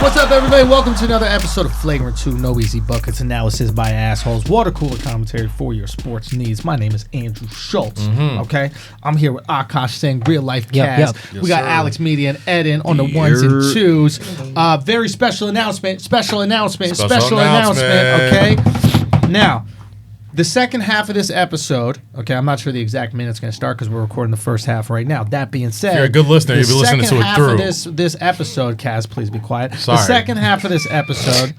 What's up, everybody? Welcome to another episode of Flagrant 2 No Easy Buckets Analysis by Assholes. Water cooler commentary for your sports needs. My name is Andrew Schulz. Okay, I'm here with Akaash saying real life Kaz. Yes, we got sir. Alex Media and Eden on the ones and twos. Very special announcement. Okay, now. The second half of this episode, okay, I'm not sure the exact minute it's going to start because we're recording the first half right now. That being said, If you're a good listener, you'll be listening to it through. This episode, Kaz, please be quiet. Sorry. The second half of this episode,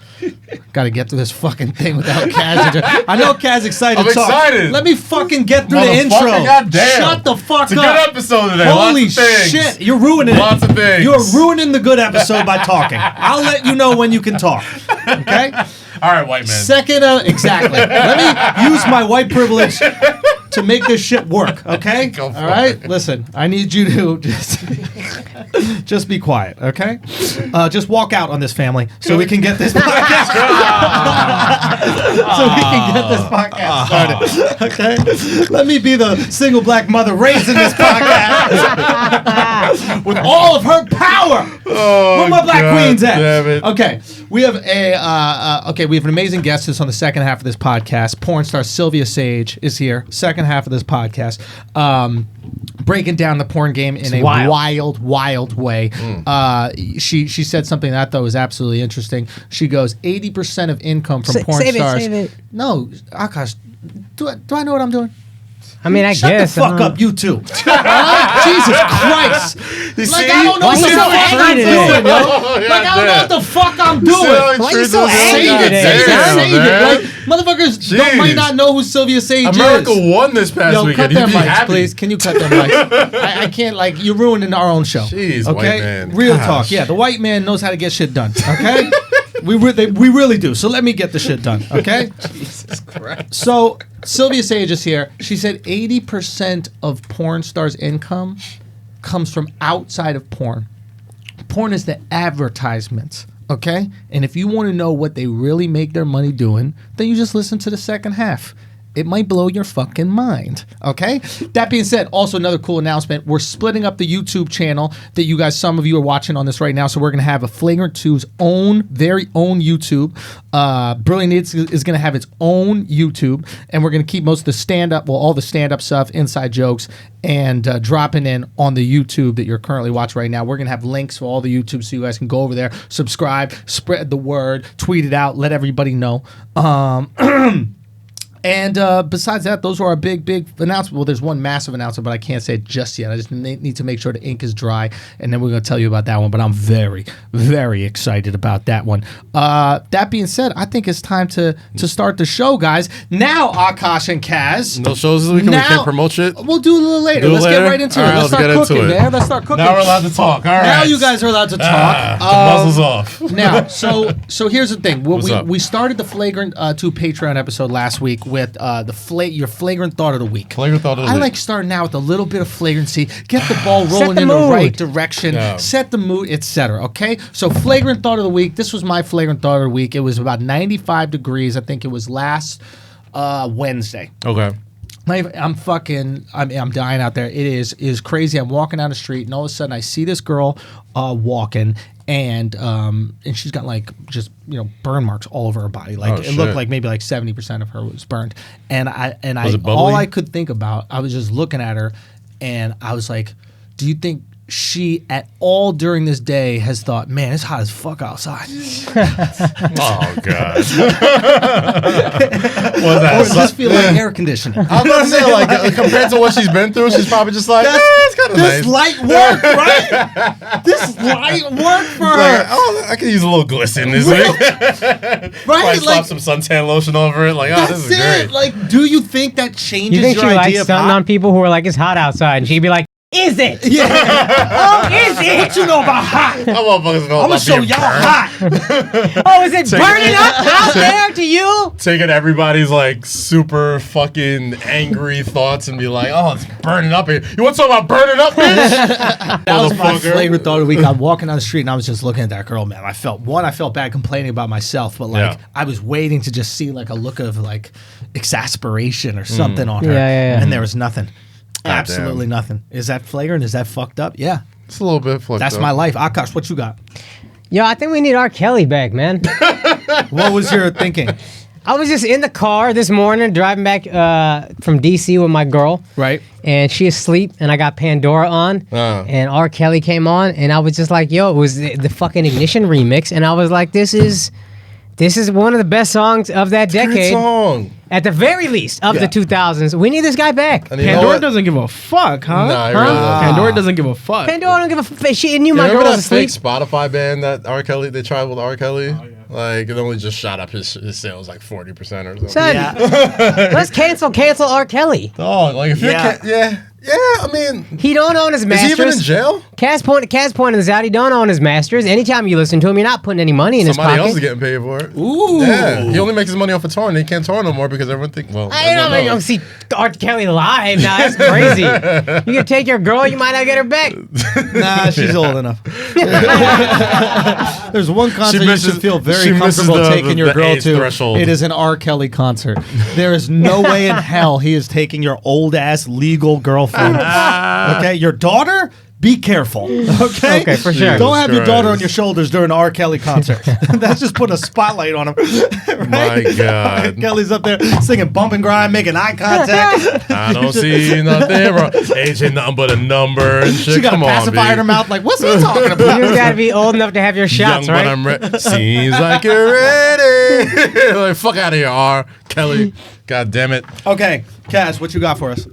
got to get through this fucking thing without Kaz. I know Kaz excited I'm to talk. excited. Let me fucking get through the intro. Goddamn. Shut the fuck It's up. a good episode today. Holy Lots of things. shit, you're ruining Lots it. of things. You're ruining the good episode by talking. I'll let you know when you can talk. Okay? All right, white man. Second, exactly. Let me use my white privilege to make this shit work, okay? Go for all right? it. Listen, I need you to just be quiet, okay? Just walk out on this family so we can get this podcast started, okay? Let me be the single black mother raising this podcast with all of her power. Where my black queens at? Damn it. Okay, we have we have an amazing guest that's on the second half of this podcast. Porn star Silvia Saige is here. Second half of this podcast, breaking down the porn game in a wild way. She said something that I thought was absolutely interesting. She goes, 80% of income from porn stars. Save it. No, Akaash, do I know what I'm doing? I mean, I Shut guess. the fuck up, you two. Jesus Christ. Like, I don't know Why what the you so fuck I'm angry doing, today? yo. Like, I don't know what the fuck I'm doing. Why you so Save angry it, today? save it. Like, motherfuckers might not know who Silvia Saige America is. won this past Yo, weekend. cut their You'd be mics, happy. please. Can you cut their mics? I can't, like, you're ruining our own show. Jeez, okay? white man. Real Gosh. talk. Yeah, the white man knows how to get shit done, okay? We really do. So let me get the shit done, okay? Jesus Christ. So Silvia Saige is here. She said 80% of porn stars' income comes from outside of porn. Porn is the advertisements, okay? And if you want to know what they really make their money doing, then you just listen to the second half. It might blow your fucking mind, okay? That being said, also another cool announcement. We're splitting up the YouTube channel that you guys, some of you are watching on this right now. So we're going to have a Flagrant 2's very own YouTube. Brilliant Idiots is going to have its own YouTube. And we're going to keep most of the stand-up, all the stand-up stuff, inside jokes, and dropping in on the YouTube that you're currently watching right now. We're going to have links for all the YouTube so you guys can go over there, subscribe, spread the word, tweet it out, let everybody know. And besides that, those are our big announcements. Well, there's one massive announcement, but I can't say it just yet. I just need to make sure the ink is dry, and then we're going to tell you about that one. But I'm very, very excited about that one. That being said, I think it's time to start the show, guys. Now, Akaash and Kaz. No shows this weekend? We can't promote shit? We'll do it a little later. Let's get right into it. All right, Let's start get cooking, into it. man. Let's start cooking. Now we're allowed to talk. All right. Now you guys are allowed to talk. The muzzle's off. Now, so here's the thing. What's up? We started the Flagrant 2 Patreon episode last week with your flagrant thought of the week. Flagrant thought of the I week. like starting out with a little bit of flagrancy, get the ball rolling the in the mood. right direction, Yeah. set the mood, etc. Okay, so flagrant thought of the week. This was my flagrant thought of the week. It was about 95 degrees. I think it was last Wednesday. Okay. I'm dying out there. It is crazy. I'm walking down the street, and all of a sudden I see this girl walking, and she's got like just burn marks all over her body. Like it looked like maybe like 70% of her was burned. And I Was it bubbly? all I could think about, I was just looking at her, and I was like, do you think she at all during this day has thought, man, it's hot as fuck outside? Oh, God. Was Or that does this feel like air conditioning? I was about to say, like, compared to what she's been through, she's probably just like, it's kind of This nice. light work, right? This light work for her. Like, oh, I could use a little glisten this week. Right? Probably slap Like, some suntan lotion over it. Like, oh, this that's is it. great. Like, do you think that changes You think she your idea likes of stunting hot? on people who are like, it's hot outside, and she'd be like, is it? Yeah. Oh, is it? What you know about hot? That motherfuckers know I'm gonna about show being y'all burned. hot. Oh, is it burning up out there to you? Taking everybody's like super fucking angry thoughts and be like, oh, it's burning up here. You want to talk about burning up, bitch? That was my Motherfucker. flagrant thought of the week. I'm walking down the street and I was just looking at that girl, man. I felt bad complaining about myself, but like Yeah. I was waiting to just see like a look of like exasperation or something on her. Yeah. And there was nothing. God Absolutely nothing. Is that flagrant? Is that fucked up? Yeah. It's a little bit fucked That's up. my life. Akaash, what you got? Yo, I think we need R. Kelly back, man. What was your thinking? I was just in the car this morning driving back from DC with my girl. Right. And she is asleep, and I got Pandora on, and R. Kelly came on, and I was just like, yo, it was the fucking Ignition remix, and I was like, this is one of the best songs of that decade. Good song. At the very least, of the 2000s. We need this guy back. And you know Pandora what? doesn't give a fuck, huh? Nah, he really doesn't. Pandora doesn't give a fuck. Pandora don't give a fuck. She knew my Remember girl that was fake asleep. Spotify band that R. Kelly, they tried with R. Kelly? Like, it only just shot up his sales like 40% or something. Son, let's cancel R. Kelly. Dog, like, if you're... I mean... He don't own his Is masters. he even in jail? Cass pointed this out. He don't own his masters. Anytime you listen to him, you're not putting any money in his Somebody pocket. else is getting paid for it. Ooh. Yeah. He only makes his money off of touring. He can't tour no more because everyone thinks, well... I don't everyone know. knows. See R. Kelly live now. That's crazy. You can take your girl, you might not get her back. Nah, she's old enough. There's one concert misses- you should feel she very misses comfortable the- taking your the girl age to. threshold. It is an R. Kelly concert. There is no way in hell he is taking your old ass legal girlfriend. Okay, your daughter. Be careful. Okay. Okay, for sure. Don't have your daughter Christ. on your shoulders during an R. Kelly concert. That's just putting a spotlight on him. Right? My God. Kelly's up there singing "Bump and Grind," making eye contact. I don't see nothing wrong. Age ain't nothing but a number and shit. She got Come a on, pacifier in B. her mouth. Like, what's he talking about? You gotta be old enough to have your shots, Young, right? but I'm ready. Seems like you're ready. Like, fuck out of here, R. Kelly. God damn it. Okay, Cass, what you got for us?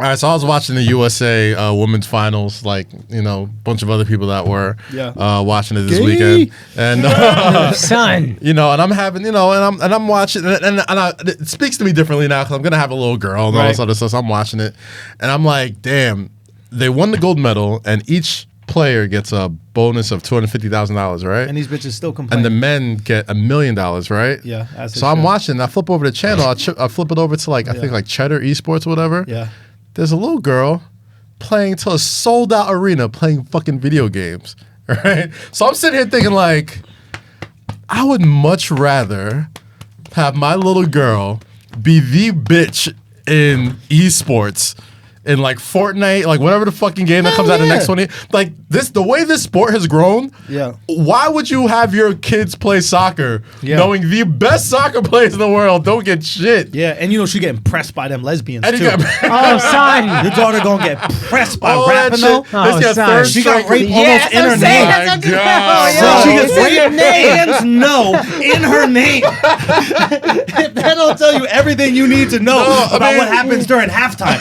All right, so I was watching the USA women's finals, like, you know, a bunch of other people that were watching it this weekend. And, Son. you know, and I'm having, you know, and I'm watching, and it speaks to me differently now because I'm going to have a little girl and all this other stuff, so I'm watching it. And I'm like, damn, they won the gold medal, and each player gets a bonus of $250,000, right? And these bitches still And complaining. the men get $1 million, right? Yeah, as they So I'm should. watching. I flip over the channel. I flip it over to I think like Cheddar Esports or whatever. Yeah. There's a little girl playing to a sold out arena playing fucking video games. Right. So I'm sitting here thinking like, I would much rather have my little girl be the bitch in esports. In like Fortnite, like whatever the fucking game that comes out the next 20, like this, the way this sport has grown. Yeah. Why would you have your kids play soccer, knowing the best soccer players in the world don't get shit? Yeah, and you know she getting pressed by them lesbians And too. you got, Oh, son. Your daughter gonna get pressed by all that rapping shit. though. This Oh, got son. third She got strike. raped almost in her saying. name. That's what you God. know, So yo. she It's gets in your raped name. and no in her name. That'll tell you everything you need to know I about mean- what happens during halftime.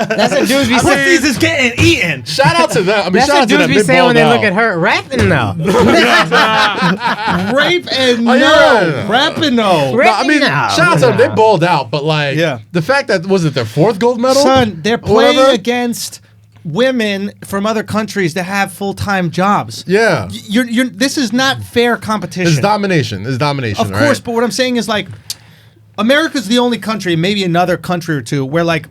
That's what dudes be saying. Pussies is getting eaten. Shout out to them. I mean, That's shout what out to dudes them. be They saying when they balled look at out. her rapping now. Rape and Oh, no. yeah. Rap and no. No, I mean, No, shout out to them. They no. balled out, but like, Yeah. the fact that was it their fourth gold medal? Son, they're playing Whatever. against women from other countries that have full-time jobs. Yeah. You're this is not fair competition. It's domination. It's domination, Of right? course, but what I'm saying is like America's the only country, maybe another country or two, where like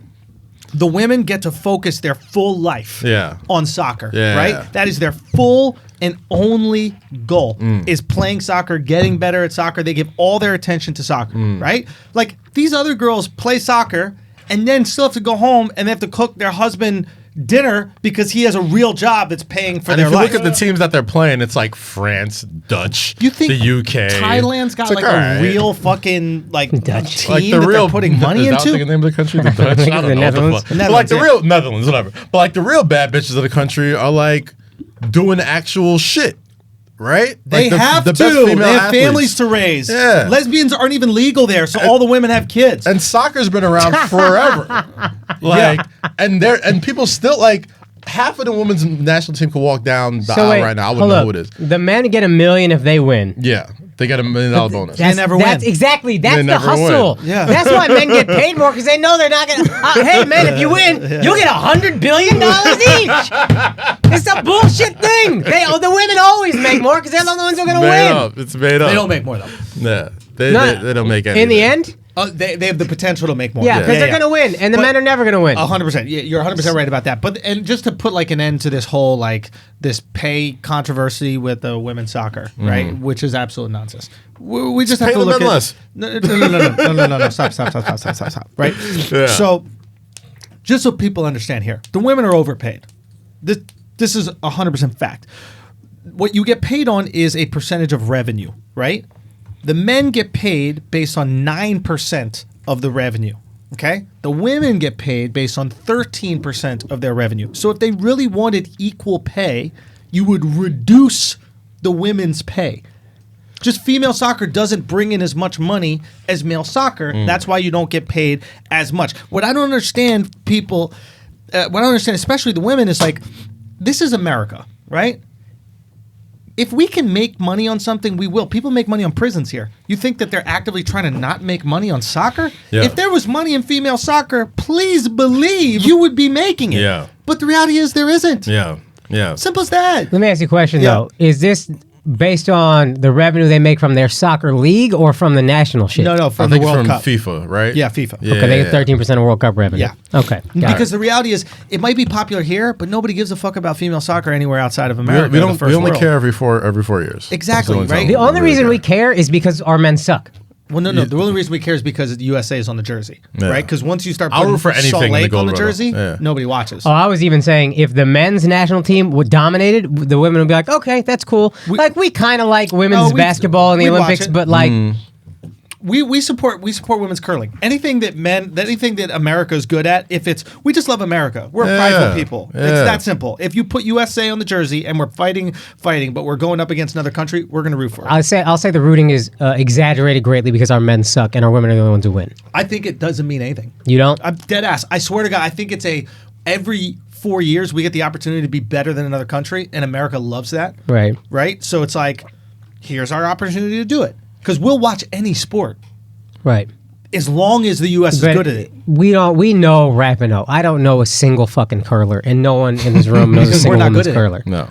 the women get to focus their full life Yeah. on soccer. Yeah. Right? That is their full and only goal is playing soccer, getting better at soccer. They give all their attention to soccer, right? Like these other girls play soccer and then still have to go home and they have to cook their husband dinner because he has a real job that's paying for And their if you life. look at the teams that they're playing, it's like France, Dutch, You think the UK. Thailand's got It's like all a right. real fucking like Dutch. team Like the that real they're putting money is that into? the name of the country? The Dutch? I don't The know. Netherlands. What the fuck. But like the Netherlands, real Netherlands, whatever. But like the real bad bitches of the country are like doing actual shit, right? They Like the have best to. They female have athletes. families to raise. Yeah. Lesbians aren't even legal there, so all the women have kids. And soccer's been around forever. Like, and people still like. Half of the women's national team can walk down the aisle right now. I wouldn't know who it is. The men get $1 million if they win. Yeah, they get $1 million bonus. They never win. That's exactly. That's They the never hustle. win. Yeah. That's why men get paid more because they know they're not gonna. Hey man, if you win, you'll get $100 billion each. It's a bullshit thing. The women always make more because they're the ones who are gonna Made win. up. It's made up. They don't make more though. Yeah, they don't make anything. In the end, They have the potential to make more. yeah, because they're gonna win, and the But- men are never gonna win. 100%. You're 100% right about that. But and just to put like an end to this whole like this pay controversy with the women's soccer, right? Which is absolute nonsense. We just have Pay to the look men at less. no. Stop. Right? Yeah. So just so people understand here, the women are overpaid. This is 100% fact. what you get paid on is a percentage of revenue, right? The men get paid based on 9% of the revenue. Okay? The women get paid based on 13% of their revenue. So if they really wanted equal pay, you would reduce the women's pay. Just female soccer doesn't bring in as much money as male soccer. That's why you don't get paid as much. What I don't understand, especially the women, is like, this is America, right? If we can make money on something, we will. People make money on prisons here. You think that they're actively trying to not make money on soccer? Yeah. If there was money in female soccer, please believe you would be making it. Yeah. But the reality is there isn't. Yeah. Yeah. Simple as that. Let me ask you a question, Yeah. though. Is this based on the revenue they make from their soccer league or from the national shit? No, I from the think World from Cup. FIFA, right? Yeah, FIFA. Yeah, Okay, they get 13% of World Cup revenue. Yeah. Okay. got Because it. the reality is, it might be popular here, but nobody gives a fuck about female soccer anywhere outside of America. We or the don't. first We only world. care every 4 years. Exactly, That's the right? The only really reason care. we care is because our men suck. Well, no. The only reason we care is because the USA is on the jersey, Yeah. right? Because once you start I'll putting root for anything Salt in the Lake on gold the medal. jersey, Yeah. nobody watches. Oh, I was even saying if the men's national team would dominated, the women would be like, okay, that's cool. We kind of like women's basketball in the we'd watch Olympics, it. but like, We support women's curling. Anything that America's good at, we just love America. We're prideful people. Yeah. It's that simple. If you put USA on the jersey and we're fighting, but we're going up against another country, we're going to root for it. I'll say the rooting is exaggerated greatly because our men suck and our women are the only ones who win. I think it doesn't mean anything. You don't? I'm dead ass. I swear to God, I think it's every 4 years we get the opportunity to be better than another country, and America loves that. Right. Right? So it's like, here's our opportunity to do it. Because we'll watch any sport Right. as long as the U.S. is But good at it. we know Rapinoe. I don't know a single fucking curler, and no one in this room knows a Because we're single not women's good at it. curler. No.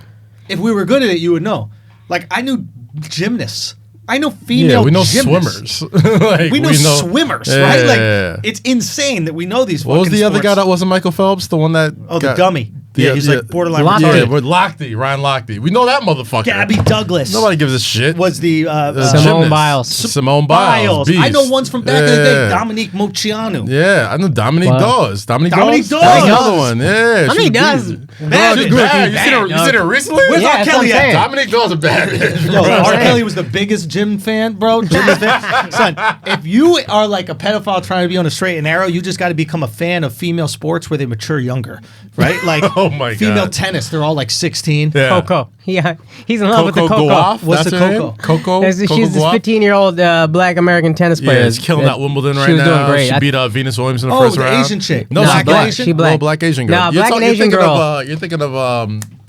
If we were good at it, you would know. Like, I knew gymnasts. I know female Yeah, we know gymnasts. swimmers. Like, We know swimmers, Yeah, right? Like, yeah. it's insane that we know these What was fucking the other guy sports. that wasn't Michael Phelps? The one that Oh, the dummy. Yeah, he's like borderline Lochte. retarded. Yeah, with Lochte, Ryan Lochte. We know that motherfucker. Gabby Douglas. Nobody gives a shit. was the Simone gymnast. Biles. Simone Biles. I know beast. ones from back in the day. Yeah. Dominique Mociano. Yeah, I know Dominique Wow. Dawes. Dominique Dominique Dawes? Dawes. That's another one. Yeah. Dominique she's Dawes. beast. Bad She's bitch. bad. You seen her recently? Where's Yeah, R. that's what Kelly I'm at? saying. Dominique Dawes a bad bitch. Yo, R. saying. Kelly was the biggest gym fan, bro. Gym fan. Son, if you are like a pedophile trying to be on a straight and narrow, you just got to become a fan of female sports where they mature younger, right? Like Oh my female God. tennis, they're all like 16. Yeah. Coco. Yeah, he's in love with the Coco. Gauff? What's That's the her name? Coco? Coco? She's Coco this Gauff? 15-year-old black American tennis player. Yeah, she's killing that Wimbledon right She was now. doing great. She beat Venus Williams in the Oh, first the round. Asian chick. No, Nah, she's black black. Asian? She black. Little black Asian girl. Nah, black and Asian thinking girl. You're thinking of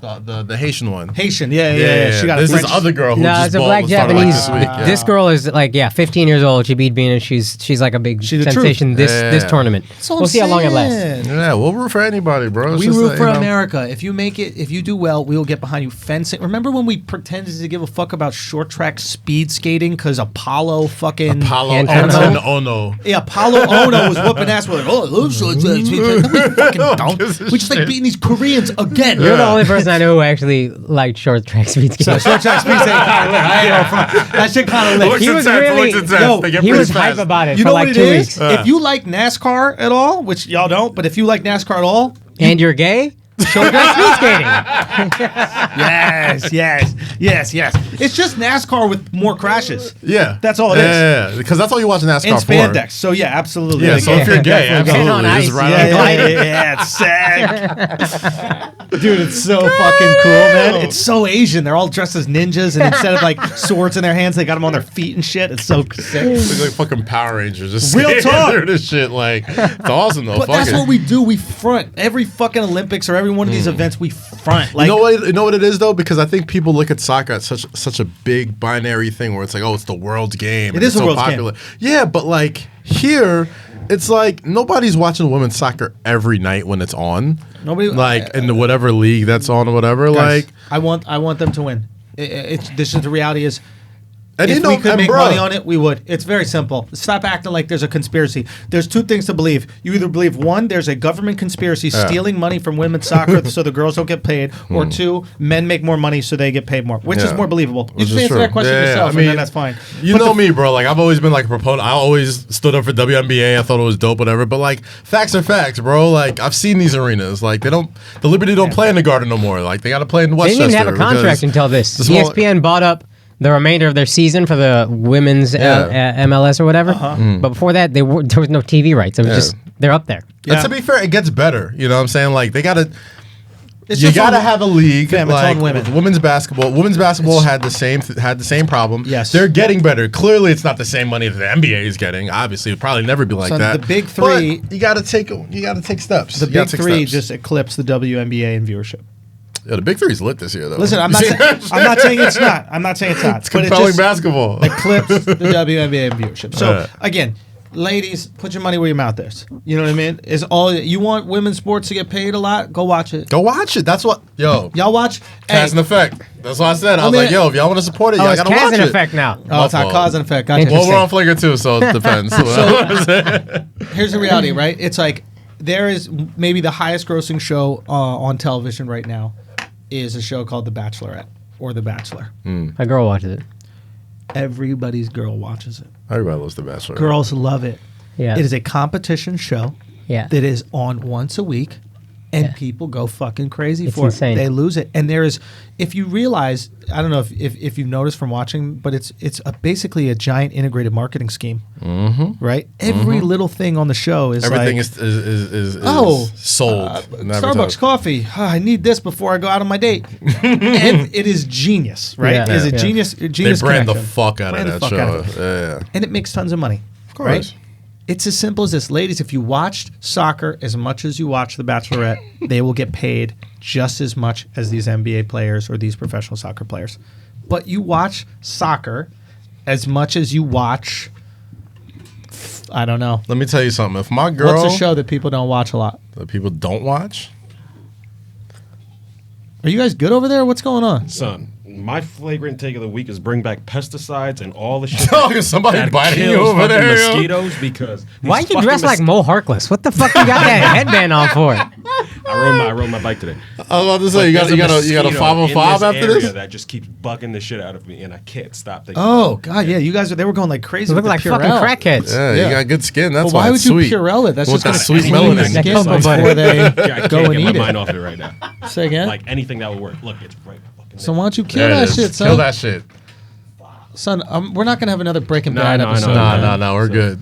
the Haitian one. Haitian, yeah. She got This a is French. the other girl who No, just it's a bought- black was started, Japanese. Like, this week. This girl is like 15 years old. She beat Venus. She's like a big She's the sensation truth. this Yeah. tournament. That's what We'll I'm see how long it lasts. saying. Yeah, we'll root for anybody, bro. It's We just root that, for you know. America. If you make it, if you do well, we will get behind you. Fencing. Remember when we pretended to give a fuck about short track speed skating because Apollo fucking Apollo And Anton Ono. Ono. Yeah, Apollo Ono was whooping ass. We're like, oh, those short track speed skating. Nobody fucking don't. gives a We just like shit. beating these Koreans again. You're the only person I know who actually liked short track speed skating. Short track speed skating kind of lit. I ain't gonna front. That shit kind of lit. Looks He was intense, really- looks intense. Yo, They get He pretty was fast. hype about it You for know like what 2 it weeks. is? If you like NASCAR at all, which y'all don't, but if you like NASCAR at all, And you're gay? Short track speed skating. yes. It's just NASCAR with more crashes. Yeah. That's all it is. Yeah, because that's all you watch NASCAR And for. spandex. So yeah, absolutely. Yeah, Like, so if you're gay, definitely on absolutely. ice. Just right Yeah, on it's sick. Dude, it's so fucking cool, man. It's so Asian. They're all dressed as ninjas, and instead of like swords in their hands, they got them on their feet and shit. It's so sick. It's like fucking Power Rangers. Just Real skating talk. through this shit. Like, it's awesome though. But Fuck that's it. what we do. We front every fucking Olympics or every one of these events. We front. Like, You know what it is though, because I think people look at soccer as such a big binary thing where it's like, oh, it's the world's game. It and is it's the so world's game. popular. Yeah, but like here, it's like nobody's watching women's soccer every night when it's on. Nobody- like in the whatever league that's on or whatever. guys, Like I want them to win. This is the reality is. And if you know, we could and make bruh, money on it, we would. It's very simple. Stop acting like there's a conspiracy. There's two things to believe. You either believe, one, there's a government conspiracy stealing money from women's soccer so the girls don't get paid, or two, men make more money so they get paid more. Which is more believable? You Which just is answer true. that question Yeah, yourself, I and mean, then that's fine. You know me, bro. Like, I've always been like a proponent. I always stood up for WNBA. I thought it was dope, whatever. But like, facts are facts, bro. Like, I've seen these arenas. Like, the Liberty don't play in the Garden no more. Like, they got to play in They Westchester. didn't even have a contract until this. the small- ESPN bought up the remainder of their season for the women's MLS or whatever. But before that, there was no TV rights. It was just they're up there. And to be fair, it gets better. You know what I'm saying? Like, they got to. It's You just gotta on- have a league. Fam, it's like on women. with women's basketball. Women's basketball had the same problem. Yes. They're getting better. Clearly, it's not the same money that the NBA is getting. Obviously, it'll probably never be like Son, that. the big But three- you gotta take steps. The You gotta big take three steps. just eclipsed the WNBA in viewership. Yeah, the big three's lit this year, though. Listen, I'm not saying it's not. I'm not saying it's not. It's compelling basketball. Eclipsed the WNBA in viewership. So Yeah. again, ladies, put your money where your mouth is. You know what I mean? Is all you want women's sports to get paid a lot? Go watch it. Go watch it. That's what. Yo, Y'all watch. cause and effect. That's what I said. I was mean- like, yo, if y'all want to support it, Oh, y'all it's gotta cause watch and it. effect now. Oh, it's not fault. cause and effect. Gotcha. Well, we're on Flagrr too, so it depends. Here's the reality, right? It's like there is maybe the highest grossing show on television right now is a show called The Bachelorette or The Bachelor. My girl watches it. Everybody's girl watches it. Everybody loves The Bachelor. Girls love it. Yeah. It is a competition show Yeah. that is on once a week, and Yeah. people go fucking crazy It's for insane. it. They lose it. And there is, if you realize, I don't know if you've noticed from watching, but it's basically a giant integrated marketing scheme, right? Every little thing on the show is Everything like, is oh, sold. and Starbucks advertised. coffee. I need this before I go out on my date. And it is genius, right? Yeah. It is a Yeah. genius. They Genius brand the connection. fuck out Brand of the that fuck out of show. it. Yeah. And it makes tons of money. Of course. Right? It's as simple as this. Ladies, if you watched soccer as much as you watch The Bachelorette, they will get paid just as much as these NBA players or these professional soccer players. But you watch soccer as much as you watch, I don't know. Let me tell you something. If my girl, What's a show that people don't watch a lot? that people don't watch, Are you guys good over there? What's going on? Son, my flagrant take of the week is bring back pesticides and all the shit. Oh, is somebody that biting you kills over fucking there, yo? mosquitoes because Why these you fucking dressed like mos- Mo Harkless? What the fuck you got that headband on for? I rode my bike today. I was about to say, you got a There's mosquito 505 in after area this? that just keeps bugging the shit out of me, and I can't stop thinking. Oh, God, yeah. You guys, they were going like crazy. You with look the like fucking Purell. crackheads. Yeah, Yeah. you got good skin. That's But why why would it's you sweet. Purell it? That's Want just that going to sweet clean melanin. the skin Cocoa butter. before they I go can't and get eat my it. mind off it right now. Say again? Like anything that will work. Look, it's right. Fucking So why don't you kill There it that is. shit, son? Kill that shit. Son, we're not going to have another Breaking No, Bad no, episode. No, we're good.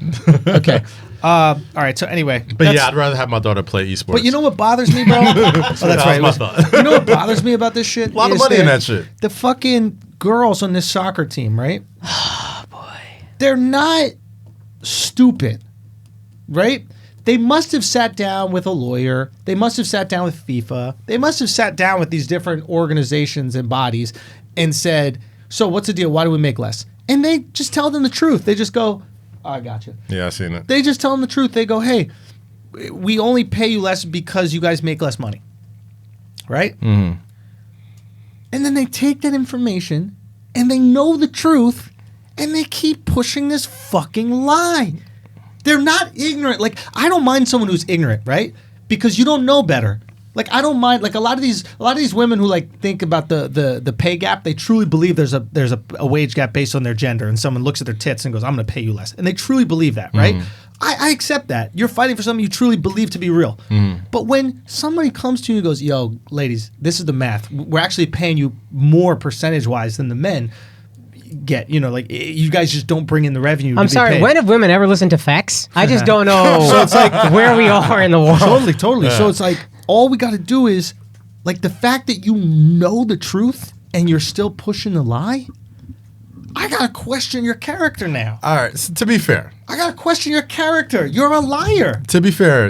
Okay. All right, so anyway. But yeah, I'd rather have my daughter play esports. But you know what bothers me, bro? Oh, that's right. my thought. You know what bothers me about this shit? A lot of is money in that shit. The fucking girls on this soccer team, right? Oh, boy. They're not stupid, right? They must have sat down with a lawyer. They must have sat down with FIFA. They must have sat down with these different organizations and bodies and said, so what's the deal? Why do we make less? And they just tell them the truth. They just go, oh, I got you. Yeah, I seen it. They just tell them the truth. They go, hey, we only pay you less because you guys make less money. Right? Mm-hmm. And then they take that information and they know the truth and they keep pushing this fucking lie. They're not ignorant. Like, I don't mind someone who's ignorant, right? Because you don't know better. Like, I don't mind. Like, a lot of these women who like think about the pay gap, they truly believe there's a wage gap based on their gender, and someone looks at their tits and goes, "I'm going to pay you less," and they truly believe that, right? I accept that. You're fighting for something you truly believe to be real. But when somebody comes to you and goes, "Yo, ladies, this is the math. We're actually paying you more percentage wise than the men get," you know, like you guys just don't bring in the revenue. I'm to be sorry. paid. When have women ever listened to facts? I just don't know. So it's like where we are in the world. Totally. So it's like all we got to do is, like, the fact that you know the truth and you're still pushing the lie. I gotta question your character now. All right, so to be fair, I gotta question your character. You're a liar.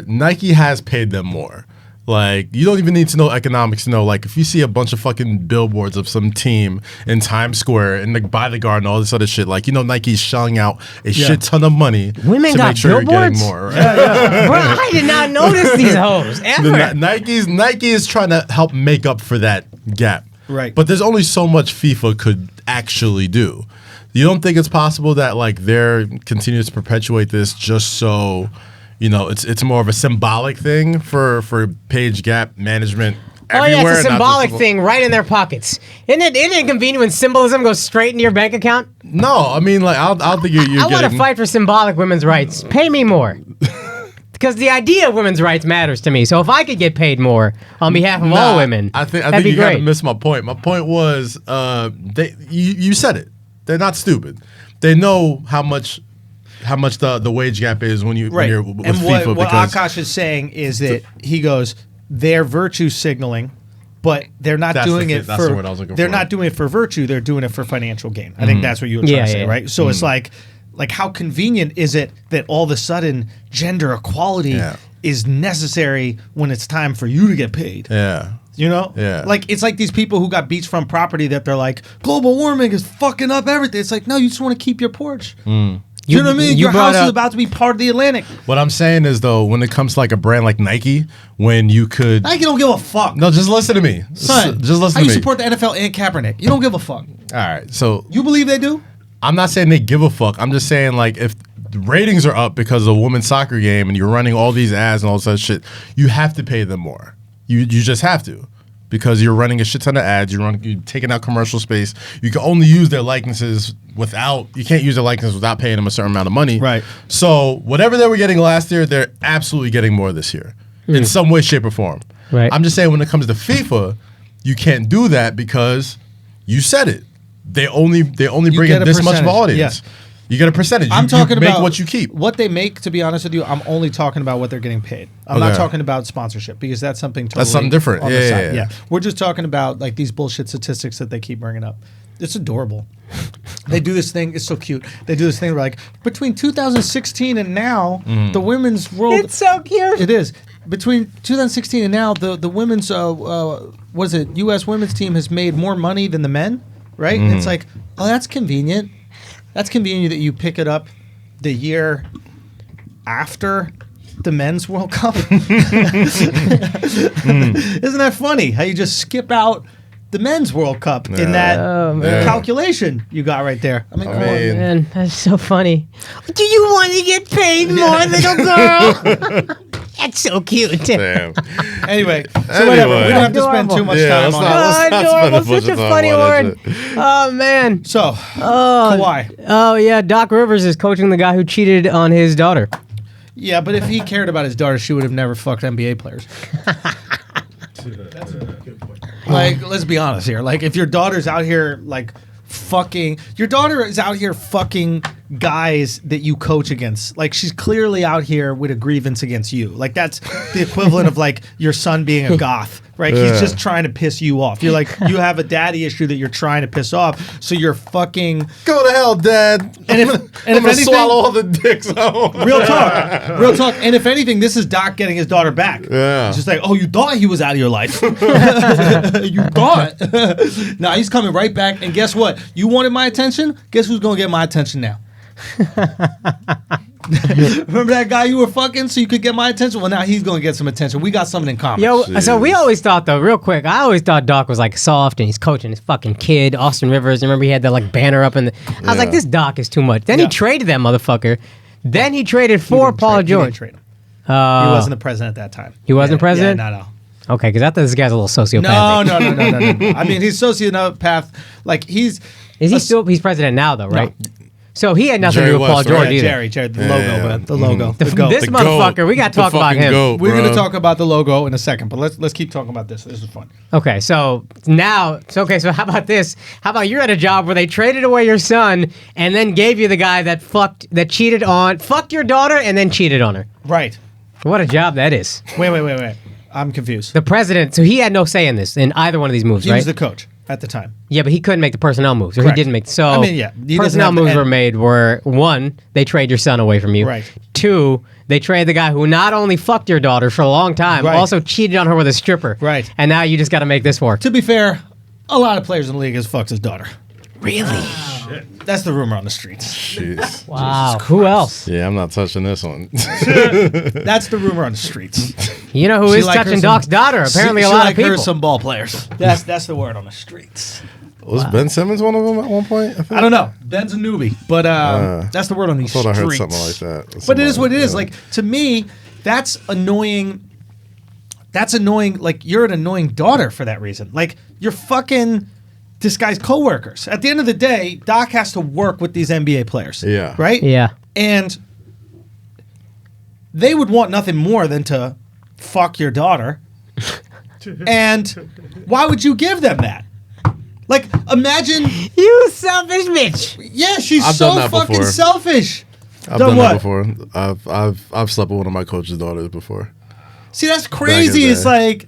Nike has paid them more. Like, you don't even need to know economics to know. Like, if you see a bunch of fucking billboards of some team in Times Square and like by the Garden, all this other shit, like, you know, Nike's shelling out a shit ton of money Women to got make sure you're getting billboards? more. Right? Bro, I did not notice these hoes ever. Nike is trying to help make up for that gap. Right. But there's only so much FIFA could actually do. You don't think it's possible that like they're continuing to perpetuate this just so, it's more of a symbolic thing for page gap management Oh everywhere? yeah, it's a not symbolic just- thing right in their pockets. Isn't it convenient when symbolism goes straight into your bank account? No, I mean like I don't think you're I want to getting. fight for symbolic women's rights. Pay me more. Because the idea of women's rights matters to me. So if I could get paid more on behalf of all women, I think that'd be you gotta great. miss my point. My point was, you said it. They're not stupid. They know how much the wage gap is when Right. you're with And FIFA. what because Akaash is saying is that he goes, they're virtue signaling, but they're not That's doing the- it that's for. the word I was looking They're for. not doing it for virtue. They're doing it for financial gain. I think that's what you were trying Yeah, to say, yeah. right? So it's like how convenient is it that all of a sudden gender equality Yeah. is necessary when it's time for you to get paid? yeah. You know? Yeah. Like, it's like these people who got beachfront property that they're like, global warming is fucking up everything. It's like, no, you just want to keep your porch. You know what I mean? you Your brought house is up- about to be part of the Atlantic. What I'm saying is though, when it comes to like a brand like Nike, when you could Nike don't give a fuck. no, just listen to me, Son, just listen how to you me. support the NFL and Kaepernick? You don't give a fuck. All right, so You believe they do? I'm not saying they give a fuck. I'm just saying like if the ratings are up because of a women's soccer game and you're running all these ads and all this other shit, you have to pay them more. You just have to. Because you're running a shit ton of ads, you're taking out commercial space. You can only use their likenesses you can't use their likeness without paying them a certain amount of money. Right. So whatever they were getting last year, they're absolutely getting more this year in some way, shape, or form. Right. I'm just saying when it comes to FIFA, you can't do that because you said it. They only bring get in a this much of percentage, audience. yeah. You get a percentage. I'm talking you make about what you keep. What they make, to be honest with you, I'm only talking about what they're getting paid. I'm not Okay. talking about sponsorship because that's something totally something different. on the Yeah, side. yeah. We're just talking about like these bullshit statistics that they keep bringing up. It's adorable. They do this thing. It's so cute. They do this thing where like between 2016 and now, the women's world. It's so cute. It is. Between 2016 and now, the women's what is it? U.S. women's team has made more money than the men, right? And it's like, oh, that's convenient. That's convenient that you pick it up the year after the men's World Cup. Isn't that funny? How you just skip out the men's World Cup in that Oh, man. calculation you got right there. I mean, come on. mean- Man, that's so funny. Do you want to get paid more, little girl? That's so cute. Damn. Anyway, so whatever. We don't have to spend too much Yeah, time let's on not- it. let's not spend a Adorable, bunch such a of time funny on that word. shit. Oh man. So, Kawhi. Oh yeah, Doc Rivers is coaching the guy who cheated on his daughter. Yeah, but if he cared about his daughter, she would have never fucked NBA players. Like, let's be honest here. Like, if your daughter's out here, like, your daughter is out here fucking guys that you coach against. Like, she's clearly out here with a grievance against you. Like, that's the equivalent of, like, your son being a goth, right? Yeah. He's just trying to piss you off. You're like, you have a daddy issue that you're trying to piss off, so you're fucking... Go to hell, Dad. And if I'm anything- gonna swallow all the dicks out. Real talk. Real talk. And if anything, this is Doc getting his daughter back. Yeah. It's just like, oh, you thought he was out of your life. You thought. Nah, he's coming right back. And guess what? You wanted my attention? Guess who's going to get my attention now? Remember that guy you were fucking so you could get my attention? Well, now he's going to get some attention. We got something in common. Yo, so we Jeez. always thought though, real quick, I always thought Doc was like soft and he's coaching his fucking kid, Austin Rivers. Remember he had that like banner up in the. I was like, this Doc is too much. Then Yeah. he traded that motherfucker. Then he traded He for didn't Paul trade- he didn't George. trade him. He wasn't the president at that time. He wasn't president? Yeah, no. Okay, because I thought this guy's a little sociopathic. No. I mean, he's sociopath. Like, he's... Is he still? He's president now though, right? So he had nothing Jerry to do with Paul West, George right? either. Jerry, the Yeah. logo, man. The logo. The goat. This The motherfucker, goat. we got to The talk about fucking him. goat, We're going bro. to talk about the logo in a second, but let's keep talking about this. This is fun. Okay, so now, so how about this? How about you're at a job where they traded away your son and then gave you the guy that fucked your daughter and then cheated on her? Right. What a job that is. Wait. I'm confused. The president, so he had no say in this, in either one of these moves, He right? was the coach at the time. Yeah, but he couldn't make the personnel moves, or Correct. he didn't make. So I mean, yeah, he doesn't personnel have the moves end. were made were one, they trade your son away from you. Right. Two, they trade the guy who not only fucked your daughter for a long time, Right. also cheated on her with a stripper. Right. And now you just got to make this work. To be fair, a lot of players in the league has fucked his daughter. Really? That's the rumor on the streets. Jeez. Wow. Who else? Yeah, I'm not touching this one. That's the rumor on the streets. You know who She is like her touching some- Doc's daughter? Apparently, She a lot like of her people. some ball players. That's the word on the streets. Was Ben Simmons one of them at one point? I don't know. Ben's a newbie, but that's the word on these I thought streets. I heard something like that. But it is what it is. Like, to me, that's annoying. That's annoying. Like, you're an annoying daughter for that reason. Like, you're fucking this guy's coworkers. At the end of the day, Doc has to work with these NBA players. Yeah. Right? Yeah. And they would want nothing more than to fuck your daughter. And why would you give them that? Like, imagine. You selfish bitch. Yeah, she's I've so done that fucking before. selfish. I've Done done what? that before. I've slept with one of my coach's daughters before. See, that's crazy. the It's like,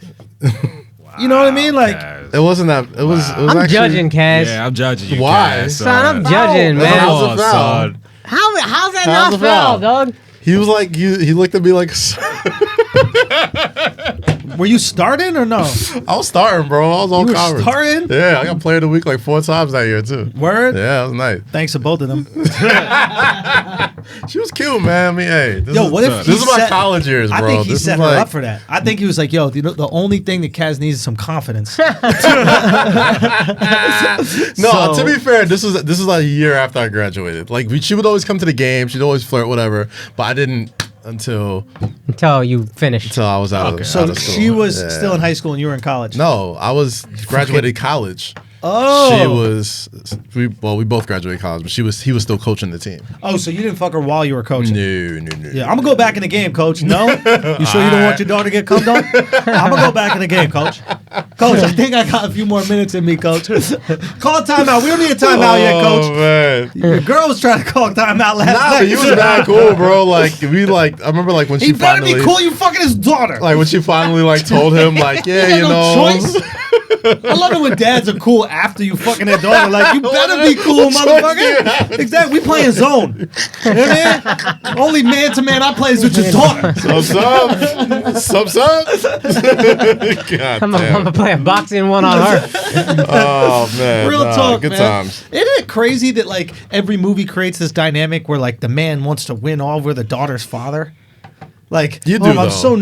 you know what I mean? Like, It wasn't that. It was. It was I'm actually, judging, Kaz. Yeah, I'm judging you. Why? Kaz, Son, I'm judging, man. How's Come it on, foul? son. How's that How's not it foul, foul? dog? He was like, he looked at me like, were you starting or no? I was starting, bro. I was on You were conference. starting? Yeah, I got player of the week like 4 times that year too. Word? Yeah, that was nice. Thanks to both of them. She was cute, man. I mean, hey, this Yo, is, what if this he is my set- college years, bro. I think he This set is her like, up for that. I think he was like, yo, the only thing that Kaz needs is some confidence. No, So- to be fair, this is like a year after I graduated. Like she would always come to the game, she'd always flirt, whatever. But I didn't until Until you finished. I was out of So out of school. she was Yeah. still in high school and you were in college. No, I was graduated college. Oh. She was. We both graduated college, but he was still coaching the team. Oh, so you didn't fuck her while you were coaching? No. Yeah, I'm gonna go back in the game, coach. No? You sure you don't want your daughter to get cummed on? I'm gonna go back in the game, coach. Coach, I think I got a few more minutes in me, coach. Call a timeout. We don't need a timeout yet, coach. Man. Your girl was trying to call a timeout last Nah, night. but he was mad cool, bro. Like I remember like when He she better finally be cool. You fucking his daughter. like when she finally like told him like, yeah, He had you no know. choice. I love it when dads are cool after you fucking their daughter. Like, you better be cool, What choice do you motherfucker. have? Exactly. We playing zone. You know what I mean? Only man to man I play is with your daughter. Sup? God I'm damn. gonna play a boxing one on her. Oh man. Real talk, good man. times. Isn't it crazy that like every movie creates this dynamic where like the man wants to win over the daughter's father? Like, You do, I'm though. so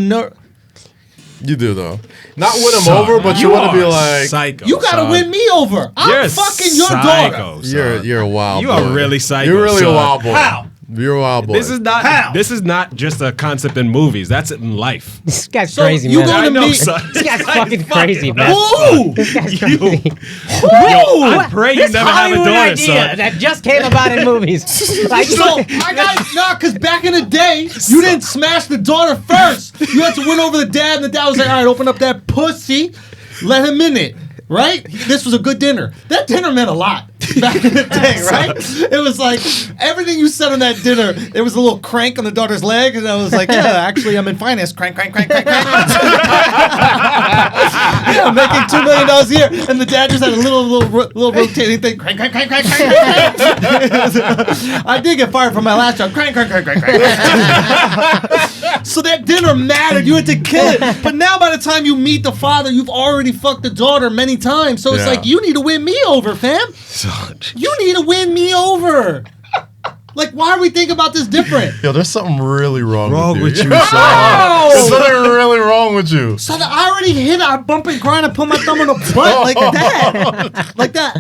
You do though. Not win him Son, over, but you want to be like, psycho. you gotta son. win me over. I'm You're fucking your psycho, daughter. son. you're a wild You boy. are really psycho, You're really a son. wild boy. How? You're a wild boy. This is not. How? This is not just a concept in movies. That's it in life. This guy's So crazy, you man. go I to know, me. son. This guy's fucking crazy, man. Who? This guy's You- crazy. I pray you This never have a Hollywood daughter, idea son. that just came about in movies. Like, So I got because back in the day, you didn't smash the daughter first. You had to win over the dad, and the dad was like, "All right, open up that pussy, let him in it." Right? This was a good dinner. That dinner meant a lot back in the day, right? It was like everything you said on that dinner. There was a little crank on the daughter's leg, and I was like, "Yeah, actually, I'm in finance. Crank, crank, crank, crank, crank." Yeah, I'm making $2 million a year, and the dad just had a little rotating thing. Crank, crank, crank, crank, crank, crank. I did get fired from my last job. Crank, crank, crank, crank, crank. So that dinner mattered. You had to kill it. But now, by the time you meet the father, you've already fucked the daughter many times. So it's Yeah. like you need to win me over, fam. You need to win me over. Like, why are we thinking about this different? Yo, there's something really wrong with you. son. There's something really wrong with you. So that I already hit it. I bump and grind. I put my thumb in the butt like that. Like that.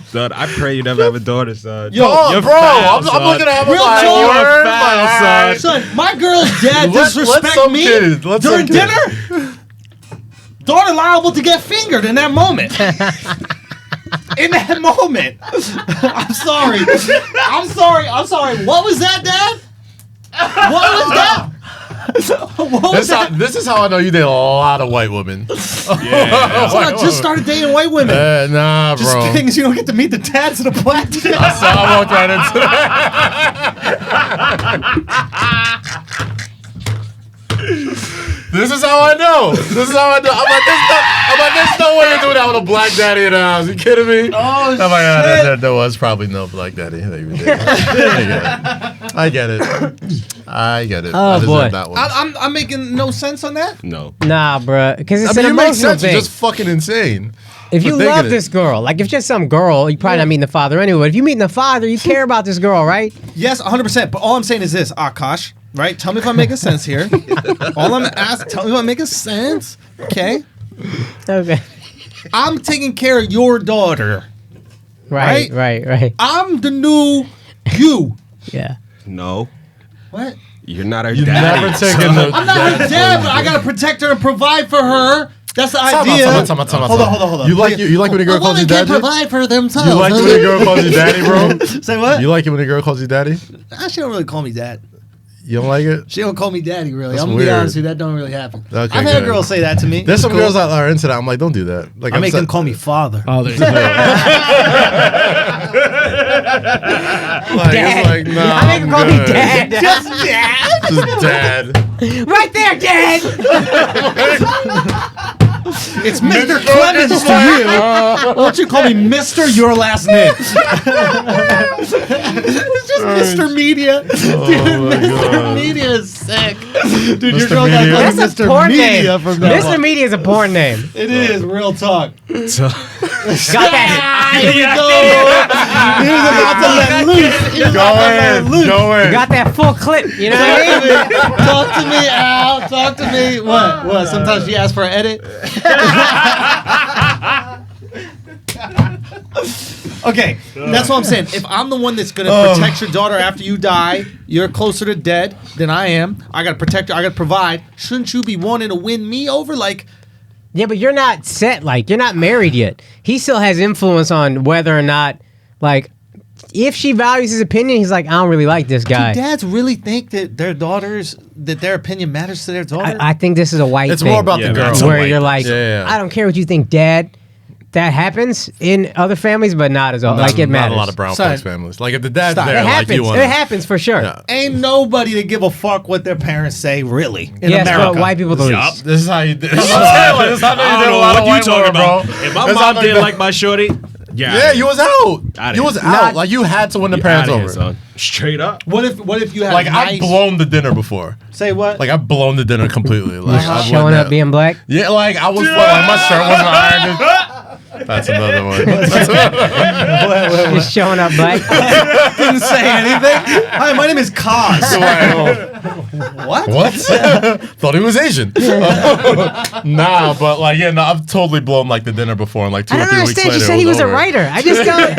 Son, I pray you never have a daughter, son. Yo, You're bro, foul, I'm son. looking at him Real like, talk. word, You're foul, my son. eyes. Son, my girl's dad Let disrespect some me kid, let during some kid. dinner. Daughter liable to get fingered in that moment. In that moment. I'm sorry. I'm sorry. What was that, Dad? What was that? What was that? This is how I know you date a lot of white women. Yeah. So I just started dating white women. Nah, Just bro. kidding, 'cause you don't get to meet the dads of the black kids. So I walked right into that. This is how I know. This is how I know. I'm like, there's no way you're doing that with a black daddy in the house. You kidding me? Oh, I'm like, there was probably no black daddy that you did. I get it. I get it. Oh, I deserve boy. that one. I'm making no sense on that. No. nah, bruh. Because it's I mean, an it makes emotional sense. thing. You're just fucking insane. If you for thinking love it. this girl, like if just some girl, you probably not meeting the father anyway. If you meeting the father, you care about this girl, right? Yes, 100%. But all I'm saying is this, Akaash, right? Tell me if I'm making sense here. All I'm asking, tell me if I'm making sense. Okay. Okay. I'm taking care of your daughter. Right. I'm the new you. Yeah. No, What? you're not her You daddy. never taken the. I'm not her dad, but I gotta protect her and provide for her. That's the idea. Time out. Hold on. You like when a girl calls you Women can't daddy? provide for themselves. You like when a girl calls you daddy, bro? Say what? You like it when a girl calls you daddy? She don't really call me dad. You don't like it? She don't call me daddy, really. That's I'm gonna be weird. honest with you, that don't really happen. Okay, I've had good. girls say that to me. There's some Cool. girls that are into that. I'm like, don't do that. Like, I make them call me father. Oh, there you go. Like, Dad. it's like, nah, I make him call me good. dad. Just dad. Just dad. Right there, dad. It's Mr. Clemens to you. Why don't you call me Mr. Your last name? It's just Mr. Media. Dude, Mr. Media is sick. Dude, your Mr. girl got Media. called That's a Mr. porn Media name. from now Mr. on. Media is a porn name. It is, real talk. Got that. Here we go. He was about to let loose. He was about to let loose. Go in. Got that full clip. You know what I mean? Talk to me, Al. Talk to me. What? Sometimes she asks for an edit. Okay, that's what I'm saying. If I'm the one that's gonna protect your daughter after you die, you're closer to dead than I am. I gotta protect her. I gotta provide. Shouldn't you be wanting to win me over? Like, Yeah, but you're not set. Like, you're not married yet. He still has influence on whether or not, like, if she values his opinion, he's like, I don't really like this guy. do dads really think that their opinion matters to their daughter? I think this is a white It's thing. more about the girl. that's a where white- you're like, Yeah. I don't care what you think, Dad. That happens in other families, but not as all. Like, it matters. Not a lot of brown Son. folks families. Like, if the dad's Stop. there, It like, happens. you want It happens for sure. Yeah. Ain't nobody to give a fuck what their parents say, really, in Yes, America. but white people the Yup. least. This is how you did. This is I how you don't did a know lot of what you white talking women, about. bro. If my That's mom how didn't they- like my shorty, Yeah, you was out. Outta You here. was out. Like, you had to win the parents Outta here, over. son. Straight up. What if you had Like, a I've nice... blown the dinner before. Say what? Like, I've blown the dinner completely. Like, I Showing wouldn't up have- being black. Yeah, like, I was like, my shirt wasn't ironed. That's another one. Just showing up black. Didn't say anything. Hi, my name is Kaz. What? What? Thought he was Asian. Nah, but like, yeah, no, I've totally blown like the dinner before, and like 2 I or don't 3 weeks understand. later, You said it he was a over. writer. I just don't.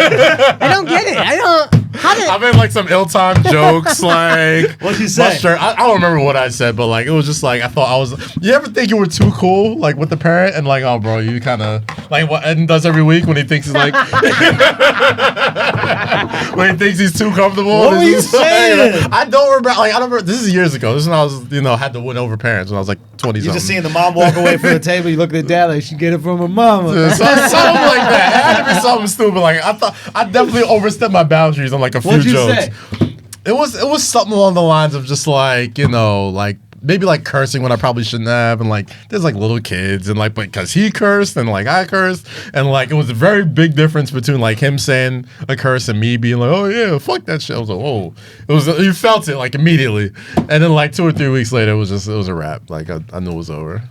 I don't get it. I don't. How did? I made like some ill-timed jokes, like What'd you my say? shirt. I don't remember what I said, but like it was just like I thought I was. You ever think you were too cool, like with the parent, and like, oh, bro, you kind of like what Eden does every week when he thinks he's like when he thinks he's too comfortable. What and were he's you just like- saying? I don't remember. Like I don't remember. This is years ago. This is when I was, had to win over parents when I was like 20 You something. just seeing the mom walk away from the table. You look at dad like she get it from her mama. Something like that. It had to be something stupid. Like I thought, I definitely overstepped my boundaries on like a few What'd you jokes. say? It was something along the lines of just like like maybe like cursing when I probably shouldn't have, and like there's like little kids and like because he cursed and like I cursed, and like it was a very big difference between like him saying a curse and me being like, oh yeah, fuck that shit. I was like, whoa, you felt it like immediately, and then like 2 or 3 weeks later it was a wrap. Like I knew it was over.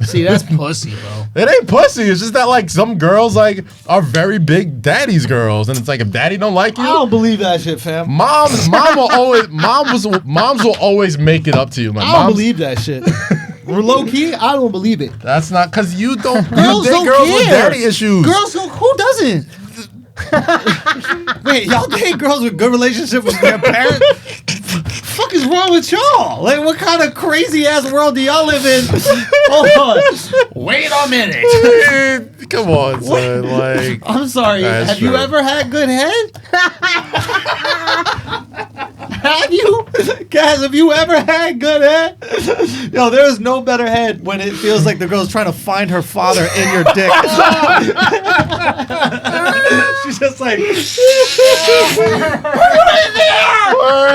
See, that's pussy, bro. It ain't pussy. It's just that like some girls like are very big daddy's girls, and it's like if daddy don't like I you, don't believe that shit, fam. moms will always make it up to you. Like, I don't moms- believe that shit. We're low key. I don't believe it. That's not because you don't. Girls you date don't girls with care. daddy issues. Girls, who doesn't? Wait, y'all date girls with good relationship with their parents? Fuck is wrong with y'all? Like, what kind of crazy ass world do y'all live in? Hold on. Wait a minute. Come on, son. Like, I'm sorry. That's Have you true. ever had good head? Have you? Guys, have you ever had good head? Yo, there is no better head when it feels like the girl's trying to find her father in your dick. She's just like, where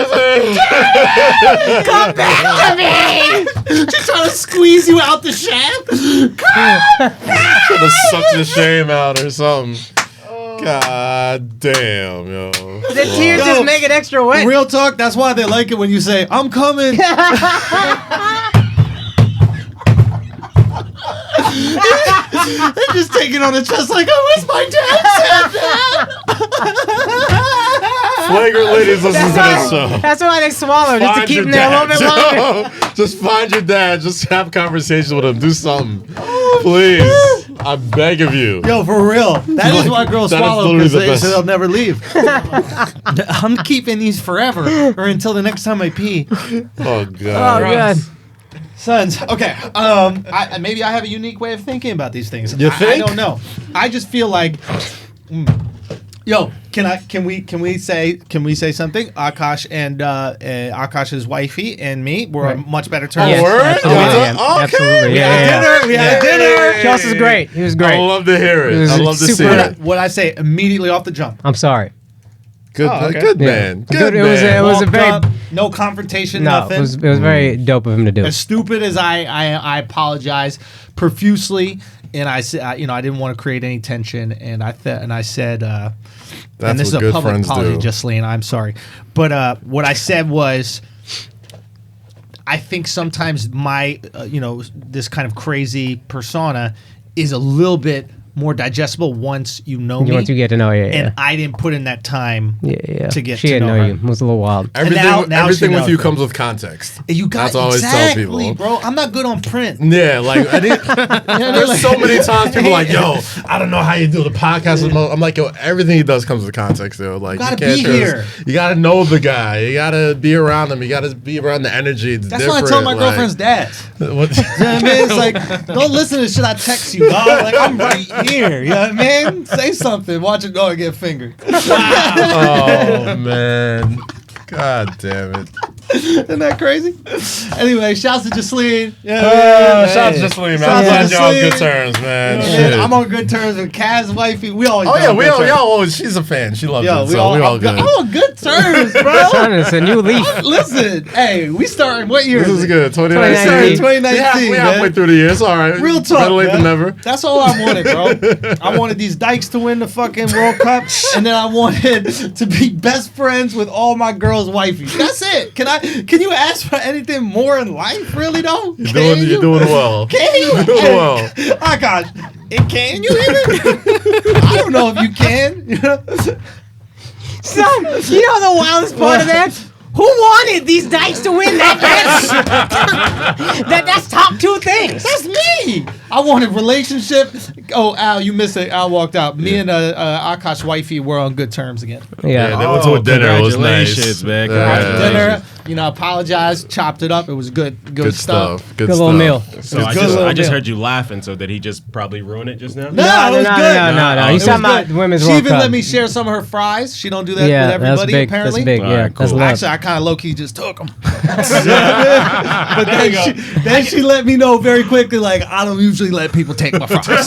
is it? come back to me! She's trying to squeeze you out the shaft. Should have sucked the shame out or something. God damn, yo. The tears Yo, just make it extra wet. Real talk, that's why they like it when you say, I'm coming. They're just taking on the chest like, I wish my dad said that. Flagrant ladies, listen to this show. That's why they swallow, just to Find keep your them there a little bit longer. dad. Just find your dad. Just have conversations with him. Do something. Please. I beg of you. Yo, for real. That is why girls That is swallow, literally because the they'll best. never leave. I'm keeping these forever, or until the next time I pee. Oh Oh god. god. Sons, okay. Maybe I have a unique way of thinking about these things. You I think? don't know. I just feel like, yo, can we say something? Akaash and Akaash's wifey and me were on much better terms. Yes, word? absolutely, Yeah. man. Okay. Absolutely. Yeah. We had dinner. Schulz is great. He was great. I love to hear it. It was I love to see super- it. What I say immediately off the jump. I'm sorry. Good, Oh, okay. good Yeah. man. Good. Good It was man. a Walked very- up, no confrontation, No, nothing. it was very dope of him to do. As stupid as I apologize profusely, and I said, I didn't want to create any tension, and I said, and That's this is what a good public friends apology, do. Justine, I'm sorry, but what I said was, I think sometimes my, this kind of crazy persona is a little bit more digestible once you know me, Once you get to know, and I didn't put in that time to get she to didn't know know her. you. It was a little wild. Everything, now everything she with knows you me. comes with context. You got That's what I always exactly, tell people. bro. I'm not good on print. Yeah, like there's so many times people are like, yo, I don't know how you do the podcast. I'm like, yo, everything he does comes with context, yo. Like, Gotta you can't be just- here. You gotta know the guy. You gotta be around him. You gotta be around the energy. It's That's different. what I tell my like- girlfriend's dad. What? You know what I mean? It's like, don't listen to shit I text you, dog. Like, I'm right here. You know what I mean? Say something. Watch it go and get fingered. Oh man, god damn it. Isn't that crazy? Anyway, shouts to Justine. Shout out to Justine, man. I'm glad y'all on good terms, man. Shit. I'm on good terms with Kaz's wifey. We always Oh been yeah, on we good all, terms. y'all. She's a fan. She loves Yo, it. So we all good. I'm on good terms, bro. Son, it's a new leaf. Listen, hey, we starting what year? This is good. 2019. Started 2019. 2019, We man. halfway through the year. It's all right. Real talk, Better late man. than never. That's all I wanted, bro. I wanted these dykes to win the fucking World Cup, and then I wanted to be best friends with all my girls' wifeys. That's it. Can you ask for anything more in life, really though? You're doing well. Can you? You're doing well. Oh gosh, can you even? I don't know if you can. Son, you know the wildest part of that? Who wanted these dice to win that match? That's top two things. That's me. I wanted relationship. Oh, Al, you missed it. Al walked out. Me and Akaash wifey were on good terms again. Yeah, they went to a dinner. It was nice. Congratulations, man. Dinner, apologized, chopped it up. It was good stuff. Good Good little stuff. meal. So It's I good just, little I just meal. heard you laughing. So did he just probably ruin it just now? No, it was good. No. It He's was talking about good. women's She World even Cup. let me share some of her fries. She don't do that Yeah, with everybody, that's big. apparently. That's big. All Yeah, right, that's cool. love. Actually, I kind of low-key just took them. But then she let me know very quickly, like, I don't usually let people take my fries.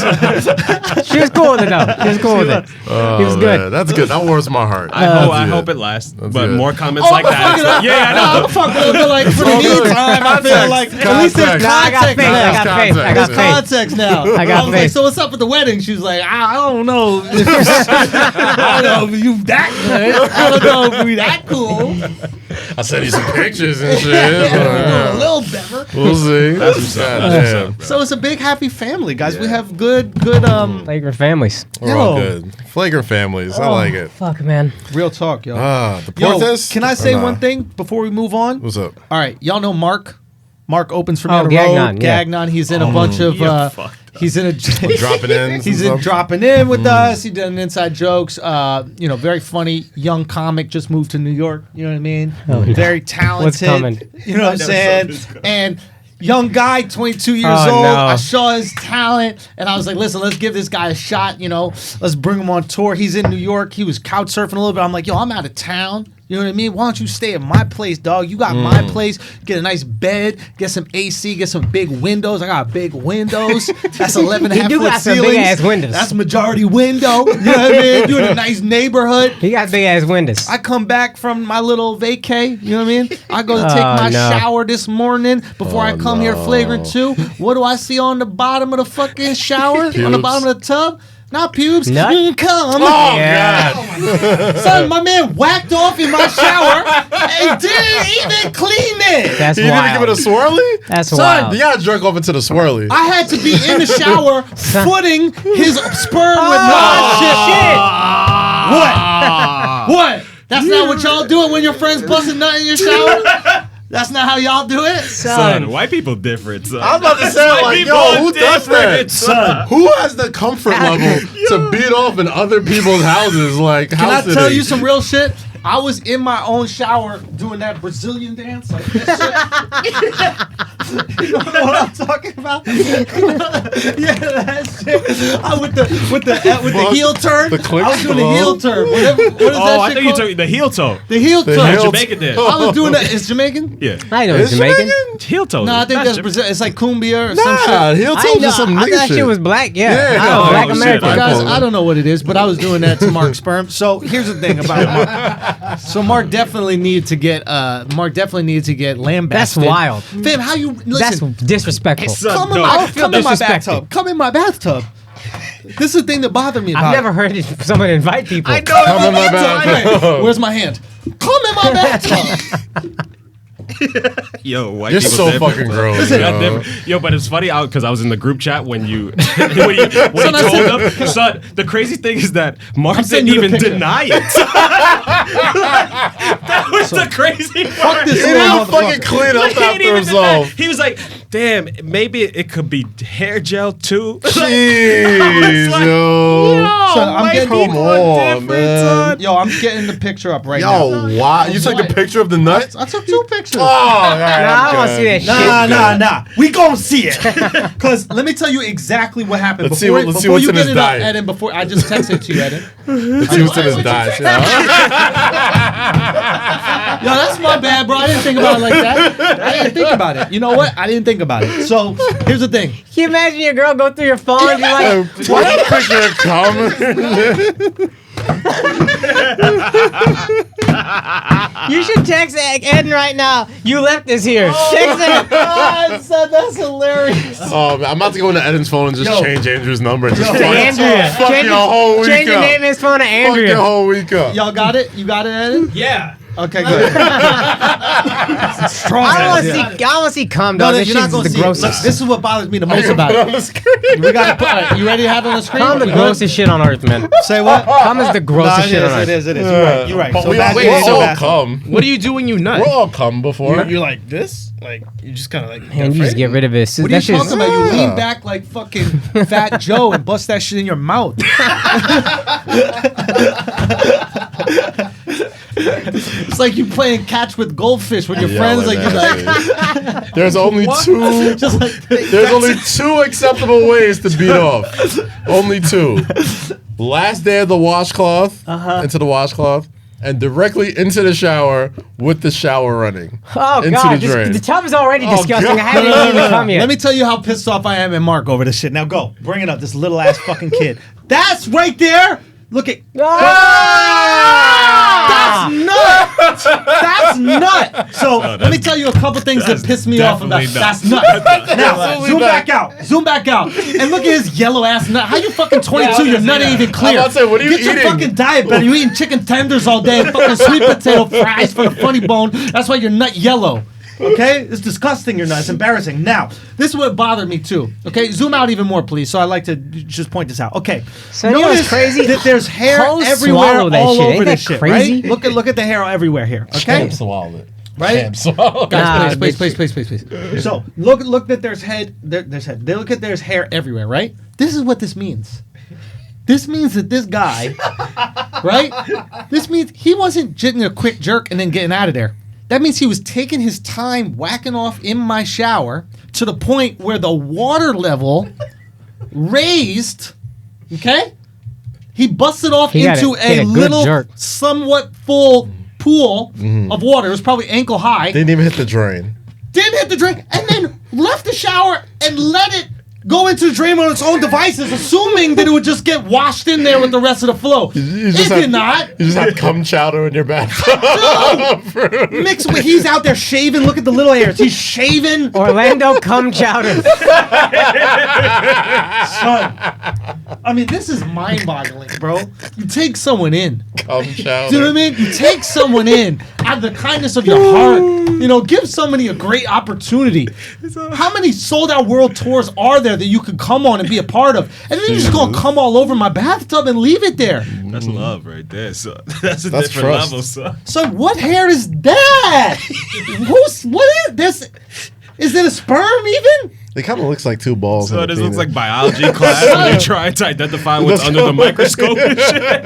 She was cool with it though. She was cool with it. Oh, He was good. man, that's good. That warms my heart. I hope it lasts. But good. more comments like that. Yeah, I know. I'm fucking with it, like, for the meantime, I feel like, at least there's Context. Nah, I got context faith. I now. got faith. I got There's faith. context now. I got was like, faith. so what's up with the wedding? She was like, I don't know. I don't know if you that good. I don't know if we that cool. I sent you some pictures and shit. A little better. We'll see. what's up. That's what's up, bro. So it's a big happy family, guys. We have good Flagrant families. We're all Yo. good. Flagrant families. I like it. Fuck, man. real talk, yo. The Yo, Portes? can I say Or nah? one thing before we move on? What's up? All right, y'all know Mark. Mark opens for me Oh, on the Gagnon, road. yeah. Gagnon. He's in a bunch of. He's in a. Dropping in. He's in dropping in with us. He done inside jokes. Very funny young comic. Just moved to New York. You know what I mean? Very talented. What's coming? You know what I'm saying? And young guy, 22 years Oh, old. no. I saw his talent, and I was like, listen, let's give this guy a shot. Let's bring him on tour. He's in New York. He was couch surfing a little bit. I'm like, yo, I'm out of town. You know what I mean? Why don't you stay at my place, dog? You got my place. Get a nice bed. Get some AC. Get some big windows. I got big windows. That's 11 and a half do foot got some ceilings. big-ass windows. That's majority window. You know what I mean? You're in a nice neighborhood. He got big ass windows. I come back from my little vacay, you know what I mean? I go to take Oh, my no. shower this morning before I come here flagrant 2. What do I see on the bottom of the fucking shower? On the Pubes. bottom of the tub? Not pubes. Nut? Come. Oh, Yeah. God. Son, my man whacked off in my shower and didn't even clean it. That's You didn't wild. give it a swirly? That's Son, wild. You gotta jerk off into the swirly. I had to be in the shower footing his sperm with Oh, my shit. What? What? That's not what y'all doing when your friends busting nut in your shower? That's not how y'all do it? Son, white people different, son. I was about to say, White like, people yo, who does that? different, son. Who has the comfort level to beat off in other people's houses? Like, Can I tell you some real shit? I was in my own shower doing that Brazilian dance, like this shit. You know what I'm talking about? Yeah, that shit. With the heel turn. The click I was doing the flow. heel turn. What is that I shit think you called? took the heel toe. The heel The turn. heel Jamaican did. I was doing that. Is Jamaican? Yeah. I know Is it's Jamaican. Heel toe. No, I think that's Brazil. It's like cumbia or some shit. Nah, heel I toes know. is some I thought nigga that shit was black. Yeah, Yeah. I know, Oh, black shit. American. I Guys, Apple. I don't know what it is, but I was doing that to Mark's sperm. So here's the thing about Mark. So Mark definitely needed to get lambasted. That's wild. Fam, how you That's listen? disrespectful. Come in No, my, I don't feel come in my disrespected. bathtub. Come in my bathtub. This is the thing that bothered me about I've never heard someone invite people. I know. Come in my bathtub. Where's my hand? Come in my bathtub. Yo, white You're people so different, fucking son. gross, Y'all yo. different. Yo, but it's funny because I was in the group chat when you when you told them. Son, the crazy thing is that Mark didn't sending you the even picture. deny it. That was the crazy part. this He little didn't motherfucker. fucking clean Like, up he didn't after even himself. deny- He was like, "Damn, maybe it could be hair gel too." Jeez, like, yo. Son, I'm white getting- people Come are on, different, man. son. Yo, I'm getting the picture up right now. Yo, wow. You took a picture of the nuts? I took 2 pictures. Oh, all right, Nah, I want to see that shit. Nah. We gonna see it. Cause let me tell you exactly what happened. Let's see before what- let's see before what's you in get his it up, diet. Eden, before I just texted it to you, Eden. Let's see what's in his diet. You know? Yo, that's my bad, bro. I didn't think about it like that. I didn't think about it. You know what? I didn't think about it. So here's the thing. Can you imagine your girl go through your phone and be like, What a picture of comment. you should text Eden right now. You left this here. Text it. God, son, that's hilarious. Oh, man, I'm about to go into Eden's phone and just Yo. change Andrew's number and just Yo. fuck, Andrea. fuck Change your whole week Change the up. name of his phone to Fuck your Andrea. whole week up. Y'all got it? You got it, Eden? Yeah. Okay, good. Strong. I want ass, to see cum, No, dog. This you're not shit's gonna the see it. grossest. This is what bothers me the most about Put it on it. the screen. We gotta put. All right, you ready to have it on the screen? Cum the You good? grossest shit on earth, man. Say what? Cum is the grossest shit on earth. It is. You're right. But So we back- we're so all back- cum. What do you do when you nut? We're all cum before. You're like this? Like, you just kind of like. And you just get rid of it. What are you That shit's- talking about? You Yeah. lean back like fucking Fat Joe and bust that shit in your mouth. It's like you playing catch with goldfish with your Yeah, friends. like Like you're that, like, There's only two. just like There's only 2 acceptable ways to beat off. Only 2. Last day of the washcloth into the washcloth, and directly into the shower with the shower running. Oh, into God. the drain. The tub is already Oh, disgusting. God. I haven't even come yet. Let me tell you how pissed off I am and Mark over this shit. Now go, bring it up. This little ass fucking kid. That's right there. Look at. Ah! That's nut. That's nut. So let me tell you a couple things that piss me off about definitely that's nut. Now Absolutely zoom nut. back out. Zoom back out. And look at his yellow ass nut. How you fucking 22? Your nut ain't even clear. I'm about to say, what are you Get your eating? fucking diet better. You eating chicken tenders all day and fucking sweet potato fries for the funny bone. That's why your nut yellow. Okay? It's disgusting, your nut. It's embarrassing. Now, this is what bothered me too. Okay? Zoom out even more, please. So I like to just point this out. Okay. So you know what's crazy? That there's hair Hoes everywhere swallow that all shit. over Ain't this that shit, crazy? right? Look at the hair everywhere here. Okay? Champ swallowed it. Right? Champ swallowed it. Guys, Nah, please. So look that there's head. There's head. They look at there's hair everywhere, right? This is what this means. This means that this guy, right? This means he wasn't getting a quick jerk and then getting out of there. That means he was taking his time whacking off in my shower to the point where the water level raised. Okay? He busted off He got into a a good little, jerk. somewhat full pool of water. It was probably ankle high. Didn't even hit the drain. Didn't hit the drain, and then left the shower and let it go into the drain on its own devices, assuming that it would just get washed in there with the rest of the flow. It did not. You just had cum chowder in your bathtub. Mixed with, he's out there shaving. Look at the little hairs. He's shaving. Orlando cum chowder. Son. I mean, this is mind-boggling, bro. You take someone in. Cum chowder. Do you know what I mean? You take someone in out of the kindness of your heart, give somebody a great opportunity. How many sold out world tours are there that you could come on and be a part of? And then you're just gonna come all over my bathtub and leave it there. That's love right there, son. That's different trust. level, son. So what hair is that? What is this? Is it a sperm even? It kind of looks like two balls. So and a this looks penis. like biology class when you're trying to identify what's under the microscope and shit.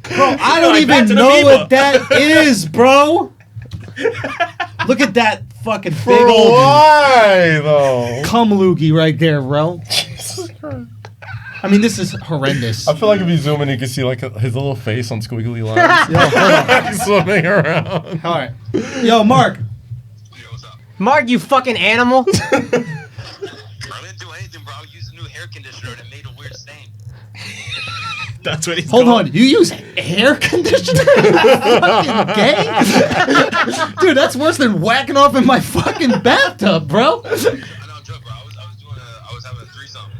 Bro, I don't Like, back even to the know amoeba. what that is, bro. Look at that fucking For big old why though? cum loogie right there, bro. I mean, this is horrendous. I feel like if you zoom in, you can see like his little face on squiggly lines. He's swimming around. All right. Yo, Mark. What's up? Mark, you fucking animal. I didn't do anything, bro. I used a new hair conditioner and it made a weird stain. That's what he's Hold going. on. You use hair conditioner? Fucking gay? Dude, that's worse than whacking off in my fucking bathtub, bro. I know, I'm joking, bro. I was having a threesome.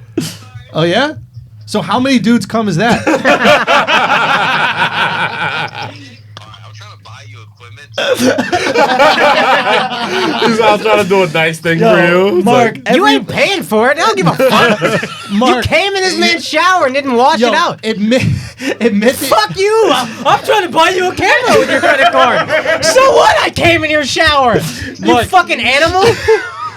Oh, yeah? So how many dudes come as that? All right, I'm trying to buy you equipment. He's out trying to do a nice thing for you. It's Mark, like, You ain't paying for it. I don't give a fuck. You Mark, came in this man's shower and didn't wash it out. Admit that. Fuck you! I'm trying to buy you a camera with your credit card. So what? I came in your shower. You Look. fucking animal.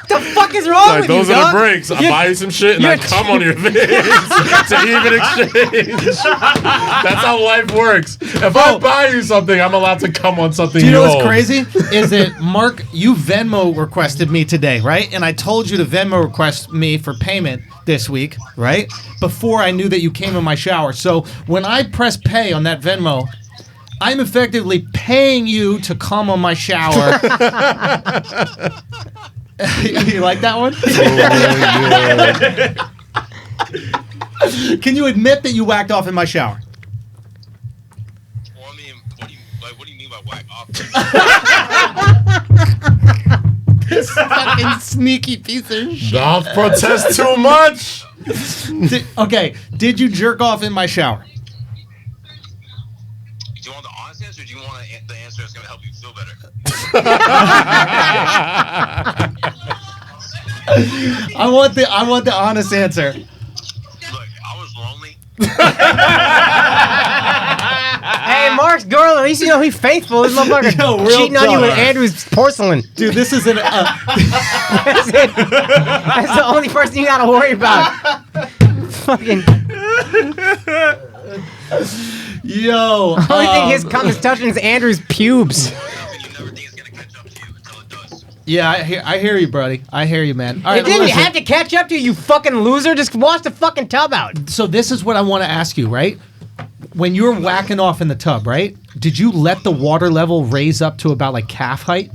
The fuck is wrong like with those you, are dog? the breaks. I You're- buy you some shit and I come on your face to even exchange. That's how life works. If I buy you something, I'm allowed to come on something. Do you know own. what's crazy? Is that, Mark, you Venmo requested me today, right? And I told you to Venmo request me for payment this week, right? Before I knew that you came in my shower. So when I press pay on that Venmo, I'm effectively paying you to come on my shower. You like that one? Can you admit that you whacked off in my shower? Well, I mean, what do you mean by whack off? Fucking sneaky piece of shit. Don't protest too much. Did you jerk off in my shower? Do you want the honest answer, or do you want the answer that's gonna help you feel better? I want the honest answer. Look, I was lonely. Hey, Mark's girl. At least you know he's faithful. This motherfucker Yo, real cheating on you with talk. Andrew's porcelain. Dude, this isn't That's it. That's the only person you gotta worry about. Fucking. yo. Only thing his cum is touching is Andrew's pubes. And you never think it's gonna catch up to you until it does. Yeah, I hear you, buddy. I hear you, man. All right, It didn't listen. have to catch up to you, you fucking loser. Just wash the fucking tub out. So this is what I want to ask you, right? When you were whacking off in the tub, right? Did you let the water level raise up to about like calf height?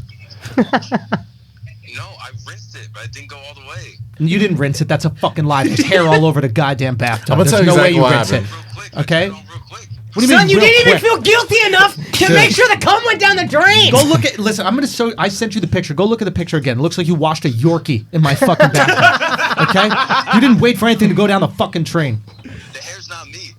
No, I rinsed it, but it didn't go all the way. You didn't rinse it. That's a fucking lie. There's hair all over the goddamn bathtub. I'm gonna There's tell you no way exactly you what rinse it. happened. Real quick. Okay. I did it real quick. What do you Son, mean? you real didn't even quick? feel guilty enough to make sure the cum went down the drain. Go look at. Listen, I'm gonna show. I sent you the picture. Go look at the picture again. It looks like you washed a Yorkie in my fucking bathtub. Okay. You didn't wait for anything to go down the fucking train. The hair's not me.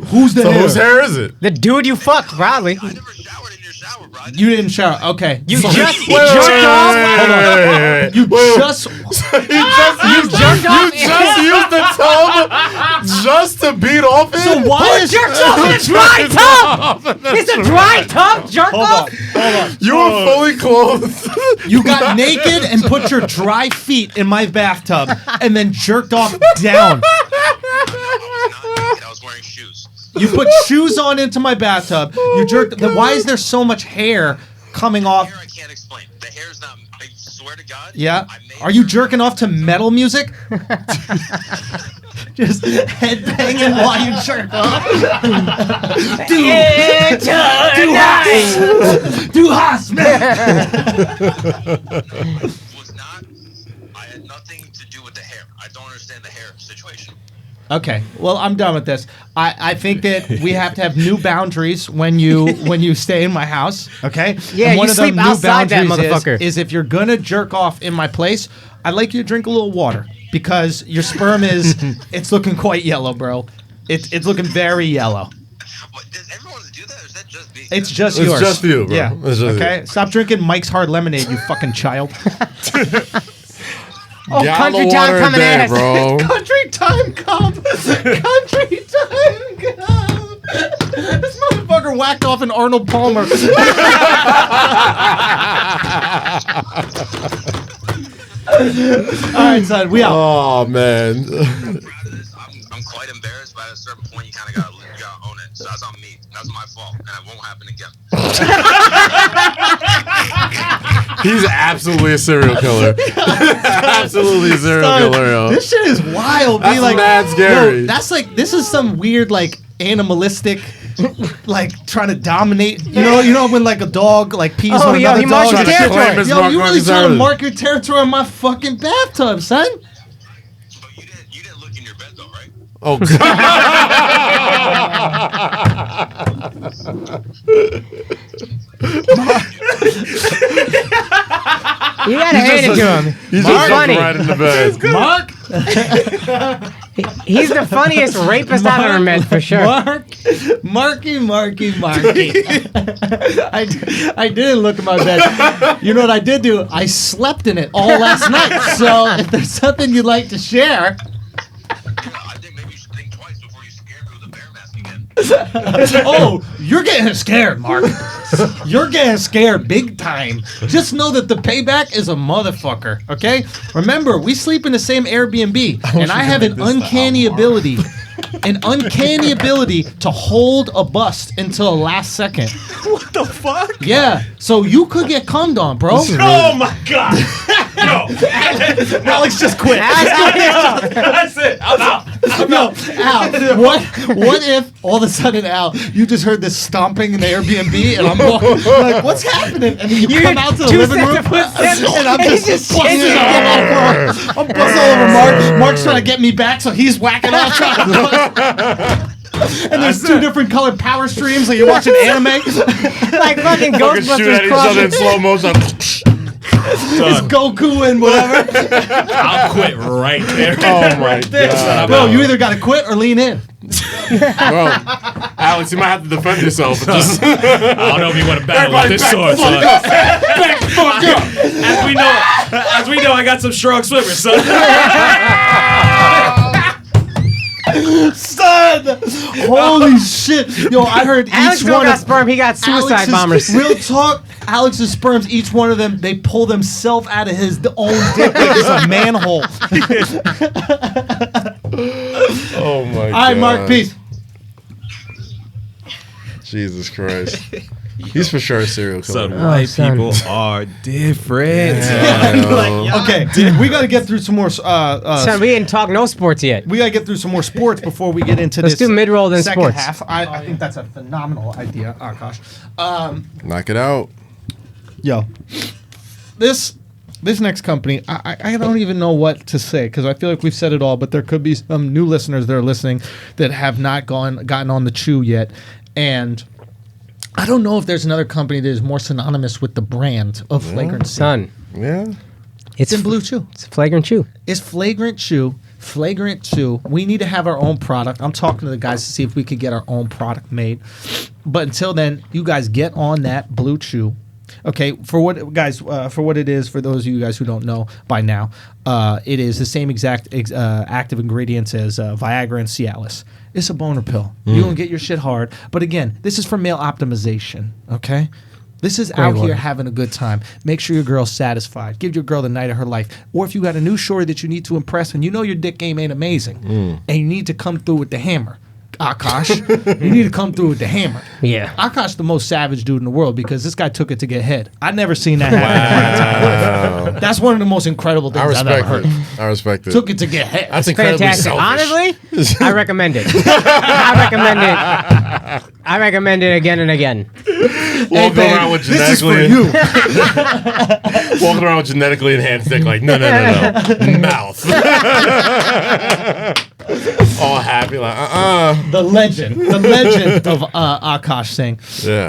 Who's the So hair? whose hair is it? The dude you fucked, probably. I never showered in your shower, bro. You didn't shower. Okay. You So- just Wait, jerked wait, off. wait, wait, wait, You wait. just. You jerked off. You just used the tub just to beat off it? So why Who is jerks off in a dry tub? It's a dry tub. Jerk Hold off. on. You were fully clothed. You got naked and put your dry feet in my bathtub and then jerked off down. I was wearing shoes. You put shoes on into my bathtub. You jerked. Then why is there so much hair coming off? Hair I can't explain. The hair's not. I swear to God. Yeah. I made Are you sure- jerking off to metal music? Just headbanging while you jerk off. Do house, man. Was not. I had nothing to do with the hair. I don't understand the hair situation. Okay, well, I'm done with this. I think that we have to have new boundaries when you stay in my house. Okay. Yeah, And you sleep outside that motherfucker. Is if you're gonna jerk off in my place, I'd like you to drink a little water because your sperm is it's looking quite yellow, bro. It's looking very yellow. What, does everyone do that, or is that just me? It's just It's yours. just you, bro. Yeah. It's just Okay. Stop drinking Mike's Hard Lemonade, you fucking child. Oh, Gallon country of time water a coming day, at us. bro. Country time come. Country time come. This motherfucker whacked off an Arnold Palmer. All right, son, we out. Oh man. I'm quite embarrassed, but at a certain point, you kind of gotta own it. So that's on me. That's my fault, and it won't happen again. He's absolutely a serial killer. Absolutely a serial Son, killer, yo. This shit is wild. That's like, mad scary. Yo, that's like, this is some weird, like, animalistic, like, trying to dominate. You know when, like, a dog, like, pees on yeah, another he marks dog? his Trying to territory. claim his Yo, mark you on really his trying to earth. mark your territory in my fucking bathtub, son? But you didn't look in your bed though, right? Oh God. You gotta hand it to him. He's He's just funny. right in the bed. Mark? He's the funniest rapist I've ever met, for sure. Marky. I didn't look at my bed. You know what I did do? I slept in it all last night. So if there's something you'd like to share. Yeah, I think maybe you should think twice before you scare me with a bear mask again. Oh, you're getting scared, Mark. You're getting scared big time. Just know that the payback is a motherfucker, okay? Remember, we sleep in the same Airbnb, and I have an uncanny ability. An uncanny ability to hold a bust until the last second. What the fuck? Yeah, so you could get cummed on, bro. Oh my god! Yo, Alex just quit. that's it. I'm out. No, Al, what if all of a sudden, Al, you just heard this stomping in the Airbnb and I'm walking, like, what's happening? And then you come out to the living room and I'm just busting all over. I'm busting all over Mark. Mark's trying to get me back, so he's whacking off trying to and there's two different colored power streams, like you're watching anime. Like fucking Fucking shoot at Ghostbusters each other in crossing. slow motion. It's Goku and whatever. I'll quit right there. Oh my God. Bro, you either gotta quit or lean in. Bro, Alex, you might have to defend yourself. Just I don't know if you want to battle with this sword, son. back the fuck up. As we know, I got some strong swimmers, son. Son! Holy shit. Yo, I heard Alex each don't one got of sperm, he got suicide Alex's, bombers. Real talk, Alex's sperms, each one of them, they pull themselves out of his own dick like it's a manhole. Oh my God. All right, Mark, peace. Jesus Christ. He's for sure a serial Son, killer. white son. people are different. Okay, we got to get through some more. Son, we didn't talk no sports yet. We got to get through some more sports before we get into Let's this. do mid-roll then second sports. half. I think that's a phenomenal idea, Akaash. Knock it out. Yo, this next company, I don't even know what to say because I feel like we've said it all, but there could be some new listeners that are listening that have not gotten on the chew yet, and I don't know if there's another company that is more synonymous with the brand of Flagrant Chew. Son, Yeah. it's It's in Blue Chew. It's Flagrant Chew. It's Flagrant Chew. Flagrant Chew. We need to have our own product. I'm talking to the guys to see if we could get our own product made. But until then, you guys get on that Blue Chew. Okay, for what it is, for those of you guys who don't know by now, it is the same exact active ingredients as Viagra and Cialis. It's a boner pill. You don't get your shit hard. But again, this is for male optimization, okay? This is out here having a good time. Make sure your girl's satisfied. Give your girl the night of her life. Or if you got a new shorty that you need to impress and you know your dick game ain't amazing and you need to come through with the hammer, Akaash, you need to come through with the hammer. Yeah. Akaash the most savage dude in the world because this guy took it to get head. I've never seen that happen. Wow. That's one of the most incredible things I I've ever respect heard. it. I respect it. Took it to get head. That's incredibly Fantastic. selfish. Honestly, I recommend it. I recommend it again and again. Walking around with This is for genetically, you. walking around with genetically enhanced dick, like no, mouth. All happy, like The legend of Akaash Singh. Yeah.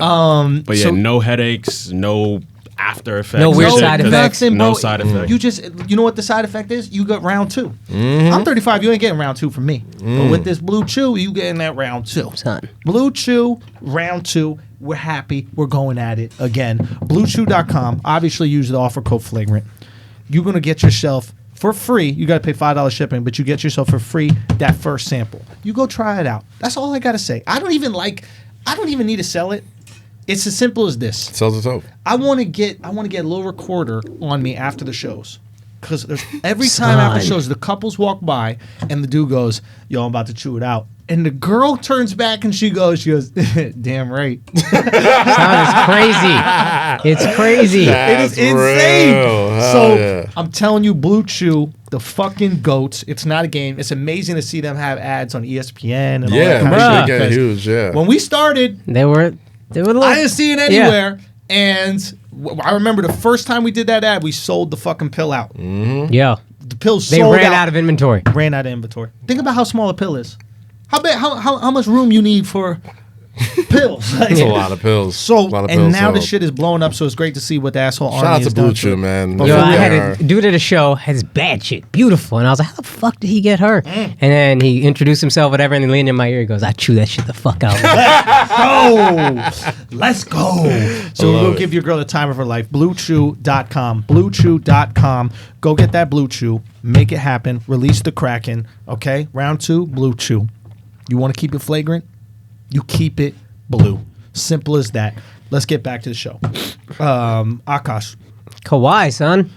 But yeah, So- no headaches, no after effects. No weird and shit, side 'cause effects. Nothing, No bro. side effects. You just, you know what the side effect is? You got round 2. I'm 35. You ain't getting round 2 from me. But with this Blue Chew, you getting that round 2. Son. Blue Chew, round 2. We're happy. We're going at it again. BlueChew.com. Obviously, use the offer code Flagrant. You're gonna get yourself for free. You got to pay $5 shipping, but you get yourself for free that first sample. You go try it out. That's all I gotta say. I don't even need to sell it. It's as simple as this. Sells itself. I want to get a little recorder on me after the shows, because every time after Son. shows the couples walk by and the dude goes, "Yo, I'm about to chew it out," and the girl turns back and she goes, "Damn right." Son, it's crazy. It's crazy. It is That's insane. real. Hell So yeah. I'm telling you, Blue Chew, the fucking goats. It's not a game. It's amazing to see them have ads on ESPN and all that Yeah, kind of Bruh. shit. they get because huge. Yeah. when we started, They were little, I didn't see it anywhere. And I remember the first time we did that ad, we sold the fucking pill out. Yeah. The pill They sold ran out of inventory. ran out of inventory. Think about how small a pill is. How much room you need for pills? It's a lot of pills. So a lot of and pills now the sold. shit is blowing up. So it's great to see what the asshole Shout army out to has Blue done Chew, it. man. But Yo, for I real. had a dude at a show, had this bad shit, beautiful, and I was like, how the fuck did he get her? And then he introduced himself, whatever, and he leaned in my ear. He goes, I chew that shit the fuck out. Let's go. So love we'll it. give your girl the time of her life. BlueChew.com. BlueChew.com. Go get that Blue Chew. Make it happen. Release the Kraken. Okay? Round 2, Blue Chew. You want to keep it flagrant? You keep it blue. Simple as that. Let's get back to the show. Akaash. Kawhi, son.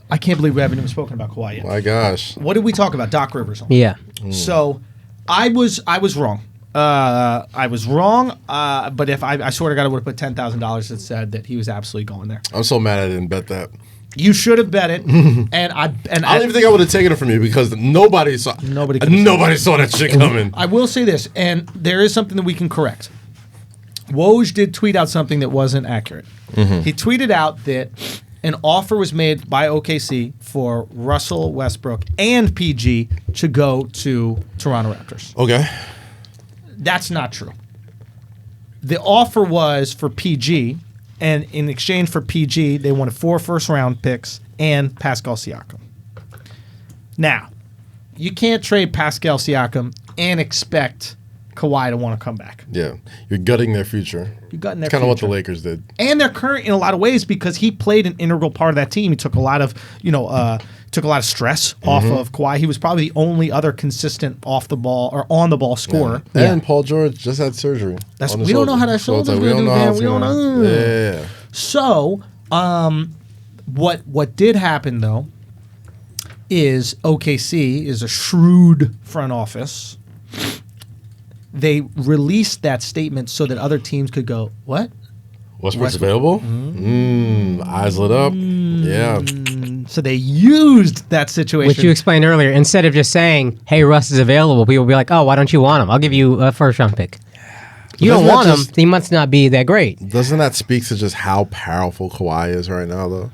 I can't believe we haven't even spoken about Kawhi yet. My gosh. What did we talk about? Doc Rivers. Yeah. So I was wrong. I was wrong. But if I swear to God, I would have put $10,000 that said that he was absolutely going there. I'm so mad I didn't bet that. You should have bet it. I don't even think I would have taken it from you because nobody saw Nobody could've nobody saw that shit coming. I will say this, and there is something that we can correct. Woj did tweet out something that wasn't accurate. He tweeted out that an offer was made by OKC for Russell Westbrook and PG to go to Toronto Raptors. Okay. That's not true. The offer was for PG, and in exchange for PG, they wanted 4 first-round picks and Pascal Siakam. Now, you can't trade Pascal Siakam and expect Kawhi to want to come back. Yeah. You're gutting their future. You're gutting their It's kind of what the future. Lakers did. And they're current in a lot of ways because he played an integral part of that team. He took a lot of, stress off of Kawhi. He was probably the only other consistent off the ball or on the ball scorer. And Paul George just had surgery. That's- on the we don't know shoulder. how that So it's shoulder's we gonna don't do, know how man. it's We don't gonna- know. Yeah. So, what did happen though is OKC is a shrewd front office. They released that statement so that other teams could go, what? Westbrook's available? Eyes lit up. Yeah. So they used that situation. Which you explained earlier. Instead of just saying, hey, Russ is available, people will be like, oh, why don't you want him? I'll give you a first-round pick. You don't Doesn't that want him, just- he must not be that great. Doesn't that speak to just how powerful Kawhi is right now, though?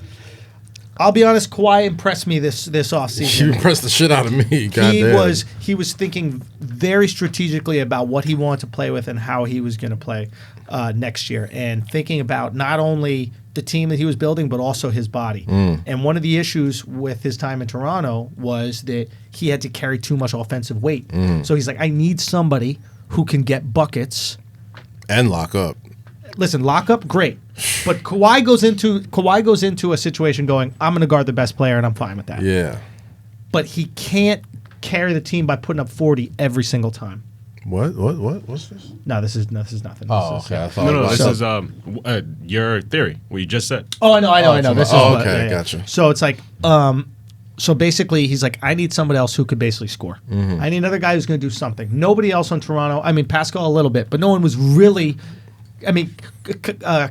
I'll be honest, Kawhi impressed me this You offseason. impressed the shit out of me. Goddamn. He was thinking very strategically about what he wanted to play with and how he was going to play next year, and thinking about not only the team that he was building but also his body. And one of the issues with his time in Toronto was that he had to carry too much offensive weight. So he's like, I need somebody who can get buckets. And lock up. Listen, lock up, great. But Kawhi goes into a situation going, I'm going to guard the best player, and I'm fine with that. Yeah. But he can't carry the team by putting up 40 every single time. What? What's this? No, this is nothing. Oh, This is- okay. I thought No, it was- this is your theory. What you just said. Oh, I know. This is oh, what- okay, gotcha. So it's like, so basically, he's like, I need somebody else who could basically score. I need another guy who's going to do something. Nobody else on Toronto. I mean, Pascal a little bit, but no one was really. I mean,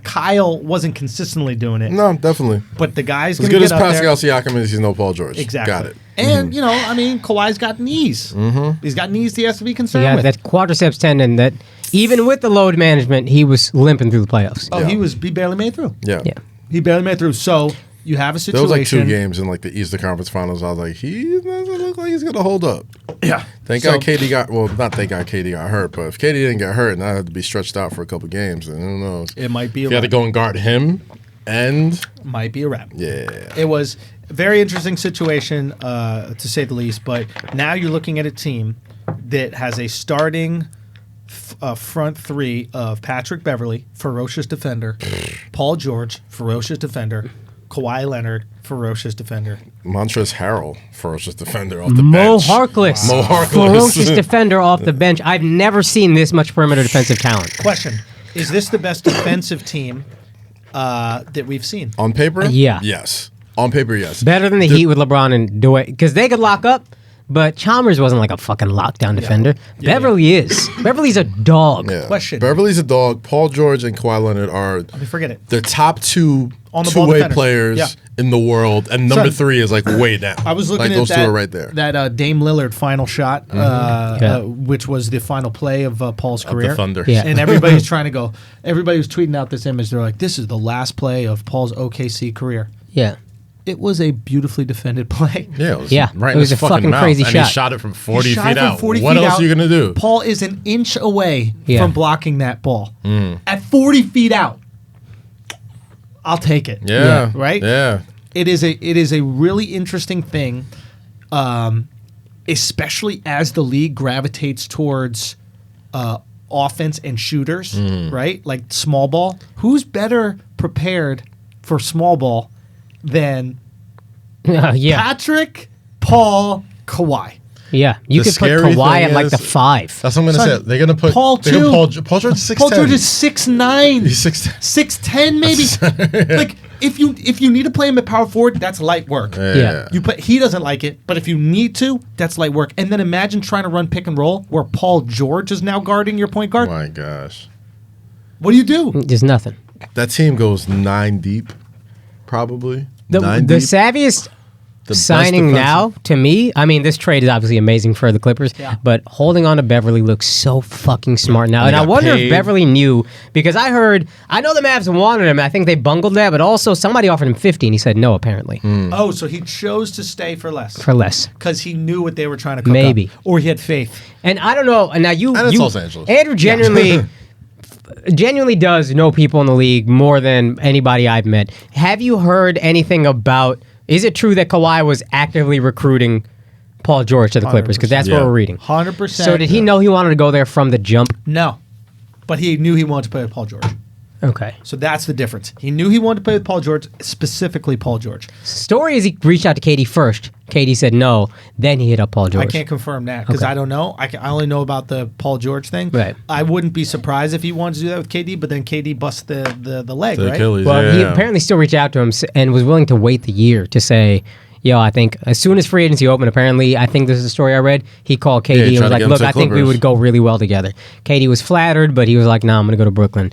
Kyle wasn't consistly doing it, No, definitely. but the guy's As going to good get as up Pascal there. Siakam is, he's no Paul George. Exactly. Got it. And I mean, Kawhi's got knees. He's got knees he has to be concerned Yeah, with. that quadriceps tendon that even with the load management, he was limping through the playoffs. Oh, Yeah. he barely made through. Yeah. Yeah. He barely made through. So you have a There situation. was like 2 games in like the Eastern Conference Finals. I was like, he doesn't look like he's gonna hold up. Yeah. Thank God KD got not thank God KD got hurt, but if KD didn't get hurt and I had to be stretched out for a couple games, then who knows? It might be. If you had to go and guard him, end. Might be a wrap. Yeah. It was a very interesting situation, to say the least. But now you're looking at a team that has a starting front three of Patrick Beverley, ferocious defender, Paul George, ferocious defender, Kawhi Leonard, ferocious defender, Montrezl Harrell, ferocious defender off the Mo bench. Harkless, Mo Harkless. ferocious defender off the bench. I've never seen this much perimeter defensive talent. Question: is this the best defensive team that we've seen? On paper? Yeah. Yes. On paper, yes. Better than the Heat with LeBron and Dwayne, because they could lock up, but Chalmers wasn't like a fucking lockdown defender. Beverly is. Beverly's a dog. Yeah. Question. Beverly's a dog. Paul George and Kawhi Leonard are Forget it. the top two On the ball two-way defenders. players Yeah. in the world, and number Son, 3 is like way down. I was looking like at those that, two are right there. that Dame Lillard final shot, which was the final play of Paul's Of career. the Thunder. Yeah. And everybody's trying to go. Everybody was tweeting out this image. They're like, "This is the last play of Paul's OKC career." Yeah. It was a beautifully defended play. Yeah, it was Yeah, right it in was his a fucking mouth, crazy and shot. he shot it from 40 He shot feet from out. 40 What feet else out. are you gonna do? Paul is an inch away Yeah. from blocking that ball. At 40 feet out, I'll take it. Yeah, Right? Yeah, It is a really interesting thing, especially as the league gravitates towards offense and shooters, right? Like small ball. Who's better prepared for small ball than Yeah. Patrick, Paul, Kawhi? Yeah. You The could put scary Kawhi thing at like is- the 5. that's what I'm gonna Son, say. They're gonna put Paul they're gonna- too. Paul George is 6'10". Paul George is 6'9". He's 6'10". 6'10", maybe. Like if you need to play him at power forward, that's light work. Yeah. He doesn't like it, but if you need to, that's light work. And then imagine trying to run pick and roll where Paul George is now guarding your point guard. My gosh, What do you do? There's nothing. that team goes 9 deep, probably. The 9 the deep. savviest The best signing defensive- now, to me, I mean, this trade is obviously amazing for the Clippers, but holding on to Beverly looks so fucking smart now. And I got wonder paid. if Beverly knew, because I know the Mavs wanted him. I think they bungled that, but also somebody offered him 50 and he said no, apparently, Oh, so he chose to stay for less for less. because he knew what they were trying to cook Maybe. up. Or he had faith. And I don't know. And now you, And it's Los Angeles. Andrew genuinely does know people in the league more than anybody I've met. Have you heard anything about? Is it true that Kawhi was actively recruiting Paul George to the Clippers? Because that's what Yeah. we're reading. 100%. So did he know he wanted to go there from the jump? No. But he knew he wanted to play with Paul George. Okay. So that's the difference. He knew he wanted to play with Paul George, specifically Paul George. Story is he reached out to KD first. KD said no. Then he hit up Paul George. I can't confirm that because Okay. I don't know. I only know about the Paul George thing. Right. I wouldn't be surprised if he wanted to do that with KD, but then KD busts the leg, The right? Achilles. Well, yeah. he apparently still reached out to him and was willing to wait the year to say, yo, I think as soon as free agency opened, apparently, I think this is the story I read, he called KD he and tried was to like, get him look, to I think we Clippers. would go really well together. KD was flattered, but he was like, nah, I'm going to go to Brooklyn.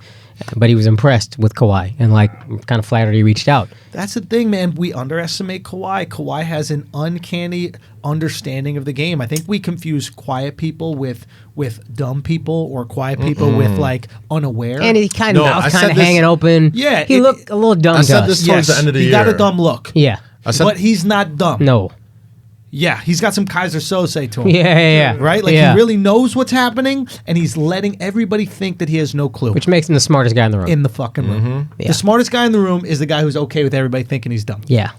But he was impressed with Kawhi and like kind of flattered he reached out. That's the thing, man. We underestimate Kawhi. Kawhi has an uncanny understanding of the game. I think we confuse quiet people with dumb people or quiet people with like unaware. And he kind of No, I mouth said kind of this- hanging open. Yeah, He it- looked a little dumb I to said us. this towards the end of the he year. got a dumb look. Yeah. I said, But he's not dumb. No. Yeah, he's got some Kaiser Sose to him. Yeah. Right? Like Yeah. he really knows what's happening and he's letting everybody think that he has no clue. Which makes him the smartest guy in the room. in the fucking room. Yeah. The smartest guy in the room is the guy who's okay with everybody thinking he's dumb. yeah.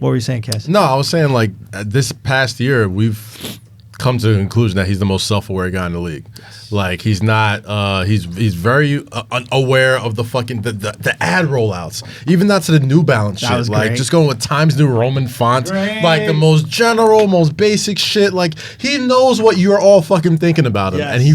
What were you saying, Cass? no, I was saying like this past year we've come to the conclusion that he's the most self-aware guy in the league. Like he's not. He's very aware of the fucking the ad rollouts. Even not to the New Balance That shit. was Like great. just going with Times New Roman font. Great. Like the most general, most basic shit. Like he knows what you're all fucking thinking about him, Yes. and he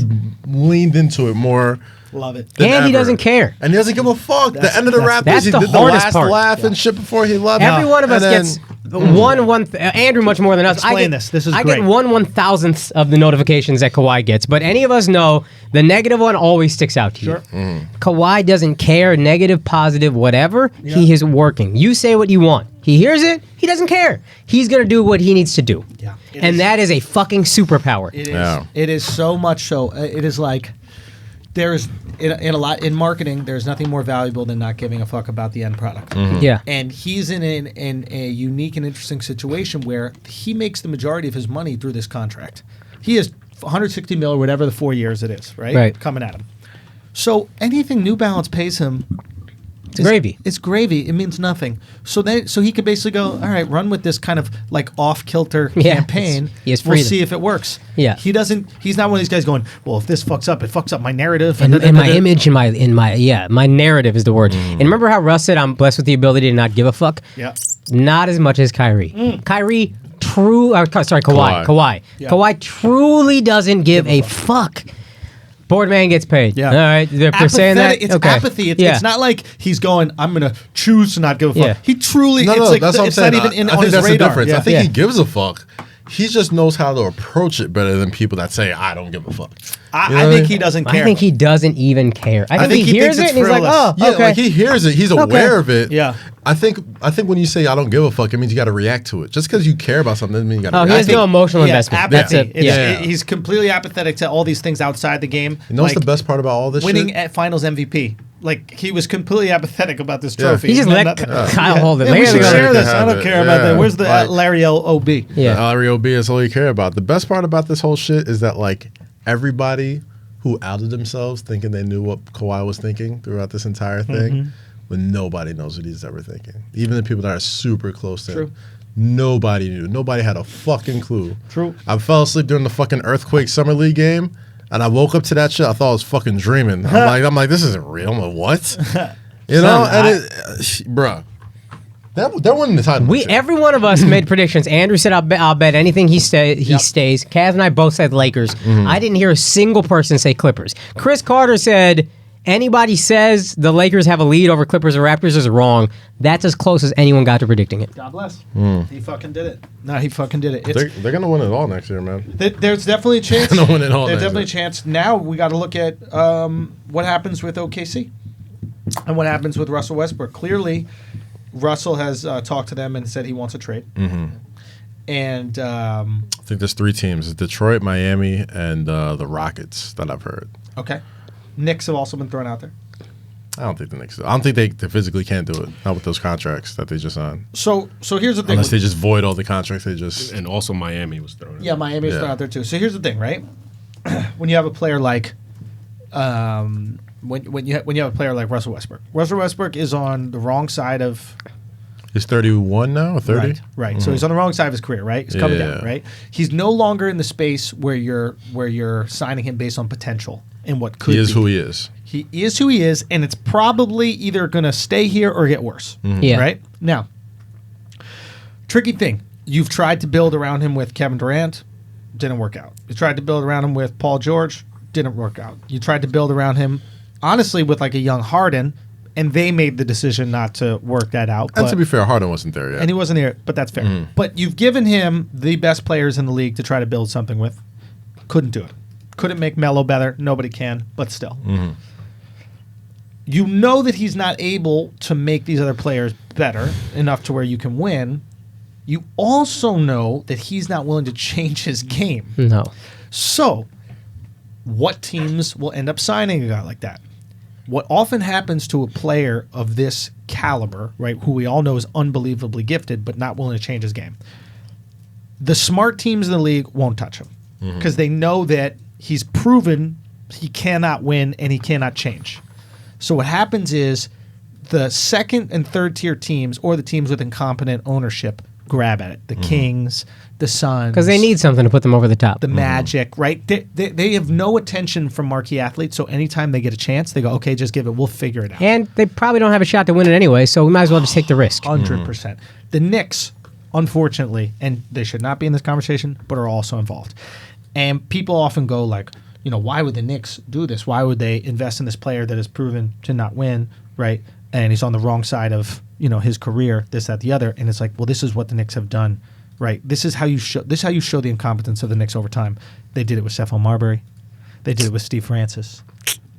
leaned into it more. Love it. than And he ever. doesn't care. And he doesn't give a fuck. The end of the rap that's is he the did the hardest last part. laugh and shit before he left. Every one of us And then- gets Andrew much more than us. Explain this. This is I great. get 1/1000th of the notifications that Kawhi gets, but any of us know the negative one always sticks out to you. Kawhi doesn't care, negative, positive, whatever. He is working. You say what you want. He hears it. He doesn't care. He's gonna do what he needs to do. Yeah. It And is- that is a fucking superpower. It is. Yeah. It is so much so. It is like there's in marketing. There's nothing more valuable than not giving a fuck about the end product. Yeah. And he's in a unique and interesting situation where he makes the majority of his money through this contract. He has 160 mil or whatever the 4 years it is, right? Right. Coming at him. So anything New Balance pays him, is gravy. It's gravy. It means nothing. So he could basically go, all right, run with this kind of like off kilter campaign. He has we'll freedom. see if it works. Yeah. He's not one of these guys going, well, if this fucks up, it fucks up my narrative and my image and my narrative is the word. And remember how Russ said I'm blessed with the ability to not give a fuck? Yeah. Not as much as Kyrie. Kawhi. Yeah. Kawhi truly doesn't give a fuck. Board man gets paid. Yeah. All right. They're saying that. It's apathy. It's not like he's going, I'm going to choose to not give a fuck. Yeah. He truly, No, it's like, that's what I'm it's saying. not even I on think his that's radar. the difference. Yeah. I think Yeah. he gives a fuck. He just knows how to approach it better than people that say, I don't give a fuck. I think he doesn't care. I think he doesn't even care. I think he hears thinks it it's and he's like, frivolous. oh, Yeah, okay. like he hears it. He's aware of it. Yeah. I think when you say I don't give a fuck, it means you got to react to it. Just because you care about something doesn't mean you got to Oh, he react. has no emotional investment. Apathy. That's it. Yeah. He's completely apathetic to all these things outside the game. You know what's the best part about all this winning shit? at Finals MVP. Like he was completely apathetic about this Yeah. trophy. He just And let then Kyle hold it. Yeah, we Later should they go, share They this. can I have don't it. care about that. Yeah. Where's the Like- Larry L.O.B.? Yeah. Larry O.B. is all you care about. The best part about this whole shit is that like everybody who outed themselves thinking they knew what Kawhi was thinking throughout this entire thing, but nobody knows what he's ever thinking. Even the people that are super close to him. Nobody knew. Nobody had a fucking clue. True. I fell asleep during the fucking Earthquake Summer League game, and I woke up to that shit. I thought I was fucking dreaming. I'm like, this isn't real. I'm like, what? You know? And bruh. They're winning the title. Every one of us made predictions. Andrew said, "I'll bet anything he stays." Kaz and I both said Lakers. I didn't hear a single person say Clippers. Chris Carter said, "Anybody says the Lakers have a lead over Clippers or Raptors is wrong." That's as close as anyone got to predicting it. God bless. He fucking did it. No, he fucking did it. They're gonna win it all next year, man. There's definitely a chance. Gonna win it all There's next definitely a year. chance. Now we got to look at what happens with OKC and what happens with Russell Westbrook. Clearly, Russell has talked to them and said he wants a trade. And I think there's 3 teams: it's Detroit, Miami, and the Rockets that I've heard. okay, Knicks have also been thrown out there. I don't think the Knicks. I don't think they physically can't do it. Not with those contracts that they just signed. So here's the thing. Unless they just void all the contracts they just. And also Miami was thrown. Yeah, Miami was Yeah. thrown out there too. So here's the thing, right? When you have a player like, when you have a player like Russell Westbrook, Russell Westbrook is on the wrong side of. He's 31 now, or 30. Right. So he's on the wrong side of his career, right? He's coming down, Yeah. right? He's no longer in the space where you're signing him based on potential and what could He is be. who he is. He is who he is, and it's probably either going to stay here or get worse. Yeah. Right? Now, tricky thing. You've tried to build around him with Kevin Durant, didn't work out. You tried to build around him with Paul George, didn't work out. You tried to build around him, honestly, with like a young Harden, and they made the decision not to work that out. And but- to be fair, Harden wasn't there yet. and he wasn't there, but that's fair. But you've given him the best players in the league to try to build something with. Couldn't do it. Couldn't make Melo better. Nobody can, but still. You know that he's not able to make these other players better enough to where you can win. You also know that he's not willing to change his game. No. So, what teams will end up signing a guy like that? What often happens to a player of this caliber, right, who we all know is unbelievably gifted, but not willing to change his game, the smart teams in the league won't touch him because they know that he's proven he cannot win and he cannot change. So what happens is the second and third tier teams or the teams with incompetent ownership grab at it. The Kings, the Suns. Because they need something to put them over the top. the Magic, right? They have no attention from marquee athletes, so anytime they get a chance, they go, okay, just give it. We'll figure it out. And they probably don't have a shot to win it anyway, so we might as well just take the risk. 100%. The Knicks, unfortunately, and they should not be in this conversation, but are also involved. And people often go like, why would the Knicks do this? Why would they invest in this player that has proven to not win, right? And he's on the wrong side of, his career, this, that, the other. And it's like, well, this is what the Knicks have done, right? This is how you show the incompetence of the Knicks over time. They did it with Stephon Marbury. They did it with Steve Francis.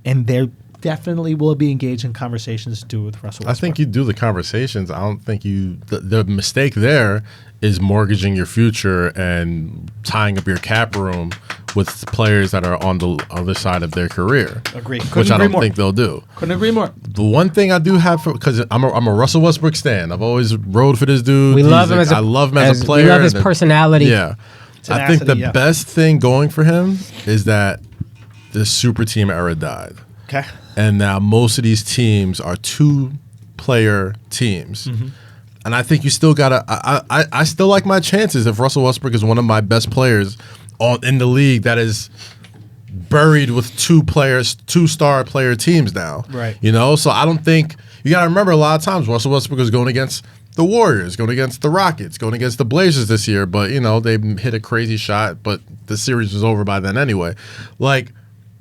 And they definitely will be engaged in conversations to do with Russell Westbrook. I think you do the conversations. I don't think the mistake there is mortgaging your future and tying up your cap room with players that are on the other side of their career. Agree. Which Couldn't I agree don't more. think they'll do. Couldn't agree more. The one thing I do have because I'm a Russell Westbrook stan. I've always rode for this dude. We love him as a I love him as a player. We love his and- personality. Yeah. I think the Tenacity, yeah. best thing going for him is that the super team era died. Okay. And now most of these teams are too player teams. And I think you still gotta. I still like my chances if Russell Westbrook is one of my best players in the league that is buried with two-star player teams now. Right. You know, so I don't think you gotta remember a lot of times Russell Westbrook is going against the Warriors, going against the Rockets, going against the Blazers this year, but you know they hit a crazy shot, but the series was over by then anyway. Like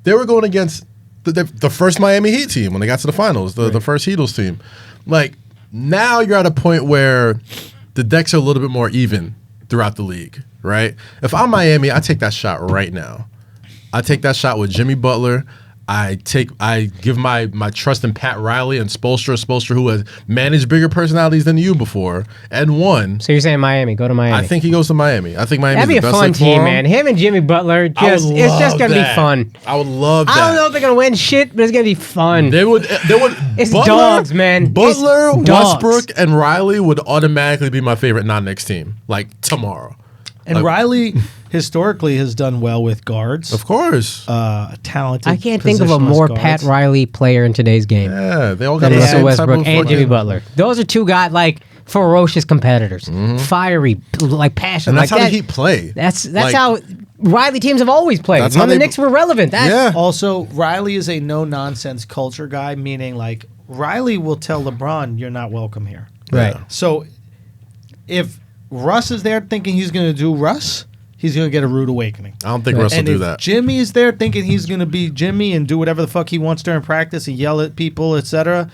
they were going against the first Miami Heat team when they got to the finals, the first Heatles team. Like. Now you're at a point where the decks are a little bit more even throughout the league, right? If I'm Miami, I take that shot right now. I take that shot with Jimmy Butler. I give my trust in Pat Riley and Spoelstra, who has managed bigger personalities than you before and won. So you're saying Miami? Go to Miami. I think he goes to Miami. I think Miami's That'd be the a best fun look for team, him. man. Him and Jimmy Butler, it's just gonna be fun. I would love that. I don't know if they're gonna win shit, but it's gonna be fun. They would. It's dogs, man. Butler, It's dogs. Westbrook, and Riley would automatically be my favorite non-Knicks team. Like tomorrow. And Riley historically has done well with guards. Of course. Talented. I can't think of a positionless more guards. Pat Riley player in today's game Yeah, they all got than the Russell same Westbrook type of and Jimmy fucking- Butler. Those are two guys like ferocious competitors, fiery, like passionate. And that's like how that. the Heat play. That's Like, how Riley teams have always played. That's When how the they- Knicks were relevant. Yeah. Also, Riley is a no-nonsense culture guy, meaning like Riley will tell LeBron, "You're not welcome here." Right. So if Russ is there thinking he's going to do Russ, he's going to get a rude awakening. I don't think Russ will And do if that. Jimmy is there thinking he's going to be Jimmy and do whatever the fuck he wants during practice and yell at people, etc.,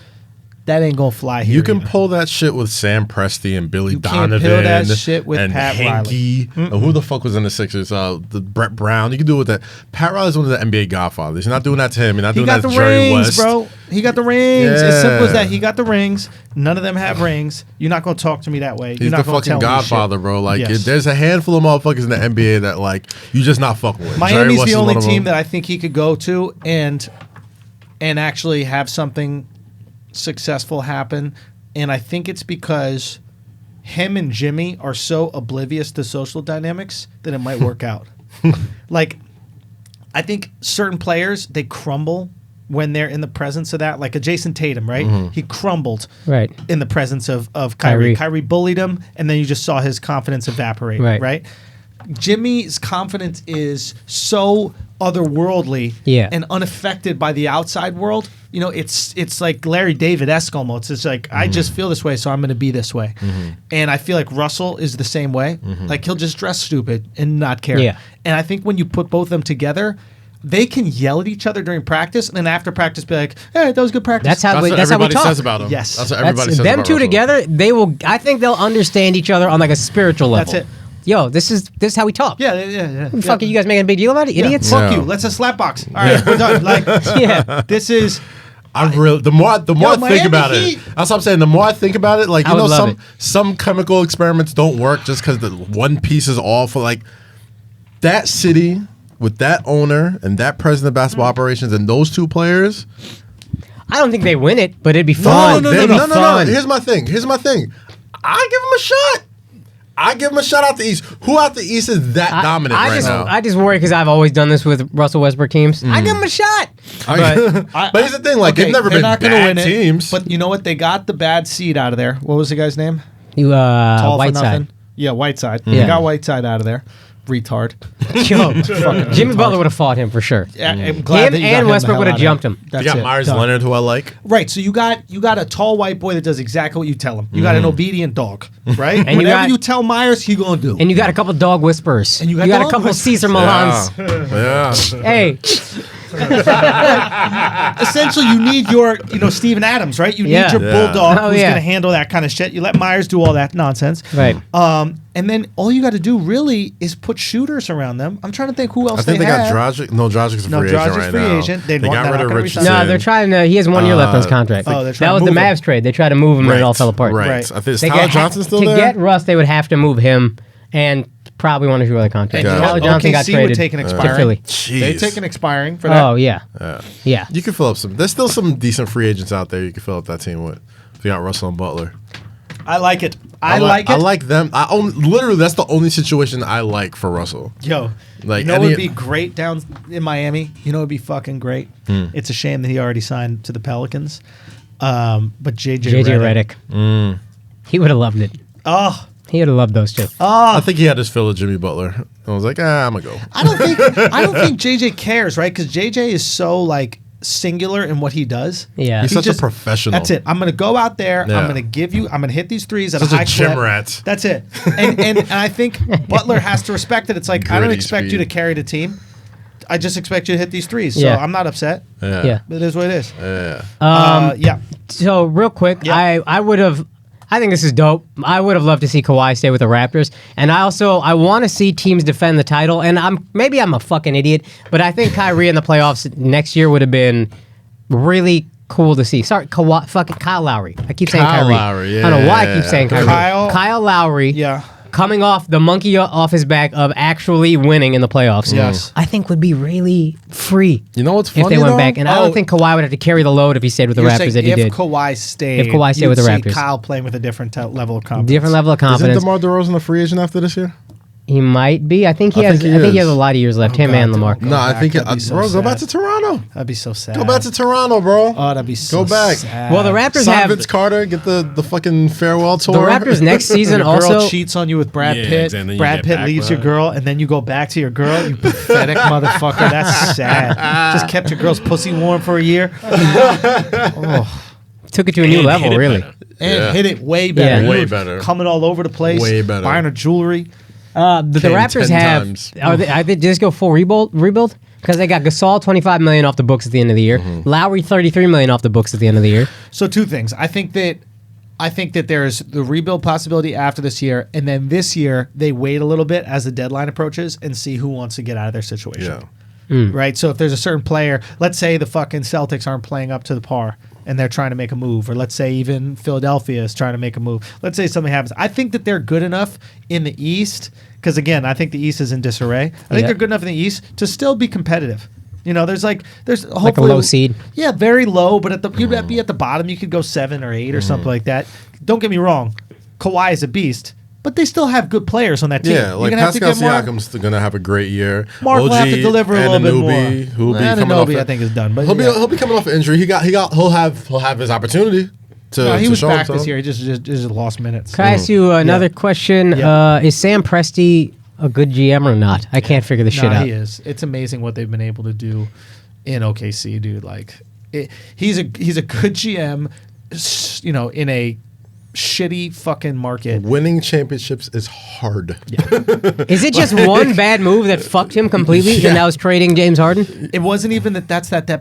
that ain't going to fly here. You can either. pull that shit with Sam Presti and Billy You can't Donovan pull that shit with and Pat Hanky. And who the fuck was in the Sixers? The Brett Brown. You can do it with that. Pat Riley's one of the NBA godfathers. You're not doing that to him. You're not He doing got that the to Jerry rings, West. bro. He got the rings. As Yeah. simple as that. He got the rings. None of them have rings. You're not going to talk to me that way. He's You're the not gonna fucking tell me shit. godfather, bro. Like, Yes. there's a handful of motherfuckers in the NBA that, like, you just not fucking with. Jerry Miami's West the is only one of team them. that I think he could go to and actually have something successful happen. And I think it's because him and Jimmy are so oblivious to social dynamics that it might work out. Like, I think certain players, they crumble when they're in the presence of that. Like a Jason Tatum, right? He crumbled Right. in the presence of Kyrie. Kyrie. Kyrie bullied him, and then you just saw his confidence evaporate, right? Jimmy's confidence is so otherworldly Yeah. and unaffected by the outside world. You know, it's like Larry David-esque almost. It's like, I just feel this way, so I'm going to be this way. And I feel like Russell is the same way. Like, he'll just dress stupid and not care. Yeah. And I think when you put both of them together, they can yell at each other during practice, and then after practice be like, hey, that was good practice. That's how That's we, what that's how we everybody talk. says about him. Yes. That's what everybody That's, says them about two Russell. together, they will. I think they'll understand each other on like a spiritual level. That's it. Yo, this is how we talk. Yeah. Fuck, are you guys making a big deal about it, Yeah, idiots? fuck Yeah. you. Let's a slap box. All right, we're done. Like, Yeah. this is. The more I think Miami about Heat. it, that's what I'm saying. The more I think about it, like, I you know, would love some chemical experiments don't work just because the one piece is off. Like that city with that owner and that president of basketball operations and those two players. I don't think they win it, but it'd be fun. No. It'd be fun. Here's my thing. I give him a shot. I give him a shot out the East. Who out the East is that dominant right now? I just worry because I've always done this with Russell Westbrook teams. I give him a shot. But here's the thing, like, Okay, they've never they're been not gonna bad win it, teams. But you know what? They got the bad seed out of there. What was the guy's name? You Tall for Whiteside. nothing. Yeah, Whiteside. Yeah. They got Whiteside out of there. Retard. Yo, Jimmy Butler would have fought him for sure. Yeah, I'm glad Him that you got and the Westbrook hell would have out of jumped there. him. That's you got it. Myers Done. Leonard, who I like. Right, so you got a tall white boy that does exactly what you tell him. You got an obedient dog, right? And you Whatever got- you tell Myers, he gonna do. And you got a couple dog whisperers. And you got a dog couple whispers. Cesar Milans. Yeah. Hey, Essentially, you need your, Steven Adams, right? You Yeah. need your Yeah. bulldog Oh, who's yeah. gonna handle that kind of shit. You let Myers do all that nonsense, right. And then all you got to do really is put shooters around them. I'm trying to think who else I think they have. got Dragic. No, Dragic's a No, free agent Dragic's right free now. agent. They They're got not rid of gonna Richardson. resign. No, they're trying to. He has 1 year left on his contract. Oh, they're trying that was to the move him. Mavs trade. They tried to move him, and it all fell apart. Right. Right. I think is They Tyler get- Johnson still to there? get Russ, they would have to move him and probably one or two other contracts. Yeah. Tyler Johnson got OKC would traded take an to expiring. Philly. Jeez. They take an expiring for that. Oh yeah, yeah. You can fill up some. There's still some decent free agents out there you can fill up that team with. If you got Russell and Butler. I like it. I like it. I like them. Literally, that's the only situation I like for Russell. Yo, Like, you know what any- would be great down in Miami? You know what would be fucking great? It's a shame that he already signed to the Pelicans. But JJ Redick. He would have loved it. Oh, He would have loved those two. I think he had his fill of Jimmy Butler. I was like, I'm gonna go. I don't think JJ cares, right? Because JJ is so like singular in what he does. Yeah. He's such a professional. That's it. I'm gonna go out there. Yeah. I'm gonna hit these threes at Such a high a gym clip. rat. That's it. And I think Butler has to respect it. It's like I don't Gritty expect you to speed. carry the team. I just expect you to hit these threes. So Yeah. I'm not upset. Yeah. It is what it is. Yeah. Yeah. So real quick, Yeah. I think this is dope. I would have loved to see Kawhi stay with the Raptors, and I want to see teams defend the title. And maybe I'm a fucking idiot, but I think Kyrie in the playoffs next year would have been really cool to see. Sorry, fucking Kyle Lowry. I keep saying Kyle Kyrie. Lowry, I don't know why I keep yeah. saying Kyrie. Kyle Lowry. Yeah. Coming off the monkey off his back of actually winning in the playoffs. Yes. I think would be really free. You know what's funny If they went though? back, and I don't think Kawhi would have to carry the load if he stayed with the You're Raptors saying that he if did. Kawhi stayed, If Kawhi stayed with the you'd see Raptors. Kyle playing with a different level of confidence. Different level of Isn't confidence. DeMar DeRozan a free agent after this year? He might be. I think he I has. think he I think he is. has a lot of years left. Him God, and Lamar. Go No, I back. think That'd be so bro, go back sad. to Toronto. That'd be so sad. Go back to Toronto, bro. Oh, that'd be so Go back. sad. Well, the Raptors Sign have Vince Carter, get the fucking farewell tour. the Raptors next season Your girl also. cheats on you with Brad Yeah, Pitt. exactly. And then you Brad get Pitt back leaves with your girl, and then you go back to your girl. You pathetic motherfucker. That's sad. Just kept your girl's pussy warm for a year Took it to a new And level, hit it really. better. and Yeah. hit it way better. Yeah. You Way were better. Coming all over the place. Way better. Buying her jewelry. The Came Raptors 10 have. times. Are they just go full rebuild? Because they got Gasol $25 million off the books at the end of the year. Lowry $33 million off the books at the end of the year. So two things. I think that there's the rebuild possibility after this year, and then this year they wait a little bit as the deadline approaches and see who wants to get out of their situation. Yeah. Right? So if there's a certain player, let's say the fucking Celtics aren't playing up to the par and they're trying to make a move, or let's say even Philadelphia is trying to make a move. Let's say something happens. I think that they're good enough in the East, because again, I think the East is in disarray. I think Yeah. they're good enough in the East to still be competitive. You know, there's hopefully Like a low seed. Yeah, very low, but you'd be at the bottom. You could go 7 or 8 or something like that. Don't get me wrong, Kawhi is a beast, but they still have good players on that team. Yeah, You're like gonna have to Pascal get more. Siakam's gonna have a great year. Mark will have to deliver a little bit more. Who'll be coming off. Anunoby, I think, is done, but He'll be coming off an injury. He'll have his opportunity to. No, he to was show back himself. this year. He just lost minutes. Can I ask you another question? Yeah. Is Sam Presti a good GM or not? I can't figure this shit Nah, out. he is. It's amazing what they've been able to do in OKC, dude. Like, he's a good GM, you know, in a shitty fucking market. Winning championships is hard. Is it just one bad move that fucked him completely, Yeah. and that was trading James Harden? It wasn't even that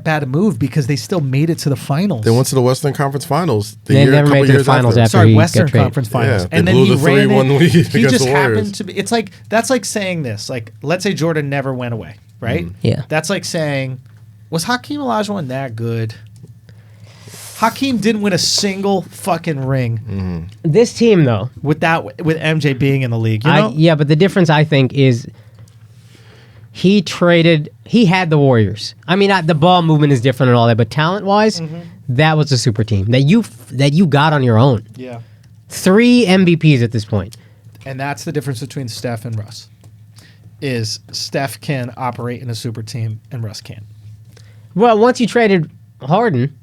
bad a move because they still made it to the finals. They went to the Western Conference Finals. They never made it to the finals after Sorry, he Western got traded. Conference Finals, Yeah, and they then blew he the ran 3-1 it. lead He against just the Warriors. happened to be. It's like that's like saying this. Like, let's say Jordan never went away, right? Yeah. That's like saying, was Hakeem Olajuwon that good? Hakeem didn't win a single fucking ring This team, though, with MJ being in the league. You know? yeah, but the difference I think is he had the Warriors. I mean, the ball movement is different and all that, but talent-wise, that was a super team that you got on your own. Yeah. 3 MVPs at this point. And that's the difference between Steph and Russ. Is Steph can operate in a super team and Russ can't. Well, once you traded Harden,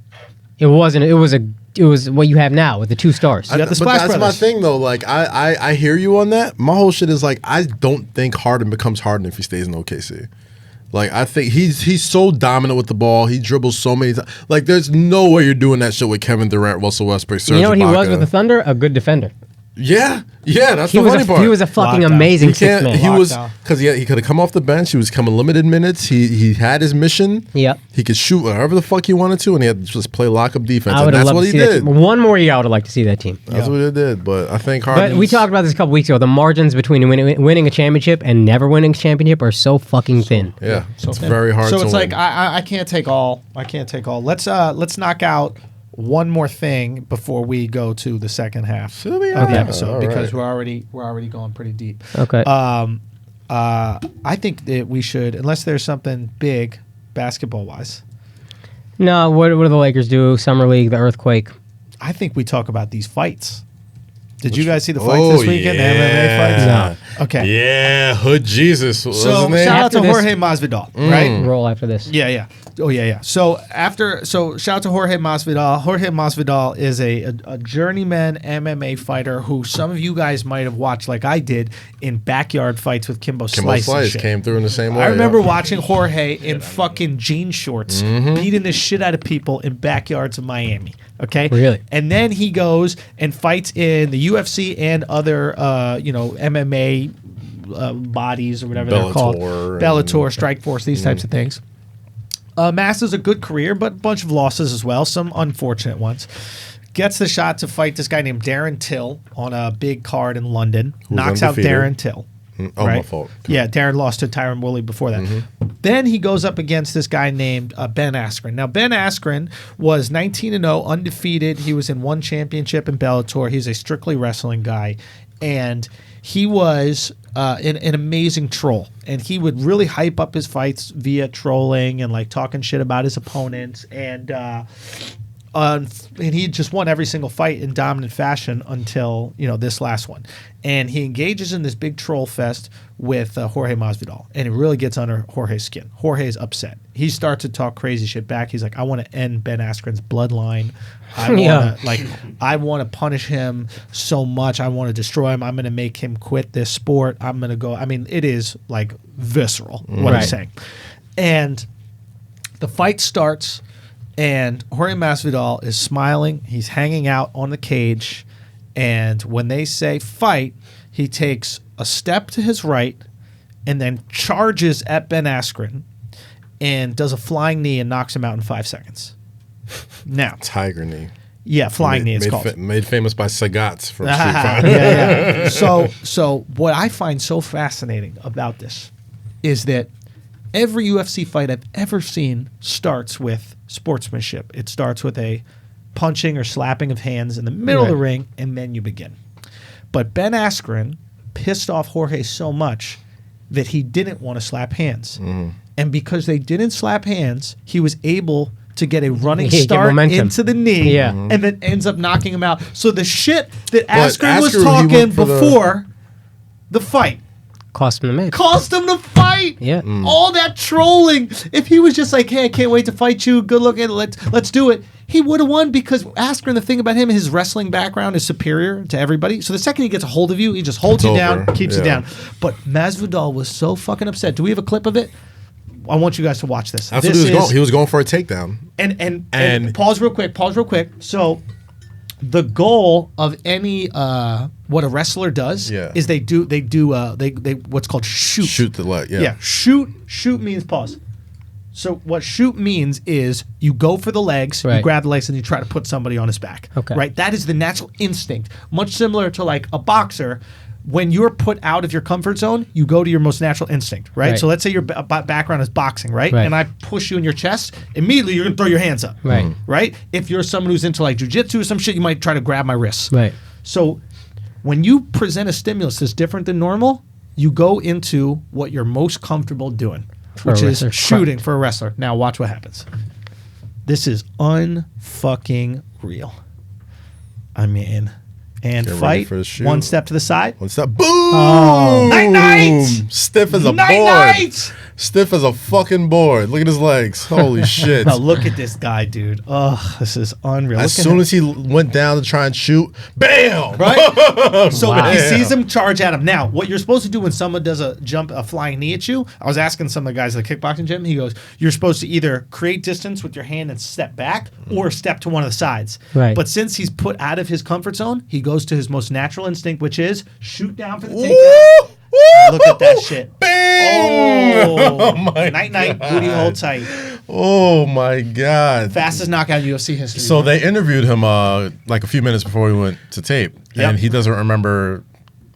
it wasn't. It was what you have now with the 2 stars. got the But Splash that's my Brothers. thing, though. Like, I hear you on that. My whole shit is like, I don't think Harden becomes Harden if he stays in OKC. Like, I think he's so dominant with the ball. He dribbles so many times. Like, there's no way you're doing that shit with Kevin Durant, Russell Westbrook, Serge You know what he was Ibaka. with the Thunder? A good defender. Yeah, that's He the was funny part. he was a fucking Lockdown. amazing He sixth can't. man. He was Lockdown. because he could have come off the bench. He was coming limited minutes. He had his mission. Yep. He could shoot wherever the fuck he wanted to, and he had to just play lockup defense. I And would have that's loved what to he see that did. team. One more year, I would have liked to see that team. That's what he did. But I think Harden. But we talked about this a couple weeks ago. The margins between winning a championship and never winning a championship are so fucking thin. Yeah, it's very hard. So to it's win. like I can't take all. I can't take all. Let's knock out one more thing before we go to the second half of the episode All because right. we're already going pretty deep. Okay. I think that we should, unless there's something big basketball wise, No, what do the Lakers do? Summer League, the earthquake. I think we talk about these fights. Did you guys see the fights this weekend? The MMA fights? No. Okay. Yeah, Hood Jesus. What was So his name? shout out After to this- Jorge Masvidal, right? Roll after this. Yeah. Oh yeah. So shout out to Jorge Masvidal. Jorge Masvidal is a journeyman MMA fighter who some of you guys might have watched, like I did, in backyard fights with Kimbo Kimbo Slice. and Slice shit. came through in the same way. I remember yeah. watching Jorge in fucking jean shorts beating the shit out of people in backyards of Miami. Okay, Really? And then he goes and fights in the UFC and other MMA bodies or whatever they're called. Bellator, Strikeforce, these types of things. Masters a good career, but a bunch of losses as well, some unfortunate ones. Gets the shot to fight this guy named Darren Till on a big card in London. Who's knocks undefeated. out Darren Till. Oh, my fault. Yeah, Darren lost to Tyron Woodley before that. Then he goes up against this guy named Ben Askren. Now, Ben Askren was 19-0, undefeated. He was in one championship in Bellator. He's a strictly wrestling guy. And he was an amazing troll. And he would really hype up his fights via trolling and like talking shit about his opponents. And he just won every single fight in dominant fashion until this last one. And he engages in this big troll fest with Jorge Masvidal, and it really gets under Jorge's skin. Jorge's upset. He starts to talk crazy shit back. He's like, "I want to end Ben Askren's bloodline. I want to punish him so much. I want to destroy him. I'm going to make him quit this sport. I'm going to go." I mean, it is like visceral what he's saying. And the fight starts. And Jorge Masvidal is smiling. He's hanging out on the cage. And when they say fight, he takes a step to his right and then charges at Ben Askren and does a flying knee and knocks him out in 5 seconds. Now, Tiger knee. yeah, flying knee it's called. Made famous by Sagat's from Street Fighter. Yeah. So what I find so fascinating about this is that every UFC fight I've ever seen starts with sportsmanship. It starts with a punching or slapping of hands in the middle of the ring, and then you begin. But Ben Askren pissed off Jorge so much that he didn't want to slap hands. And because they didn't slap hands, he was able to get a running start into the knee and then ends up knocking him out. So the shit that Askren was talking before the fight Cost him the match. cost him the fight. Yeah. All that trolling. If he was just like, "Hey, I can't wait to fight you. Good looking. Let's do it." He would have won because Askren, the thing about him, his wrestling background is superior to everybody. So the second he gets a hold of you, he just holds you down, keeps you down. But Masvidal was so fucking upset. Do we have a clip of it? I want you guys to watch this. That's what he was going. He was going for a takedown. And pause real quick. So the goal of any what a wrestler does is they what's called shoot. Shoot the leg. Yeah. Yeah. Shoot means pause. So what shoot means is you go for the legs, you grab the legs, and you try to put somebody on his back. Okay. Right? That is the natural instinct. Much similar to like a boxer. When you're put out of your comfort zone, you go to your most natural instinct, right? So let's say your background is boxing, right? And I push you in your chest, immediately you're going to throw your hands up. Right? If you're someone who's into like jujitsu or some shit, you might try to grab my wrists. Right. So when you present a stimulus that's different than normal, you go into what you're most comfortable doing, which is shooting for a wrestler. Now watch what happens. This is unfucking real. I mean... And Get fight, one step to the side. One step, boom! Night! Stiff as a board. Night! Stiff as a fucking board. Look at his legs. Holy shit. Now look at this guy, dude. Oh, this is unreal. As soon as he went down to try and shoot, bam! Right? So he sees him charge at him. Now, what you're supposed to do when someone does a flying knee at you, I was asking some of the guys at the kickboxing gym, he goes, you're supposed to either create distance with your hand and step back or step to one of the sides. Right. But since he's put out of his comfort zone, he goes to his most natural instinct, which is shoot down for the takedown. Look at that shit. Bang! Oh my night, booty hold tight. Oh my God. Fastest knockout in UFC history. So they interviewed him like a few minutes before we went to tape. And he doesn't remember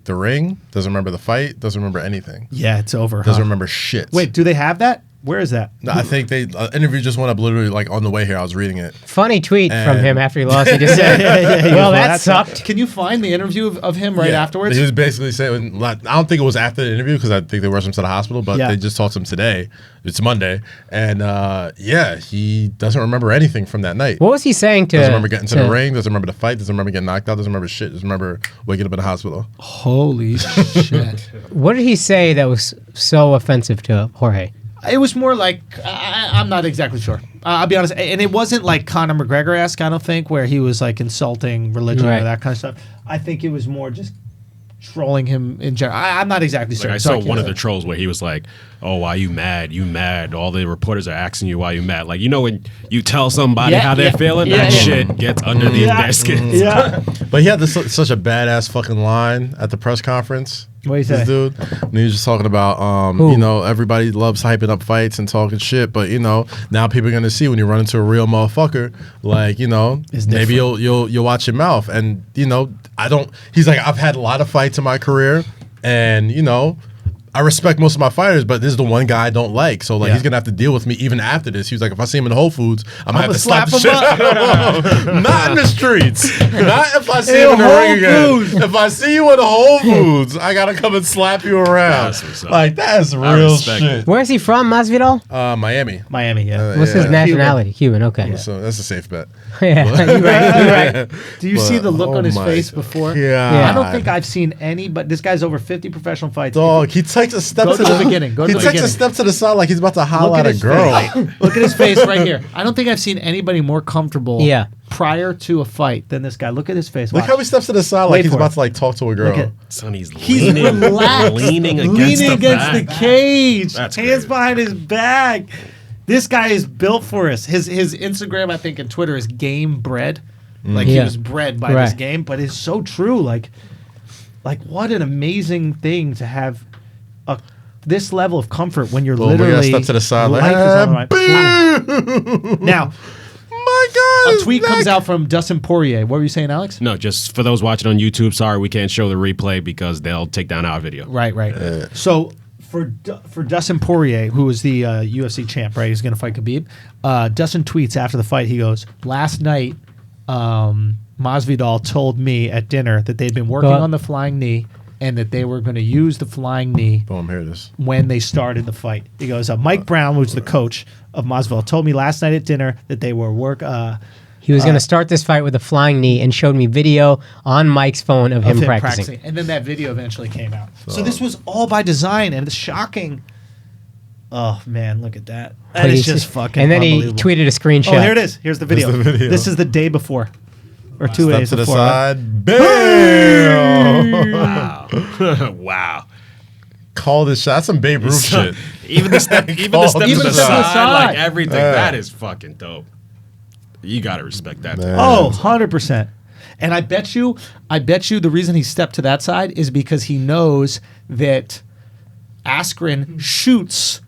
the ring, doesn't remember the fight, doesn't remember anything. Yeah, it's over. Doesn't remember shit. Wait, do they have that? Where is that? No, I think they interview just went up literally like on the way here. I was reading it. Funny tweet from And- him after he lost. He just said, "Well, that sucked." Can you find the interview of him right afterwards? He was basically saying, like, I don't think it was after the interview because I think they rushed him to the hospital, but Yeah. they just talked to him today. It's Monday. And he doesn't remember anything from that night. What was he saying to? Doesn't remember getting to the ring, doesn't remember the fight, doesn't remember getting knocked out, doesn't remember shit, doesn't remember waking up in the hospital. Holy shit. What did he say that was so offensive to Jorge? It was more like, I'm not exactly sure. I'll be honest. And it wasn't like Conor McGregor-esque, I don't think, where he was like insulting religion Right. or that kind of stuff. I think it was more just trolling him in general. I'm not exactly sure. Like I So saw can't one of say. the trolls where he was like, "Oh, why you mad? You mad? All the reporters are asking you why you mad. Like, you know when you tell somebody Yeah, how they're yeah, feeling, yeah, that yeah. shit gets under the basket." Yeah. But he had such a badass fucking line at the press conference. What'd he This say? dude, and he was just talking about, Who? you know, everybody loves hyping up fights and talking shit, but you know, now people are gonna see when you run into a real motherfucker, like you know, maybe you'll watch your mouth, and you know, I don't. He's like, I've had a lot of fights in my career, and you know, I respect most of my fighters, but this is the one guy I don't like. So like, he's gonna have to deal with me even after this. He was like, if I see him in Whole Foods, I'm gonna have to slap the shit out of him. Not in the streets. Not if I see him in the ring again. If I see you in Whole Foods, I gotta come and slap you around. That's what's up. Like that's real respect shit. Where is he from, Masvidal? Miami. Miami, yeah. What's his yeah. nationality? Cuban. Okay. So that's a safe bet. Yeah, you're right. Do you see the look oh on his my face God. before? Yeah. I don't think I've seen any, but this guy's over 50 professional fights. Dog, he takes a step Go to to the the beginning. Go to He the takes a beginning. step to the side like he's about to holler Look at at a his girl. face. Look at his face right here. I don't think I've seen anybody more comfortable Yeah. prior to a fight than this guy. Look at his face. Look Watch. how he steps to the side Wait like he's for about it. to like talk to a girl. Look at- Son, he's He's leaning, relaxed, leaning against leaning the against the back. cage, That's hands crazy. behind his back. This guy is built for us. His Instagram, I think, and Twitter is game bred. Like he Yeah. was bred by Right. this game, but it's so true. Like what an amazing thing to have this level of comfort when you're Boom, we gotta literally step to the side, like, life is on the line. boom. Now, My God, a his tweet neck. comes out from Dustin Poirier. What were you saying, Alex? No, just for those watching on YouTube, sorry we can't show the replay because they'll take down our video. Right. So for Dustin Poirier, who was the UFC champ, right? He's going to fight Khabib. Dustin tweets after the fight. He goes, "Last night, Masvidal told me at dinner that they'd been working But- on the flying knee and that they were going to use the flying knee Boom, here it is. when they started the fight." He goes, "Mike Brown, who's the coach of Masvidal, told me last night at dinner that they were He was going to start this fight with a flying knee and showed me video on Mike's phone of him practicing. And then that video eventually came out. So this was all by design, and it's shocking. Oh man, look at that! That is just fucking. And then he unbelievable. tweeted a screenshot. Oh, here it is. Here's the video. the video. This is the day before, or 2 Step days to the before. right? side. Bam. Wow. Wow. Call this shot. That's some Babe Ruth So, shit. even the step, even the Call step it to the the side. side, like everything. Yeah. That is fucking dope. You gotta respect that. Man. Oh, 100%. And I bet you the reason he stepped to that side is because he knows that Askren shoots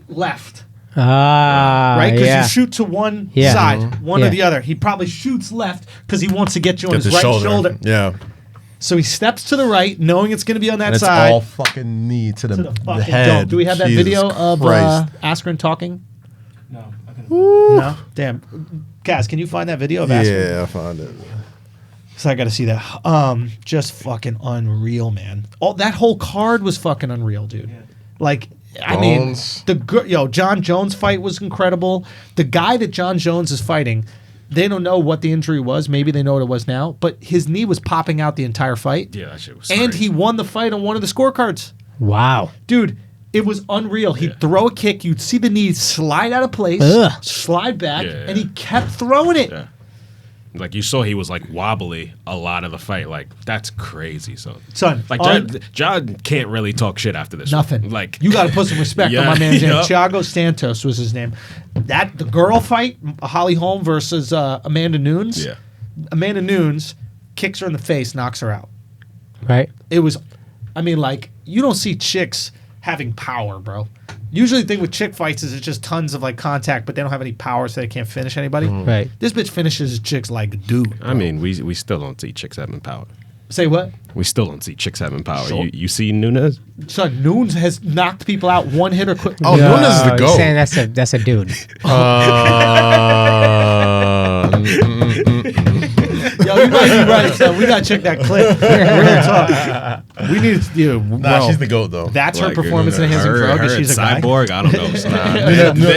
left, right? Because Yeah. you shoot to one Yeah. side, one or Yeah. the other. He probably shoots left because he wants to get you on Get his the right shoulder. Yeah. So he steps to the right, knowing it's going to be on that And it's side. all fucking knee to the, to the fucking head. dome. Do we have that Jesus video of Christ. Askren talking? No, I couldn't. No? Damn. Kaz, can you find that video of Askren? Yeah, I found it. So I got to see that. Just fucking unreal, man. All that whole card was fucking unreal, dude. Like, I mean, Jones. John Jones fight was incredible. The guy that John Jones is fighting, they don't know what the injury was. Maybe they know what it was now, but his knee was popping out the entire fight. Yeah, that shit was. And crazy. he won the fight on one of the scorecards. Wow. Dude, it was unreal. He'd throw a kick, you'd see the knee slide out of place, Ugh. slide back, Yeah. and he kept throwing it. Yeah. Like you saw, he was like wobbly a lot of the fight. Like that's crazy. So, Son, like John can't really talk shit after this. Nothing. One. Like you got to put some respect on Yeah, my man's name. yeah. Thiago Santos was his name. That the girl fight, Holly Holm versus Amanda Nunes. Yeah. Amanda Nunes kicks her in the face, knocks her out. Right? It was, I mean, like you don't see chicks having power, bro. Usually the thing with chick fights is it's just tons of like contact, but they don't have any power, so they can't finish anybody. Right. This bitch finishes chicks like a dude. I mean, we still don't see chicks having power. Say what? We still don't see chicks having power. You see Nunes? Son, Nunes has knocked people out one hitter quick. Oh, No, Nunes is the he's GOAT. saying that's a dude. Yo, you might be right, son. We gotta check that clip. Real talk. We need to, Nah, she's the GOAT though. That's her performance in Hands and Drug, and she's a guy. Cyborg. I don't know.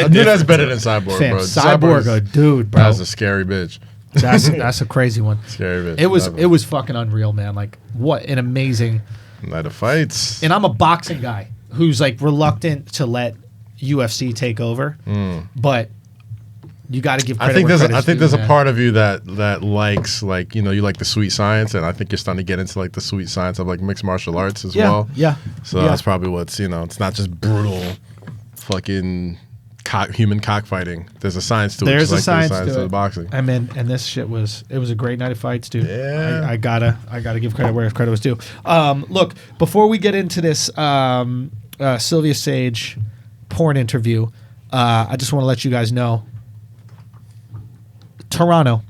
Nunes better than Cyborg, Fam, bro. Cyborg, a dude, bro. That's a scary bitch. That's a crazy one. Scary bitch. It was fucking unreal, man. Like, what an amazing. Night of fights. And I'm a boxing guy who's like reluctant to let UFC take over, but you got to give credit. I think there's a part of you that likes, like, you know, you like the sweet science, and I think you're starting to get into like the sweet science of like mixed martial arts as well. Yeah. So that's probably what's, you know, it's not just brutal fucking human cockfighting. There's a science to it. There's just a science to to the it. boxing. I mean, and this shit was a great night of fights, dude. Yeah. I gotta give credit where credit was due. Look, before we get into this Silvia Saige porn interview, I just want to let you guys know, Toronto,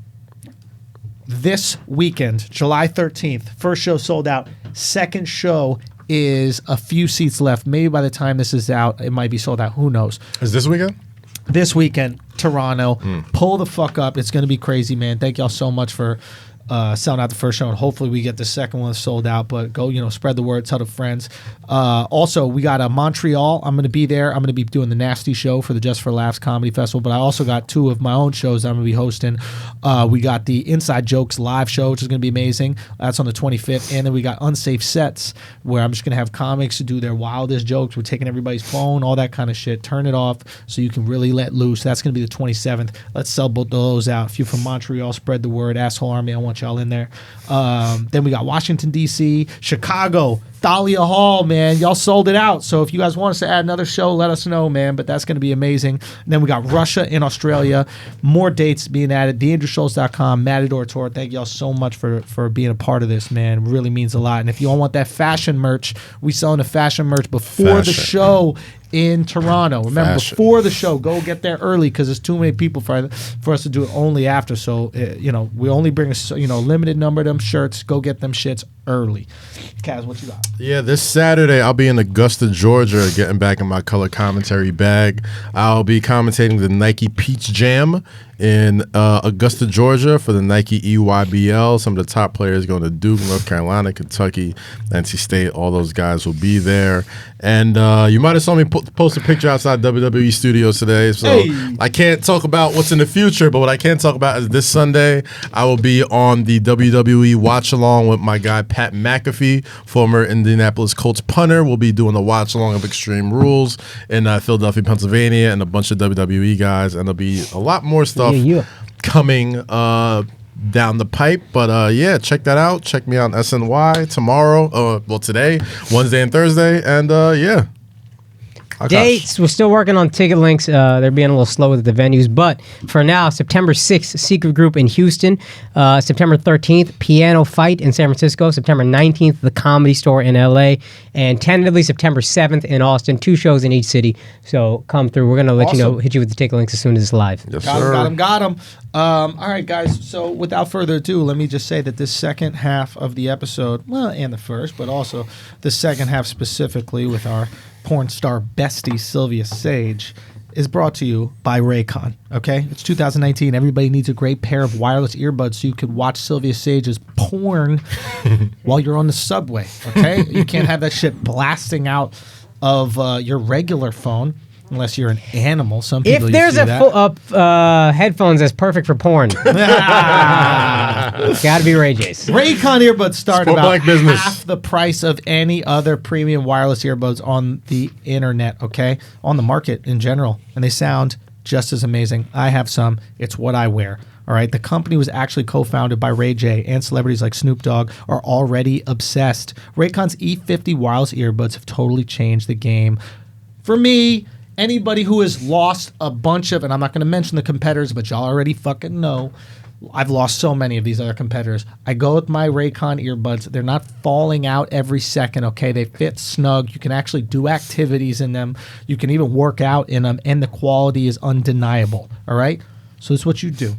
this weekend, July 13th, first show sold out. Second show is a few seats left. Maybe by the time this is out, it might be sold out. Who knows? Is this weekend? This weekend, Toronto. Pull the fuck up. It's going to be crazy, man. Thank y'all so much for selling out the first show, and hopefully we get the second one sold out. But go, spread the word, tell the friends. Also, we got a Montreal. I'm going to be there. I'm going to be doing the Nasty Show for the Just for Laughs Comedy Festival. But I also got 2 of my own shows that I'm going to be hosting. We got the Inside Jokes live show, which is going to be amazing. That's on the 25th. And then we got Unsafe Sets, where I'm just going to have comics to do their wildest jokes. We're taking everybody's phone, all that kind of shit. Turn it off so you can really let loose. That's going to be the 27th. Let's sell both of those out. If you're from Montreal, spread the word. Asshole Army, I want y'all in there. Then we got Washington, D.C., Chicago, Thalia Hall, man. Y'all sold it out. So if you guys want us to add another show, let us know, man. But that's going to be amazing. And then we got Russia and Australia. More dates being added. TheAndrewSchulz.com, Matador Tour. Thank y'all so much for being a part of this, man. It really means a lot. And if you all want that fashion merch, we selling the fashion merch before the show in Toronto. Remember, before the show, go get there early because there's too many people for us to do it only after. So, we only bring a limited number of them shirts. Go get them shits early. Kaz, what you got? Yeah, this Saturday I'll be in Augusta, Georgia, getting back in my color commentary bag. I'll be commentating the Nike Peach Jam in Augusta, Georgia for the Nike EYBL. Some of the top players going to Duke, North Carolina, Kentucky, NC State. All those guys will be there. And you might have saw me post a picture outside WWE studios today. So I can't talk about what's in the future, but what I can talk about is this Sunday I will be on the WWE watch along with my guy Pat McAfee, former Indianapolis Colts punter. We'll be doing the watch along of Extreme Rules in Philadelphia, Pennsylvania, and a bunch of WWE guys. And there'll be a lot more stuff coming down the pipe. But yeah, check that out. Check me out on SNY tomorrow. Today, Wednesday and Thursday. And yeah. Akaash. Dates, we're still working on ticket links. They're being a little slow with the venues, but for now, September 6th, Secret Group in Houston. September 13th, Piano Fight in San Francisco. September 19th, The Comedy Store in LA. And tentatively September 7th in Austin. 2 shows in each city. So come through. We're going to let you know, hit you with the ticket links as soon as it's live. Yes, Got him. All right, guys. So without further ado, let me just say that this second half of the episode, well, and the first, but also the second half specifically with our porn star bestie Silvia Saige is brought to you by Raycon. Okay, it's 2019. Everybody needs a great pair of wireless earbuds so you can watch Silvia Saige's porn while you're on the subway. Okay, you can't have that shit blasting out of your regular phone. Unless you're an animal. Some people If there's headphones that's perfect for porn, gotta be Ray J's. Raycon earbuds start Sport about black business. half the price of any other premium wireless earbuds on the internet, okay? On the market in general. And they sound just as amazing. I have some. It's what I wear. All right. The company was actually co-founded by Ray J, and celebrities like Snoop Dogg are already obsessed. Raycon's E50 wireless earbuds have totally changed the game. For me, anybody who has lost a bunch of, and I'm not going to mention the competitors, but y'all already fucking know, I've lost so many of these other competitors. I go with my Raycon earbuds. They're not falling out every second, okay? They fit snug. You can actually do activities in them. You can even work out in them, and the quality is undeniable, all right? So this is what you do.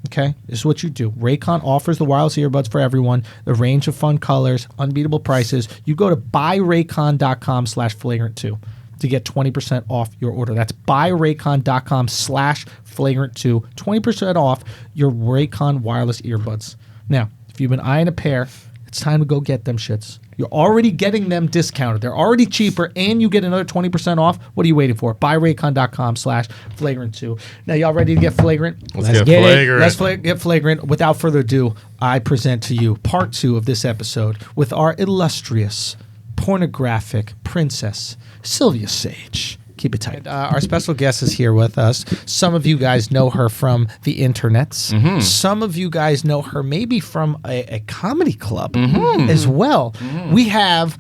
Okay, this is what you do. Raycon offers the wireless earbuds for everyone, the range of fun colors, unbeatable prices. You go to buyraycon.com/flagrant2 to get 20% off your order. That's buyraycon.com/flagrant2, 20% off your Raycon wireless earbuds. Now, if you've been eyeing a pair, it's time to go get them shits. You're already getting them discounted. They're already cheaper, and you get another 20% off. What are you waiting for? Buyraycon.com/flagrant2. Now, y'all ready to get flagrant? Let's get get it. flagrant. Let's get flagrant. Without further ado, I present to you part 2 of this episode with our illustrious pornographic princess, Silvia Saige. Keep it tight. Our special guest is here with us. Some of you guys know her from the internets. Some of you guys know her maybe from a comedy club as well. We have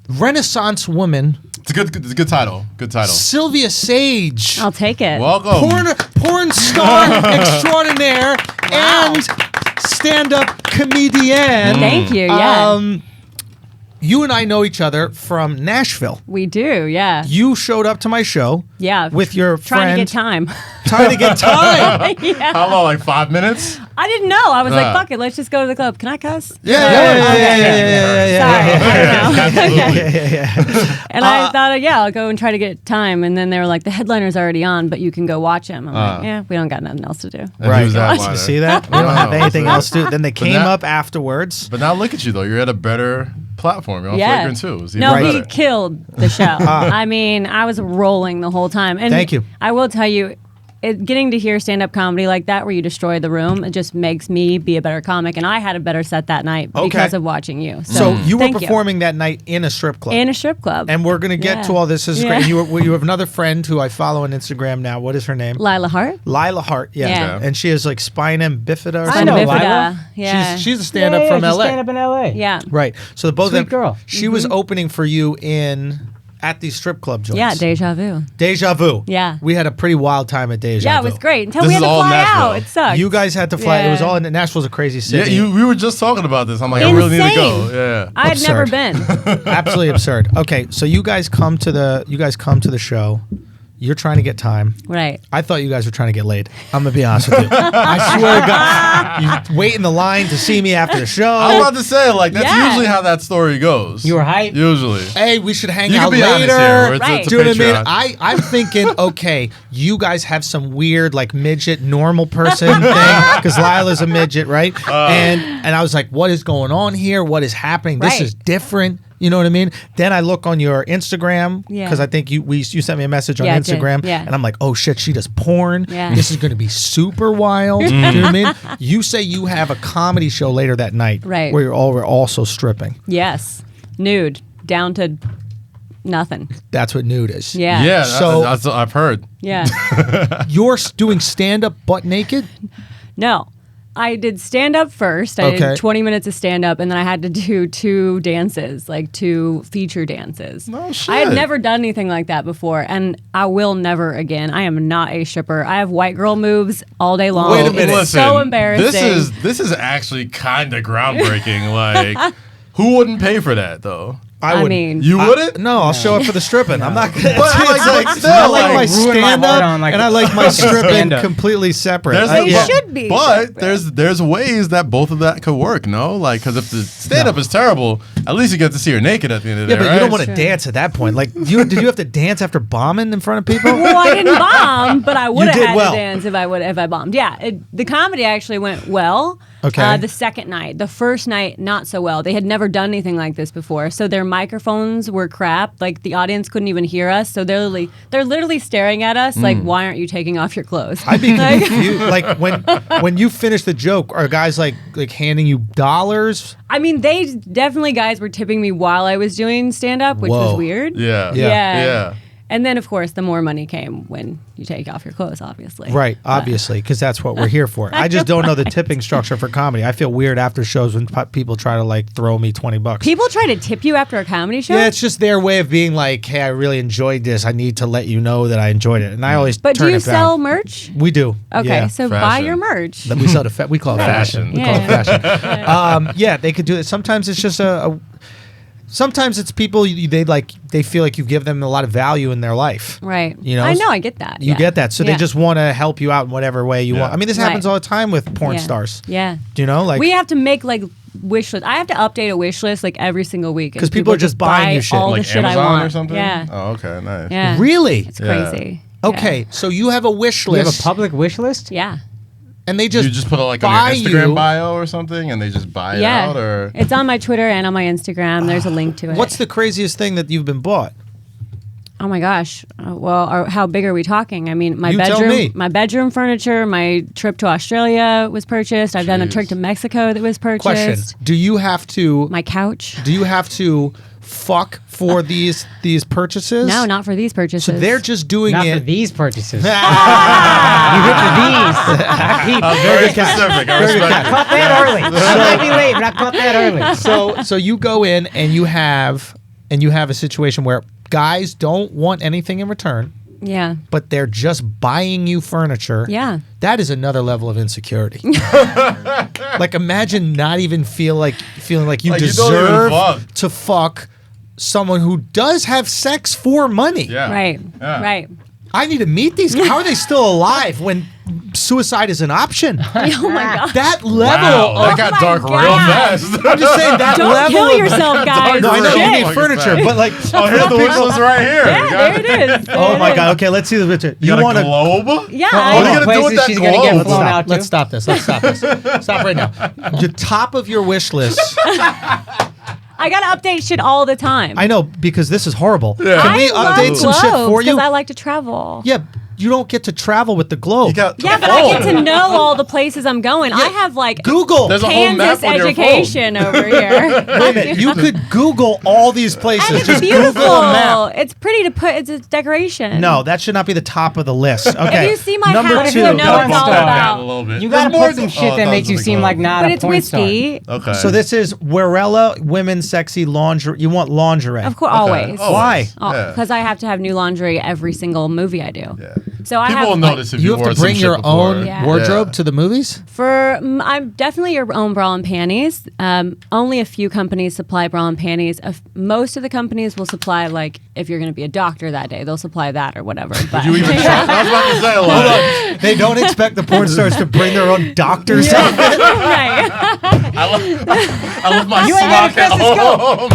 Renaissance woman It's a good title. Good title. Silvia Saige. I'll take it. Welcome. Porn star extraordinaire and stand-up comedian. Thank you. Yeah, You and I know each other from Nashville. we do. Yeah, You showed up to my show yeah. with your trying friend. to get time. Trying to get time. Yeah. How long? Like 5 minutes? I didn't know. I was like, "Fuck it, let's just go to the club." Can I cuss? Yeah. Sorry, I don't know. Yeah. And I thought, I'll go and try to get time. And then they were like, "The headliner's already on, but you can go watch him." I'm like, "Yeah, we don't got nothing else to do." And who's that You one? see that? We don't have anything else to do. Then they came now- up afterwards. But now look at you though. You're at a better platform. You're on Yeah. Flagrant too. It's even No, better. he killed the show. I mean, I was rolling the whole time. And Thank you. I will tell you, getting to hear stand-up comedy like that where you destroy the room, it just makes me be a better comic. And I had a better set that night because of watching you. So you were thank performing that night in a strip club. in a strip club. And we're going to get Yeah. to all this. This is Yeah. great. You have another friend who I follow on Instagram now. What is her name? Lila Hart. Lila Hart. Yeah. Yeah. And she is like spina bifida or I something. know Bifida. Lila. Yeah. She's a stand-up from LA. Stand up in LA. yeah. Right. So the both of Sweet them. girl. She was opening for you at these strip club joints. Yeah, deja vu. Deja Vu. Yeah. We had a pretty wild time at Deja Vu. Yeah, it was great. Until This we had is to all fly Nashville. out. It sucked. You guys had to fly. It was Yeah. all in Nashville's a crazy Yeah, city. we were just talking about this. I'm like, I really need to go. Insane. Yeah. I had never Absurd. been. Absolutely absurd. Okay, so you guys come to the show. You're trying to get time. Right. I thought you guys were trying to get laid. I'm gonna be honest with you. I swear to God, you wait in the line to see me after the show. I'm about to say, like, that's Yeah. usually how that story goes. You were hyped? Usually. Hey, we should hang You out can be honest later. here. It's, Right. it's a Do you know what Patreon. I mean? I'm thinking, okay, you guys have some weird, like midget, normal person thing because Lila's a midget, right? And I was like, what is going on here? What is happening? This Right. is different. You know what I mean? Then I look on your Instagram Yeah. because I think you sent me a message on Yeah, I did. Instagram, Yeah. and I'm like, oh shit, she does porn. Yeah. This is going to be super wild. You know what I mean? You say you have a comedy show later that night, Right. Where we're also stripping. Yes. Nude. Down to nothing. That's what nude is. Yeah. Yeah, So- that's I've heard. Yeah. You're doing stand up butt naked. No. I did stand up first. I Okay. did 20 minutes of stand up, and then I had to do 2 dances, like 2 feature dances. No shit. I had never done anything like that before, and I will never again. I am not a stripper. I have white girl moves all day long. Wait a minute. It's so embarrassing. This is actually kind of groundbreaking. Like, who wouldn't pay for that though? I I would. mean, You wouldn't? No, I'll show up for the stripping. I'm not gonna. But, It's like, still, I like like, my ruin my stand heart up on, like, and I like my stripping stand-up. completely separate. There's They but- should be But separate. there's ways that both of that could work. No, like because if the stand up is terrible, at least you get to see her naked at the end of the Yeah, day. but right? you don't want to Sure. dance at that point. Like, did you have to dance after bombing in front of people? well, I didn't bomb, but I would have did had well. to dance if I bombed. Yeah, the comedy actually went well. Okay. The second night, the first night, not so well. They had never done anything like this before, so their microphones were crap. Like the audience couldn't even hear us, so they're literally staring at us like, "Why aren't you taking off your clothes?" I'd be confused. Like when you finish the joke, are guys like handing you dollars? I mean, they definitely guys were tipping me while I was doing stand up, which Whoa. was weird. Yeah. Yeah. And then, of course, the more money came when you take off your clothes, obviously. Right, obviously, because that's what we're here for. I just don't know the tipping structure for comedy. I feel weird after shows when people try to like throw me $20. People try to tip you after a comedy show? Yeah, it's just their way of being like, "Hey, I really enjoyed this. I need to let you know that I enjoyed it." And I always But turn do you it down. sell merch? We do. Okay, Yeah. so buy Fashion. your merch. We sell it. We call it fashion. Fashion. We call it fashion. Yeah, they could do it. Sometimes it's just Sometimes it's people they feel like you give them a lot of value in their life. Right. You know, I know. I get that. You yeah. get that, so they Yeah. just want to help you out in whatever way you want. I mean, this happens Right. all the time with porn Yeah. stars. Yeah. Do you know, like We have to make like wish list. I have to update a wish list like every single week 'Cause people are just buying buy you shit. all Like the shit Amazon I want. or something? Yeah. Oh, okay, nice. Yeah. really? It's Yeah. crazy. Okay, so you have a wish You have list, a public wish list? Yeah. and they just You just put it like buy on your Instagram you- bio or something, and they just buy it Yeah. out, or It's on my Twitter and on my Instagram. There's a link to it. What's the craziest thing that you've been bought? Oh my gosh. How big are we talking? I mean, You tell me. my bedroom furniture, my trip to Australia was purchased. I've done a Jeez. trip to Mexico that was purchased. Question: Do you have to? My couch. Do you have to fuck for these purchases? No, not for these purchases. So they're just doing Not it. for these purchases. You hit the these. Not people. very specific. I respect it. Caught that early. I might be late, but I caught that early. So you go in and you have a situation where guys don't want anything in return, Yeah. but they're just buying you furniture. Yeah. That is another level of insecurity. Like, imagine not even feeling like you Like, you don't even deserve fuck. to fuck someone who does have sex for money. Yeah. Right. Yeah. Right. I need to meet these. How are they still alive when suicide is an option? Oh my god. That level. Wow, that Of, got my dark God. real fast. I'm just saying that Don't level. kill of- yourself, guys. No, I know you Shit. need Shit. furniture, but like, Oh, here's the wish list right here. Yeah, there it is. There oh it my is. god. Okay, let's see the picture. You got want a to? globe? Yeah. What are I- you gonna do with Places that she's gonna get globe? flown out to. Let's stop this. Let's stop this. Stop right now. The top of your wish list. I gotta update shit all the time. I know, because this is horrible. Yeah. Can we I love update some shit for you? because I like to travel. Yeah, you don't get to travel with the globe. You got Yeah, but I get to know all the places I'm going. I have like Google. There's a whole map Kansas on your education over here. Wait a minute. You could Google all these places. And it's Just beautiful. Google a map. It's pretty to put. It's a decoration. No, that should not be the top of the list. Okay. If you see my Number house, two. you know Porn it's all star. down a about. little bit. You gotta There's more put some to- shit oh, that was makes you the seem globe. like not But a it's porn star. whiskey. Okay. So this is Werella Women's Sexy Lingerie. You want lingerie? Of course, Okay. always. Oh, Why? Yeah. Because I have to have new laundry every single movie I do. Yeah. So I People have will notice if you You have wore to some bring shit your before. own Yeah. wardrobe Yeah. to the movies. I'm definitely your own bra and panties. Only a few companies supply bra and panties. Most of the companies will supply, like, if you're going to be a doctor that day, they'll supply that or whatever. But You even try? I was about to say, like, They don't expect the porn stars to bring their own doctor's outfit. right. I left my You ain't smock at home.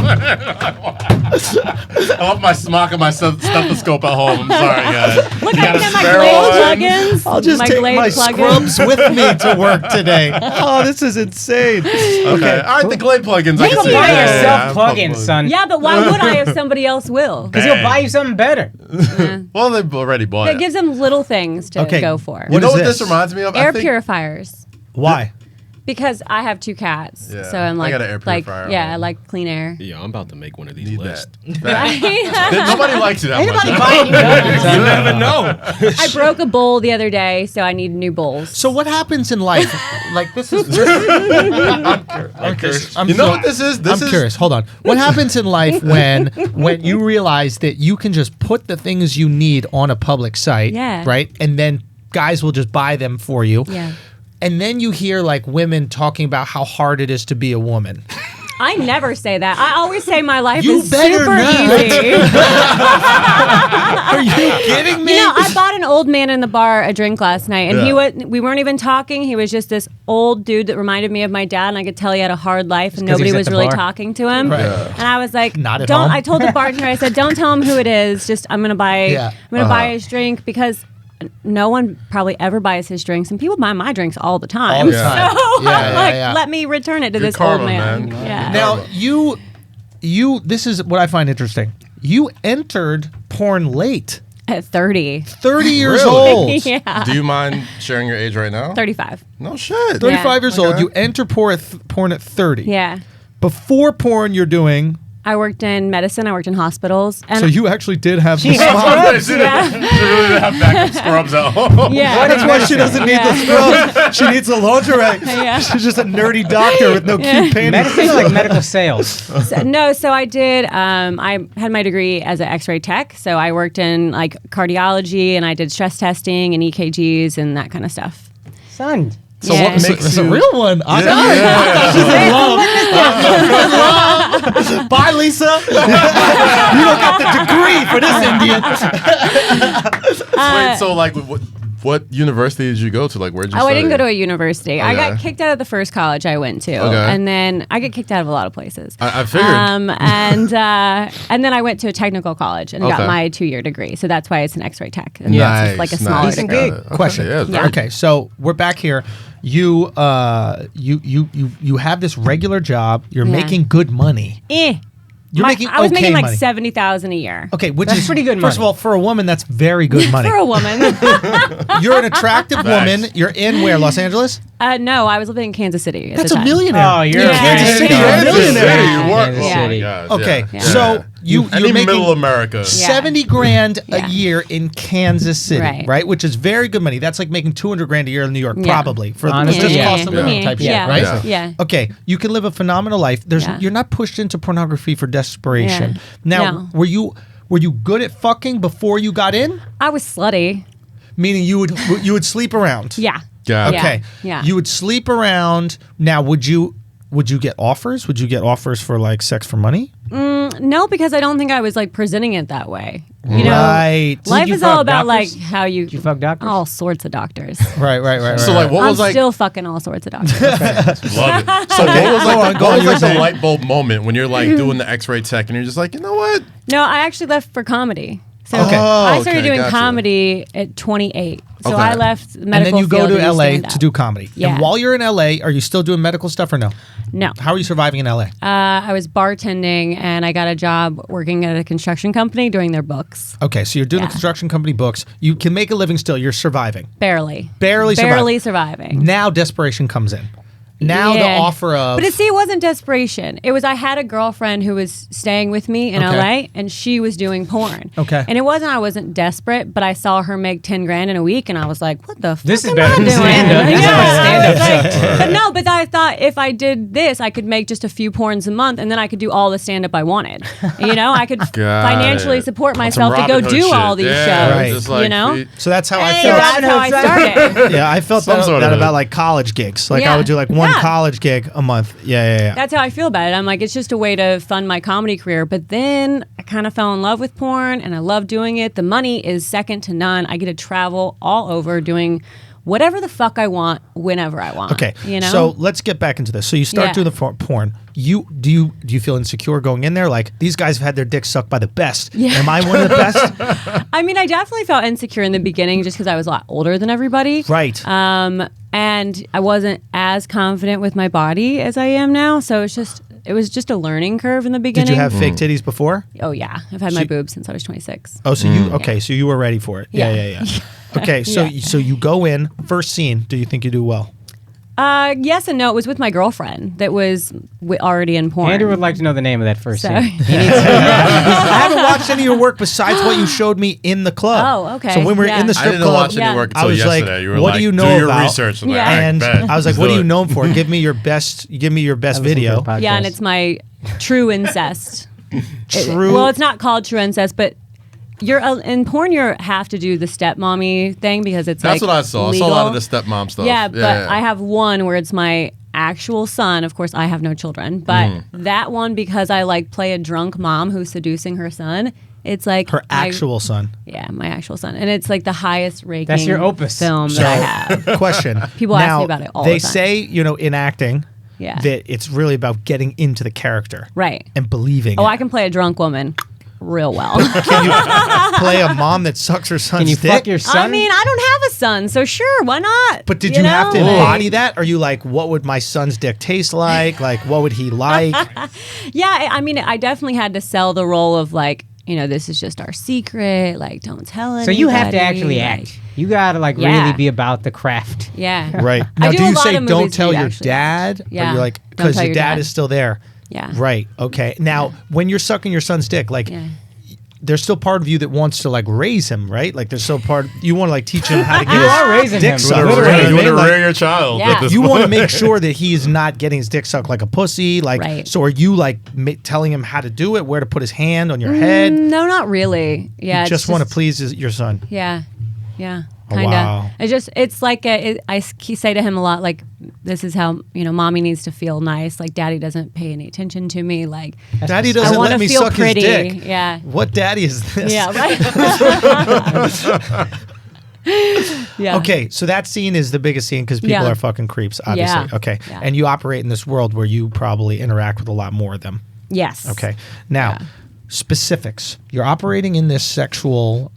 I left my smock and my stethoscope at home. I'm sorry, guys. Look, You I got a can have my spare Glade one? plugins. I'll just my take Glade my plugins. scrubs with me to work today. Oh, this is insane. Okay. All right, the Glade plugins. I You can can see buy that. yourself Yeah, plugins, probably. son. Yeah, but why would I if somebody else will? Because he'll buy you something better. Well, they've already bought It it. gives them little things to Okay. go for. You know is what this? this reminds me of? I Air think- purifiers. Why? Because I have 2 cats, Yeah, so I'm I like, got an air purifier at yeah, home. I like clean air. Yeah, I'm about to make one of these Need lists. that. Nobody likes it that much. Anybody buying you plugins, son? You never know. I broke a bowl the other day, so I need new bowls. So what happens in life? Like this is. I'm curious. You know what this is? This I'm is curious. Hold on. What happens in life when you realize that you can just put the things you need on a public site, Yeah. right? And then guys will just buy them for you. Yeah. And then you hear like women talking about how hard it is to be a woman. I never say that. I always say my life You is better super not. easy. Are you kidding me? You know, I bought an old man in the bar a drink last night, and Yeah. we weren't even talking. He was just this old dude that reminded me of my dad, and I could tell he had a hard life, and 'cause he nobody was at was the really bar. talking to him. Right. And I was like, Not at "Don't." home. I told the bartender, I said, "Don't tell him who it is. Just I'm gonna buy. Yeah. I'm gonna buy his drink because." No one probably ever buys his drinks, and people buy my drinks all the time. All the time. So Yeah, I'm yeah, like, yeah. let me return it to Good this karma, old man. man. Yeah. Now you this is what I find interesting. You entered porn late. At 30. 30 years Really? old. Yeah. Do you mind sharing your age right now? 35. No shit. 35 years old. Okay. You enter porn at 30. Yeah. Before porn, you're doing. I worked in medicine. I worked in hospitals. And So you actually did have the She had smile. She really didn't have backup scrubs at home. yeah. That's why she doesn't need the Yeah. scrubs. She needs the lingerie. Yeah. She's just a nerdy doctor with no cute panties. Medicine or like medical sales? So I did. I had my degree as an X-ray tech. So I worked in like cardiology, and I did stress testing and EKGs and that kind of stuff. Son, So Yeah. what makes It's you a real one. I know. Bye, Lisa. You don't got the degree for this Indian. Wait, so like what university did you go to? Like where'd you Oh, study? I didn't go to a university. I got Okay. kicked out of the first college I went to, Okay. and then I get kicked out of a lot of places. I figured. And then I went to a technical college and got Okay. my 2-year degree. So that's why it's an X-ray tech. And Nice, it's like a smaller nice. degree. Got it. Okay, Question. yeah, Yeah. Okay, so we're back here. You have this regular job. You're Yeah. making good money. You're making I was okay making like money. $70,000 a year. Okay, which That's is pretty good First of money. all, for a woman, that's very good money. For a woman. You're an attractive woman. You're in where? Los Angeles? No, I was living in Kansas City at That's the a time. millionaire. Oh, you're Yeah. a Kansas great City, star. you're a Kansas millionaire. City, you work. Kansas Oh City. my God. Okay, yeah. so you're any making middle America. 70 grand a Yeah. year in Kansas City, Right. Which is very good money. That's like making 200 grand a year in New York, Yeah. probably for Honestly, just yeah. cost of living type shit, Yeah. right? Yeah. Yeah. Okay, you can live a phenomenal life. Yeah. You're not pushed into pornography for desperation. Yeah. Now, No. were you good at fucking before you got in? I was slutty. Meaning you would sleep around. Yeah. Yeah. Okay. Yeah. You would sleep around. Now, would you get offers? Would you get offers for like sex for money? No, because I don't think I was like presenting it that way. You know, Right. life you is all fuck about doctors? like how you. Did you fuck doctors? All sorts of doctors. Right. So like, what I'm was like? still fucking all sorts of doctors. Love it. So what was like? Go on, What was you were like the saying. light bulb moment when you're like doing the X-ray tech and you're just like, you know what? No, I actually left for comedy. So Okay. I started okay, doing gotcha. comedy at 28. So Okay. I left medical And then you go field to do LA stand-up. to do comedy. Yeah. And while you're in LA, are you still doing medical stuff or no? No. How are you surviving in LA? I was bartending and I got a job working at a construction company doing their books. Okay, so you're doing the Yeah. construction company books. You can make a living still. You're surviving. Barely. Barely surviving. Now desperation comes in. Now the Yeah. offer of But it wasn't desperation. It was I had a girlfriend who was staying with me in Okay. LA and she was doing porn. Okay. And I wasn't desperate, but I saw her make 10 grand in a week and I was like, what the fuck This is am better I than doing? stand-up. This is Yeah. why stand-up I was like- But no, but I thought if I did this, I could make just a few porns a month and then I could do all the stand-up I wanted. I could financially it. support That's some myself to go Robin Hood do shit. all these Yeah, shows. Right. just like, So that's how I Hey, felt. that's how I started. Yeah, I felt Some that, sort that of- about like college gigs. Like I Yeah. would do like one Yeah. college gig a month. Yeah. That's how I feel about it. I'm like, it's just a way to fund my comedy career. But then I kind of fell in love with porn and I love doing it. The money is second to none. I get to travel all over doing whatever the fuck I want, whenever I want. Okay. So let's get back into this. So you start Yeah. doing the porn. Do you feel insecure going in there? Like these guys have had their dicks sucked by the best. Yeah. Am I one of the best? I mean, I definitely felt insecure in the beginning just because I was a lot older than everybody. Right. And I wasn't as confident with my body as I am now. So it was just a learning curve in the beginning. Did you have fake titties before? Oh yeah, I've had my boobs since I was 26. Oh, so you okay? So you were ready for it. Yeah. Okay, so Yeah. so you go in first scene. Do you think you do well? Yes and no. It was with my girlfriend that was already in porn. Andrew would like to know the name of that first Sorry. scene. He needs to I haven't watched any of your work besides what you showed me in the club. Oh, okay. So when we were Yeah. in the I strip didn't club, watch any Yeah. work I until was like, yesterday. You were what like, do you do know your about? research. I'm like, Yeah. all right, And bet. I was like, Let's what do are you it. known for? Give me your best video. Yeah, and it's my true incest. True. Well, it's not called true incest, but you're in porn. You have to do the stepmommy thing because it's That's like what I saw. legal. I saw a lot of the stepmom stuff. Yeah, but I have one where it's my actual son. Of course, I have no children, but that one because I like play a drunk mom who's seducing her son. It's like her actual son. Yeah, my actual son, and it's like the highest ranking. That's your opus. film that I have. Question. People ask Now, me about it all They the time. say, in acting, Yeah. that it's really about getting into the character. Right. And believing Oh, it. I can play a drunk woman real well. Can you play a mom that sucks her son's Can you dick? fuck your son? I mean, I don't have a son, so sure, why not? But did you have to know? embody that? Are you like, what would my son's dick taste like? Like, what would he like? Yeah, I mean, I definitely had to sell the role of like, this is just our secret. Like, don't tell anybody. So you have to actually like- act. You gotta Yeah. really be about the craft. Yeah. Right. I Now, do do a you lot say of don't movies tell where you your actually dad? act. Yeah. Or you're like, Don't because tell your your dad dad. is still there. Yeah. Right. Okay. Now, when you're sucking your son's dick, like, Yeah. there's still part of you that wants to like raise him, right? Like, there's still part you want to like teach him how to get You his are raising dick him. sucked. You wanna right? raise You want to Like, rear your child. Yeah. At this you want to point. make sure that he's not getting his dick sucked like a pussy. Like, Right. so are you like telling him how to do it, where to put his hand on your head? No, not really. Yeah. You it's just want to please your son. Yeah. Yeah. kind of. wow. It's like I say to him a lot, like, this is how, mommy needs to feel nice. Like, daddy doesn't pay any attention to me. Like, Daddy I doesn't want let to me feel suck pretty. his dick. Yeah. What daddy is this? Yeah, right. Yeah. Okay, so that scene is the biggest scene because people Yeah. are fucking creeps, obviously. Yeah. Okay. Yeah. And you operate in this world where you probably interact with a lot more of them. Yes. Okay. Now, Yeah. specifics. You're operating in this sexual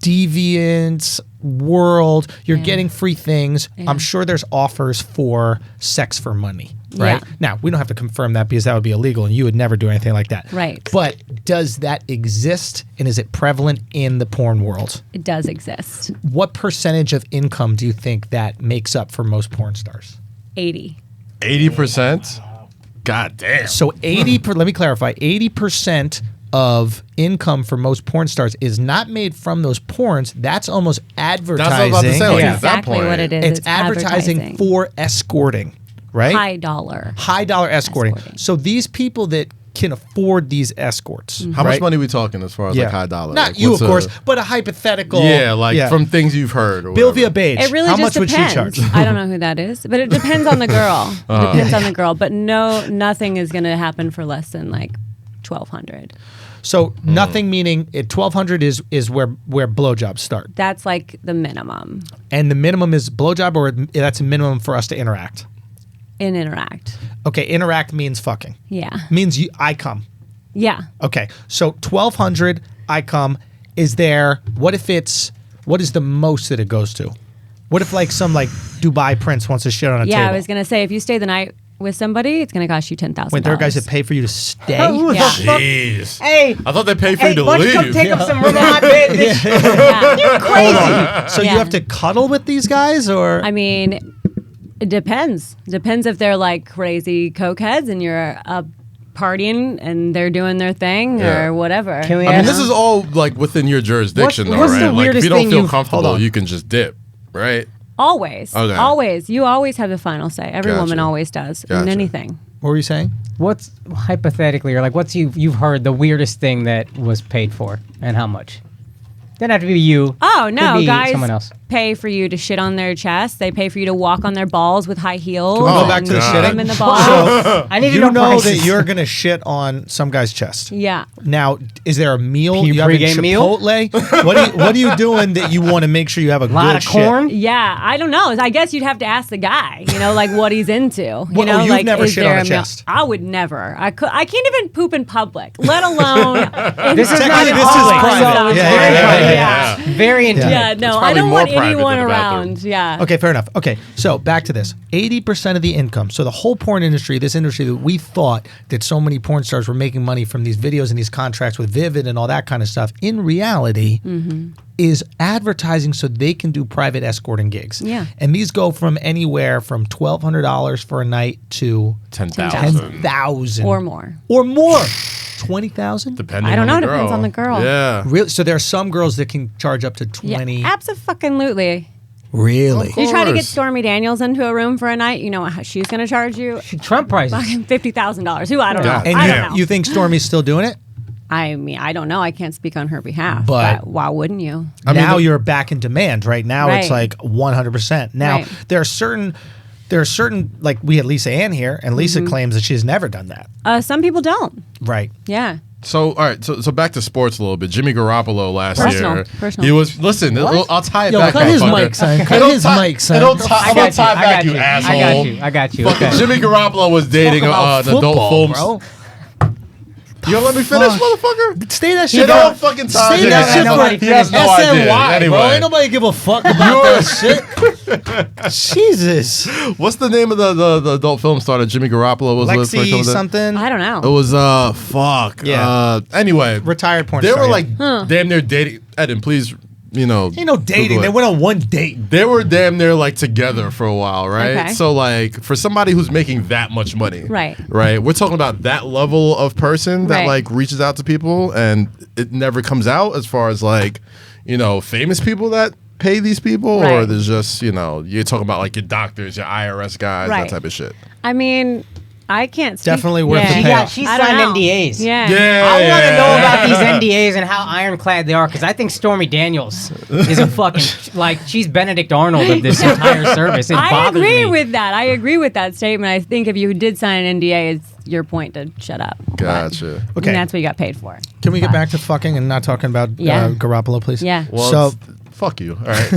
deviant world. You're Yeah. getting free things. Yeah. I'm sure there's offers for sex for money, right? Yeah. Now, we don't have to confirm that because that would be illegal and you would never do anything like that. Right. But does that exist and is it prevalent in the porn world? It does exist. What percentage of income do you think that makes up for most porn stars? 80. 80%. God damn. So let me clarify, 80% of income for most porn stars is not made from those porns. That's almost advertising. That's what I was about to say. Like, Yeah. at that Exactly point, what it is. It's advertising for escorting, right? high dollar. High dollar escorting. Escorting. So these people that can afford these escorts. Mm-hmm. How much right? money are we talking as far as like high dollar? Not Like, you, of what's course, but a hypothetical. Yeah, like from things you've heard. Or Bilvia whatever. Beige. It really How just much depends. would she charge? I don't know who that is, but it depends on the girl. It depends on the girl, but nothing is going to happen for less than like 1,200. So nothing meaning $1,200 is where blowjobs start, That's like the minimum and the minimum is blowjob, or that's a minimum for us to interact. in Interact. Okay, interact means fucking. Yeah. Means I come. Yeah. Okay, so 1,200 I come. Is there? What is the most that it goes to? What if like some like Dubai prince wants to shit on a Yeah, table? I was going to say, if you stay the night with somebody, it's going to cost you $10,000. Wait, there are guys that pay for you to stay. Yeah. Jeez. Hey, I thought they paid for you to why don't you come leave. take up some room in my bed, bitch? Yeah. Crazy. So you Yeah. have to cuddle with these guys, or I mean, it depends. Depends if they're like crazy cokeheads and you're partying and they're doing their thing Yeah. or whatever. Can we I mean, ask- this is all like within your jurisdiction, What's though, the right? Like, if weirdest you don't thing feel you've- comfortable, hold on. you can just dip, right? Always. Okay. Always. You always have the final say. Every woman Gotcha. always does Gotcha. in anything. what were you saying? What's hypothetically, or like, what's you've heard the weirdest thing that was paid for, and how much? Doesn't have to be you. Oh, Could no. be Guys someone else. pay for you to shit on their chest. They pay for you to walk on their balls with high heels. Can we go Oh, back to the God. shitting? Swim in the balls. I need to You know, know prices. that you're gonna shit on some guy's chest. Yeah. Now, is there a meal? Pre- You having pregame meal? Chipotle? what are you doing that you want to make sure you have a lot good of corn. Yeah, I don't know. I guess you'd have to ask the guy, like what he's into. You Well, know, you've like never is shit there on a meal? chest. I would never. I can't even poop in public, let alone. This is not Technically, in this is public, private. so it's Yeah, very yeah, private. yeah. Very intimate. Yeah, no, I probably don't more want private anyone than the bathroom. around. Yeah. Okay, fair enough. Okay, so back to this. 80% of the income. So the whole porn industry, this industry that we thought that so many porn stars were making money from these videos and these contracts with Vivid and all that kind of stuff, in reality, is advertising so they can do private escorting gigs. Yeah. And these go from anywhere from $1,200 for a night to 10,000. $10,000 Or more. or more. 20,000? Depending I don't on know, the depends on the girl. Yeah. Really? So there are some girls that can charge up to 20. Yeah, absolutely. Really? Of You try to get course. Stormy Daniels into a room for a night, you know how she's going to charge you? Trump prices. Fucking $50,000. Who? I don't Yeah. know. And I you, don't know. you think Stormy's still doing it? I mean, I don't know. I can't speak on her behalf. But- But why wouldn't you? Now you're back in demand. Right now it's Right. like 100%. Now Right. there are certain like we had Lisa Ann here, and Lisa Mm-hmm. claims that she's never done that. Some people don't. Right. Yeah. So, all right. So back to sports a little bit. Jimmy Garoppolo last Personal, year. personal. He was, listen, I'll tie it Yo, back. cut his motherfucker. mic, son. Cut It'll his tie- mic, son. It'll tie- I'm gonna tie back, you asshole. I got you. Fucking Okay. Jimmy Garoppolo was dating About an adult football, film. bro. You don't let me finish, motherfucker? Stay that You shit don't out. fucking tie Stay it. that shit Nobody for He has no idea. SNY, Anyway. bro. Ain't nobody give a fuck about that shit. Jesus. What's the name of the adult film star that Jimmy Garoppolo was with? for a couple Lexi of- something. I don't know. It was fuck. Yeah. Anyway, Retired porn they star, were yeah. like damn near dating. Eden, please, Ain't no dating. Google They it. went on one date. They were damn near like together for a while, right? Okay. So like for somebody who's making that much money, Right. We're talking about that level of person that Right. like reaches out to people and it never comes out as far as like, famous people that pay these people, or Right. there's just, you're talking about like your doctors, your IRS guys, Right. that type of shit. I mean, I can't speak. Definitely worth the Yeah. payoff. She I don't signed know. NDAs. Yeah. I want to know about these NDAs and how ironclad they are, because I think Stormy Daniels is a fucking like she's Benedict Arnold of this entire service. It I bothers agree me. with that. I agree with that statement. I think if you did sign an NDA, it's your point to shut up. Gotcha. Okay. And that's what you got paid for. Can we get back to fucking and not talking about Yeah. Garoppolo, please? Yeah. Well, So fuck you. All right.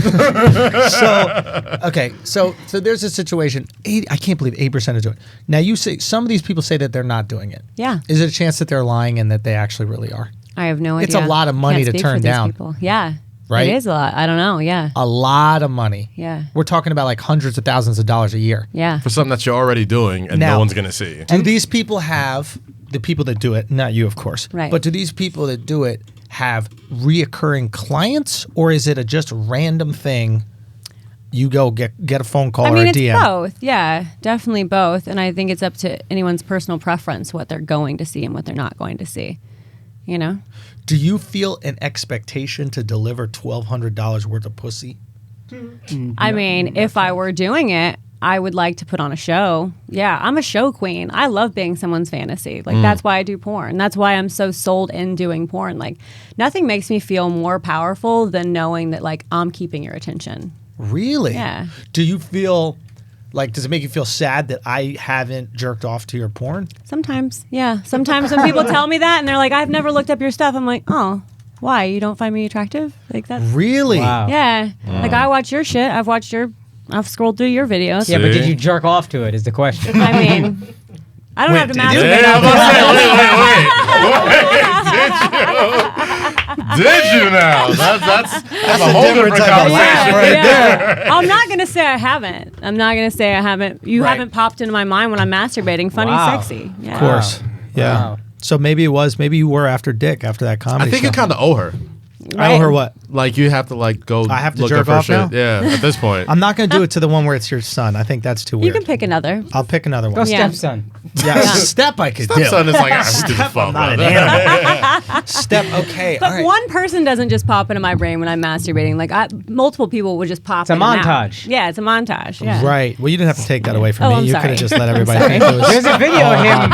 So there's a situation. I can't believe 8% is doing it. Now you say some of these people say that they're not doing it. Yeah. Is it a chance that they're lying and that they actually really are? I have no idea. It's a lot of money Can't to speak turn for these down. people. Yeah. Right? It is a lot. I don't know. Yeah. A lot of money. Yeah. We're talking about like hundreds of thousands of dollars a year. Yeah. For something that you're already doing and Now- no one's gonna see. Do these people have the people that do it? Not you, of course. Right. But do these people that do it have reoccurring clients, or is it a just random thing? You go get a phone call I or mean, a it's DM. both. Yeah, definitely both. And I think it's up to anyone's personal preference what they're going to see and what they're not going to see. You know? Do you feel an expectation to deliver $1,200 worth of pussy? I mean, if I were doing it, I would like to put on a show. Yeah, I'm a show queen. I love being someone's fantasy. Like, that's why I do porn. That's why I'm so sold in doing porn. Like, nothing makes me feel more powerful than knowing that, like, I'm keeping your attention. Really? Yeah. Do you feel like, does it make you feel sad that I haven't jerked off to your porn? Sometimes, yeah. Sometimes when people tell me that and they're like, I've never looked up your stuff, I'm like, oh, why? You don't find me attractive? Like, that's. Really? Wow. Yeah. Like, I watch your shit. I've scrolled through your videos. Yeah, but did See? you jerk off to it? Is the question. I mean, I don't have to did you? masturbate. Yeah, I'm about to say, wait. Did you now? That's a whole different type of laugh conversation. right Yeah. I'm not gonna say I haven't. You Right. haven't popped into my mind when I'm masturbating. Funny, Wow. sexy. Yeah. Of course. Yeah. Wow. So maybe you were after Dick after that comedy I think show. you kind of owe her. I owe her what? Like you have to like go. I have to look jerk up her off shit. now? Yeah, at this point. I'm not going to do it to the one where it's your son. I think that's too You weird. can pick another. I'll pick another Go one. Yeah. stepson. Yeah. Step I could do. Son is like, I don't give a fuck, Not an bro. animal. Step, okay. But all right. one person doesn't just pop into my brain when I'm masturbating. Like multiple people would just pop. It's a in and out. montage. Yeah, it's a montage. Yeah. Right. Well, you didn't have to take that away from Oh, me. I'm You sorry. could have just let everybody I'm think it was. There's a video of him.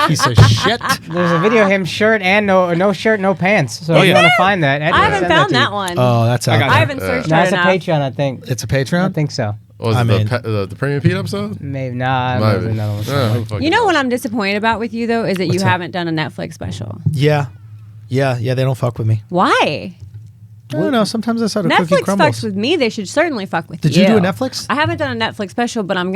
Piece of shit. There's a video of him shirt and no shirt, no pants. So Oh, if you yeah. want to find that, Eddie, I haven't send found to that you. one. Oh, that's out got there. I haven't searched No, hard it's a enough. Patreon, I think. It's a Patreon? I think so. Was I'm it in. the Premium Pete episode? Maybe not. Might Maybe be. another one. Yeah, who fucking You know knows? what I'm disappointed about with you though is that What's you that? haven't done a Netflix special. Yeah. Yeah, they don't fuck with me. Why? I don't know. Sometimes that's how the cookie Netflix crumbles. fucks with me. They should certainly fuck with Did you. you do a Netflix? I haven't done a Netflix special, but I'm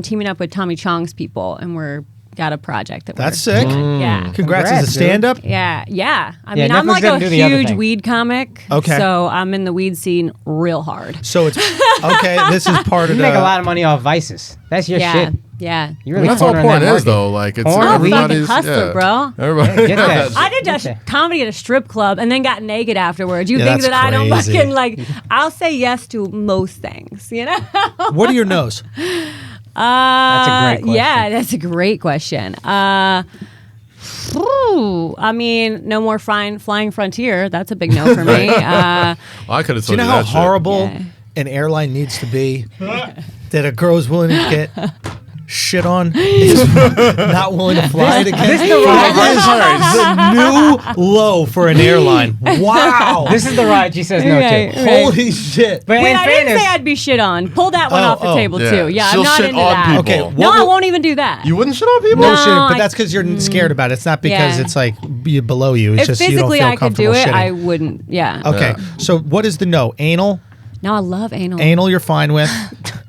teaming up with Tommy Chong's people, and we're got a project that That's we're sick. doing. Yeah. Congrats as a Congrats, dude. stand-up. Yeah. I Yeah, mean, I'm Netflix like doesn't a do the other huge thing. weed comic. Okay. So I'm in the weed scene real hard. So it's okay. This is part You of make the. a lot of money off vices. That's your Yeah. shit. Yeah. You really That's all cornering porn that is market. though. Like it's Porn, I'm a fucking everybody's hustler, yeah. bro. Everybody. Get that. I did comedy at a strip club and then got naked afterwards. You Yeah, think that's that I don't crazy. fucking like? I'll say yes to most things, you know. What are your no's? That's a great question. Yeah, that's a great question. I mean, no more flying Frontier. That's a big no for me. Well, I could have Do you told know you how that shit. horrible Yeah. an airline needs to be that a girl's willing to get shit on is not willing to fly it again? This is the That is the new low for an airline. Wow. This is the ride she says no Right. to. Holy shit. But Wait, in I didn't fairness, say I'd be shit on. Pull that one Oh, off the oh, table yeah. too. Yeah, She'll I'm not shit into on that. people. Okay, No, what I would- won't even do that. You wouldn't shit on people? No, No, shit, but I- that's because you're scared about it. It's not because Yeah. it's like below you. It's if just you don't physically feel I could comfortable do it, shitting. I wouldn't. Yeah. Okay, so what is the no? Anal? No, I love anal. Anal you're fine with.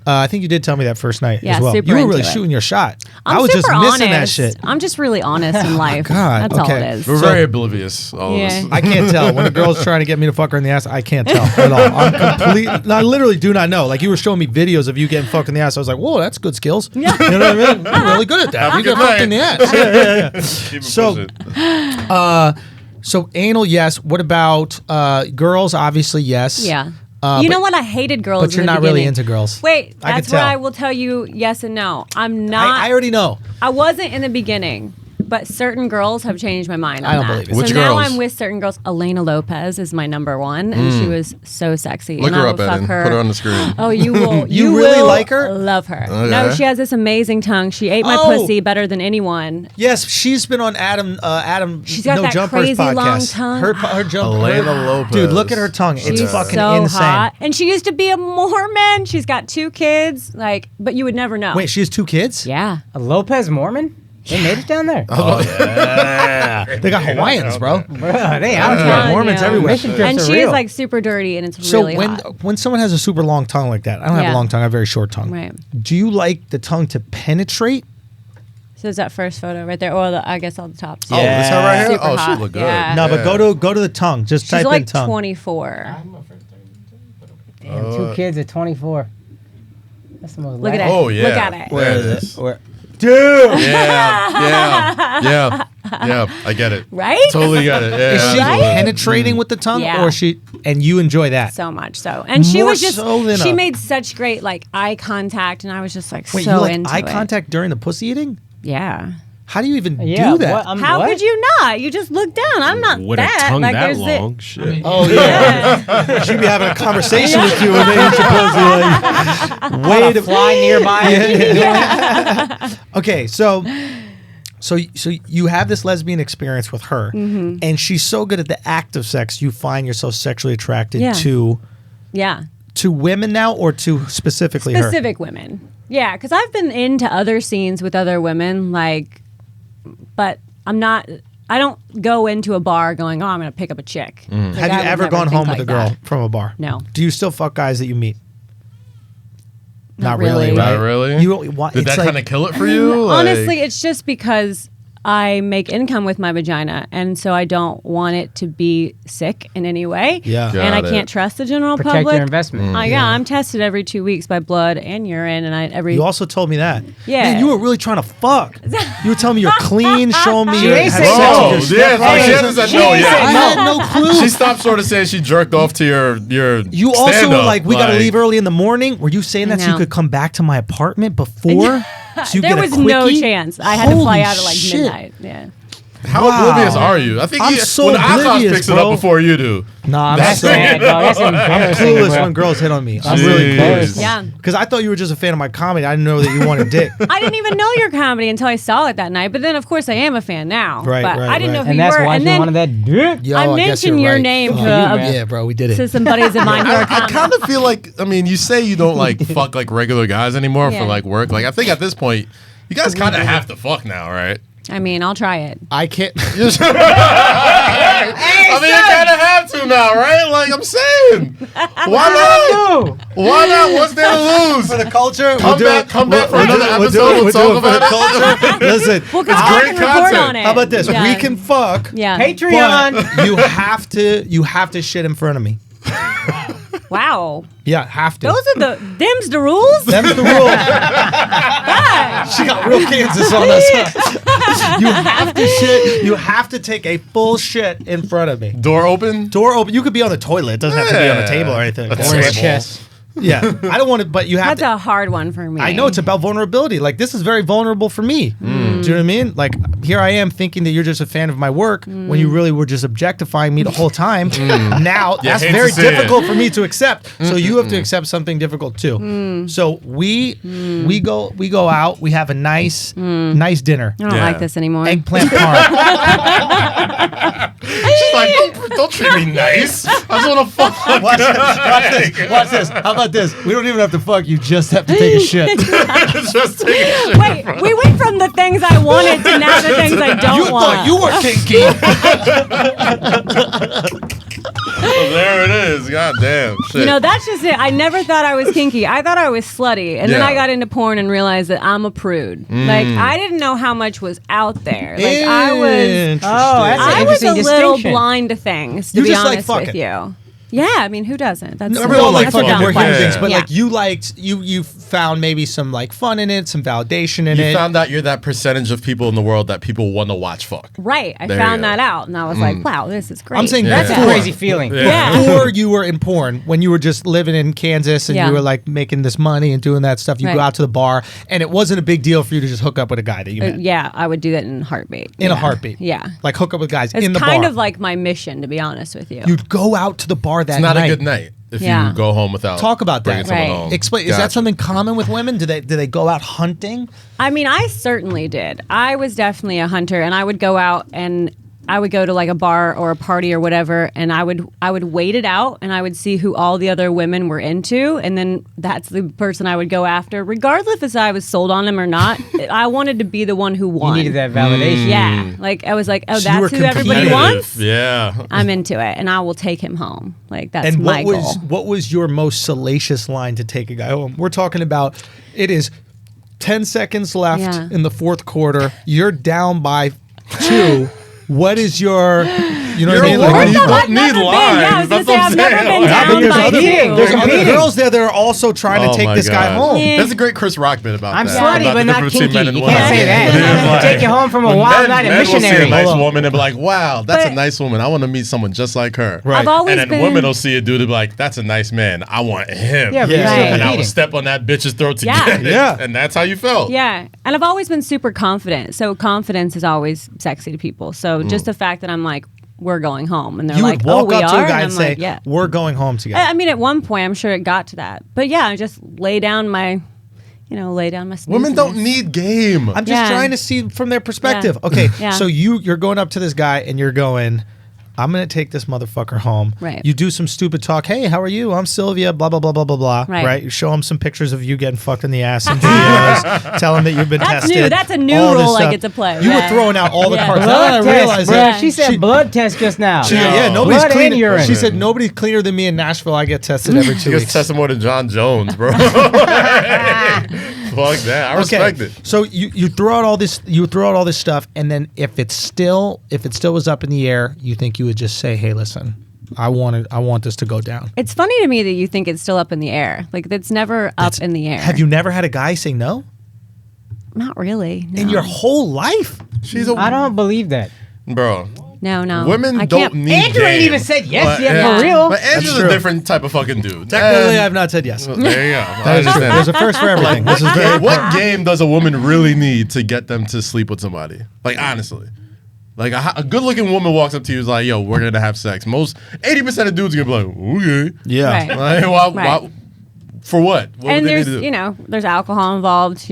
I think you did tell me that first night Yeah, as well. super You were into really it. shooting your shot. I'm I was super just missing honest. that shit. I'm just really honest in life. God, That's all okay. it is. We're very oblivious. All of Yeah. us. I can't tell. When a girl's trying to get me to fuck her in the ass, I can't tell at all. I'm complete. I literally do not know. Like you were showing me videos of you getting fucked in the ass. I was like, whoa, that's good skills. You know what I mean? You're really good at that. You get fucked in the ass. Keep it So- pushing. So anal, yes. What about girls? Obviously, yes. Yeah. but- You know what? I hated girls. But you're in the not really beginning. into girls. Wait, I could that's where tell. I will tell you yes and no. I'm not. I already know. I wasn't in the beginning. but certain girls have changed my mind on I don't that. believe it. Which so now girls? I'm with certain girls. Elena Lopez is my number one, and she was so sexy. Look and her I up, will fuck Eden. her. Put her on the screen. Oh, you will. You really will like her? Love her. Okay. No, she has this amazing tongue. She ate my Oh. pussy better than anyone. Yes, she's been on Adam. She's got No that Jumpers crazy podcast. long tongue. Her jump. Elena her- Lopez. Dude, look at her tongue. It's She's fucking so insane. hot, and she used to be a Mormon. She's got 2 kids. Like, but you would never know. Wait, she has 2 kids? Yeah. A Lopez Mormon? They made it down there. Oh, yeah. They got Hawaiians, bro. Bro, they out Yeah, here. Mormons Yeah. everywhere. Mission trips And are she real. is like super dirty, and it's So really when hot. someone has a super long tongue like that, I don't have a Yeah. long tongue. I have a very short tongue. Right. Do you like the tongue to penetrate? So is that first photo right there, or I guess all the tops. Oh, this her right here? Super Oh, hot. she look good. Yeah. No, but go to the tongue. Just She's type in like tongue. 24. Damn, 2 kids at 24. That's the most Look at lavish- it. Oh, yeah. Look at it. Where There is it it? is. Where? Dude, Yeah. I get it. Right? Totally get it. Yeah, is she Right? penetrating with the tongue, Yeah. or she? And you enjoy that? So much so. And she More was just, so than she a- made such great like eye contact, and I was just like Wait, so you like into eye it. contact during the pussy eating? Yeah. How do you even Yeah, do that? what? How what? could you not? You just look down. I'm not With that. a tongue like, that there's it. long, shit. Oh yeah, she'd be having a conversation with you and then you're supposed to wait a Fly nearby. Okay, so you have this lesbian experience with her, and she's so good at the act of sex. You find yourself sexually attracted Yeah. to Yeah. women now, or to specifically her. Specific women. Yeah, because I've been into other scenes with other women, like, but I don't go into a bar going, oh, I'm going to pick up a chick. Like, Have you I would ever never gone think home with like a girl that. from a bar? No. Do you still fuck guys that you meet? Not really. right? Not really? You, why, Did it's that like- kind of kill it for you? Like- Honestly, it's just because I make income with my vagina, and so I don't want it to be sick in any way. Yeah. And I Got can't it. trust the general Protect public. your investment. Yeah, I'm tested every 2 weeks by blood and urine, and every. You also told me that. Yeah. Man, you were really trying to fuck. You were telling me you're clean, showing me She you ain't had say sex no. with your Yeah, it's like she stepfather. hasn't said She no ain't yet. said I had no clue. She stopped sort of saying she jerked off to your You also were stand-up, like, we got to like- leave early in the morning. Were you saying I that so you know. could come back to my apartment before? So you there get a was no quickie? chance. I had to fly Holy out at like shit. midnight. Yeah. How Wow. oblivious are you? I think I'm so when Akaash oblivious, picks it bro. up before you do. Nah, I'm That's so sad, dog. That's I'm embarrassing, clueless bro. when girls hit on me. I'm really Jeez. clueless. Yeah. Because I thought you were just a fan of my comedy. I didn't know that you wanted dick. I didn't even know your comedy until I saw it that night. But then, of course, I am a fan now. Right, but right, I didn't right. know who And you that's were. why And she then wanted that dick. Yo, I guess mentioned you're your right. name Oh, to, yeah, bro, we did to it. some buddies of mine who are I comics. kind of feel like, I mean, you say you don't like fuck like regular guys anymore Yeah. for like work. Like, I think at this point, you guys kind of have to fuck now, right? I mean, I'll try it. I can't. I mean, you kind of have to now, right? Like, I'm saying. Why not? Why not? What's there to lose? For the culture, Come back for another episode. We'll talk about it. culture. Listen, We'll come It's back great and report content. on it. how about this? Yeah. We can fuck, Yeah. Patreon. but you have to shit in front of me. Wow. Yeah, have to. Those are them's the rules. Them's the rule. She got real Kansas on us. You have to shit. You have to take a full shit in front of me. Door open? Door open. You could be on the toilet. It doesn't have to be on the Yeah. table or anything. A Or table. Chest. Yeah, I don't want to. But you have That's to. a hard one for me. I know it's about vulnerability. Like, this is very vulnerable for me. Do you know what I mean? Like, here I am thinking that you're just a fan of my work when you really were just objectifying me the whole time. Now Yeah, that's hate to very see it. difficult for me to accept. So you have to accept something difficult too. So we go out. We have a nice dinner. I don't Yeah. like this anymore. Eggplant parm. She's like, don't treat me nice. I just want to fuck. Watch this. Watch this. How about this? We don't even have to fuck. You just have to take a shit. Just take a shit. Wait, we went from the things I wanted to now the things I don't You want. thought you were kinky. Oh, there it is. God damn. Shit. You know, that's just it. I never thought I was kinky. I thought I was slutty. And then Yeah. I got into porn and realized that I'm a prude. Like, I didn't know how much was out there. Like, I was Oh, that's an a interesting little distinction. blind to things, to You be just like honest with fucking. you. Yeah, I mean, who doesn't? That's Everyone likes that's a fucking. dumb We're human question. beings, but Yeah. like you liked you found maybe some like fun in it, some validation in You it. found out you're that percentage of people in the world that people want to watch fuck. Right. I There you found go. that out, and I was like, wow, this is great. I'm saying That's a before. crazy feeling. Yeah. Before you were in porn, when you were just living in Kansas and Yeah. you were like making this money and doing that stuff, you go Right. out to the bar and it wasn't a big deal for you to just hook up with a guy that you met. Yeah, I would do that in a heartbeat. In a Yeah. heartbeat. Yeah. Like hook up with guys It's in the kind bar. of like my mission, to be honest with you. You'd go out to the bar that It's not night. a good night if Yeah. you go home without Talk about bringing that. someone Right. home. Explain. Is that Gotcha. something common with women? Do they go out hunting? I mean, I certainly did. I was definitely a hunter, and I would go out and I would go to like a bar or a party or whatever, and I would wait it out, and I would see who all the other women were into, and then that's the person I would go after, regardless if I was sold on him or not. I wanted to be the one who You won. needed that validation. Yeah, like I was like, oh, So you were that's who everybody competitive. wants. Yeah. I'm into it, and I will take him home. Like that's And my what was goal. what was your most salacious line to take a guy home? We're talking about it is 10 seconds left Yeah. in the fourth quarter. You're down by 2. What is your, you know what I mean? You're a Like, woman. you- You don't I've need never been. Yeah, I was lines. gonna That's say what I've I'm never saying. been Oh, down there's by other, 2. there's other competing. girls there that are also trying to Oh take my this guy God. home. Yeah. There's a great Chris Rock bit about I'm that. slutty, about but the not difference between kinky. men and You women. can't say that. It's like, Take you home from a when wild night of men will see a missionary. nice Hold on. woman and be like, wow, that's But- a nice woman. I want to meet someone just like her. Right. I've always And then been. women will see a dude and be like, that's a nice man. I want him. Yeah, but Yeah. you're still Right. And I will competing. step on that bitch's throat to Yeah. get it. Yeah. And that's how you felt. Yeah, and I've always been super confident. So confidence is always sexy to people. So just the fact that I'm like, we're going home, and they're You like, would oh, walk we up to are, a guy and and I'm say, like, yeah. we're going home together. I mean, at one point, I'm sure it got to that. But yeah, I just lay down my, lay down my. Women don't snooziness. need game. I'm just Yeah. trying to see from their perspective. Yeah. Okay, Yeah. so you're going up to this guy and you're going, I'm going to take this motherfucker home. Right. You do some stupid talk. Hey, how are you? I'm Silvia, blah, blah, blah, blah, blah, blah. Right. You show him some pictures of you getting fucked in the ass in videos. Tell him that you've been That's tested. new. That's a new all this rule I stuff. get to play. You were Yeah. throwing out all the Yeah. cards. Blood Now I test, realize bro. that. She said blood test just now. Yeah, nobody's Blood cleaner. and urine. She said nobody's cleaner than me in Nashville. I get tested every 2 She gets weeks. tested more than John Jones, bro. Fuck that. I respect it. So you throw out all this stuff, and then if it still was up in the air, you think you would just say, "Hey, listen, I want this to go down." It's funny to me that you think it's still up in the air. Like it's never up in the air. Have you never had a guy say no Not really. No. in your whole life? She's a I don't believe that. bro. No. Women I don't can't. need Andrew ain't game. even said yes But- yet, Yeah. for real. But Andrew's true. a different type of fucking dude. Technically, And- I've not said yes. There you go. I There's understand. a first for everything. This is Okay, very what game does a woman really need to get them to sleep with somebody? Like, honestly. Like, a good-looking woman walks up to you and is like, yo, we're going to have sex. 80% of dudes are going to be like, okay. yeah. Right. Like, Right. for what? What And would they need there's to do? there's alcohol involved.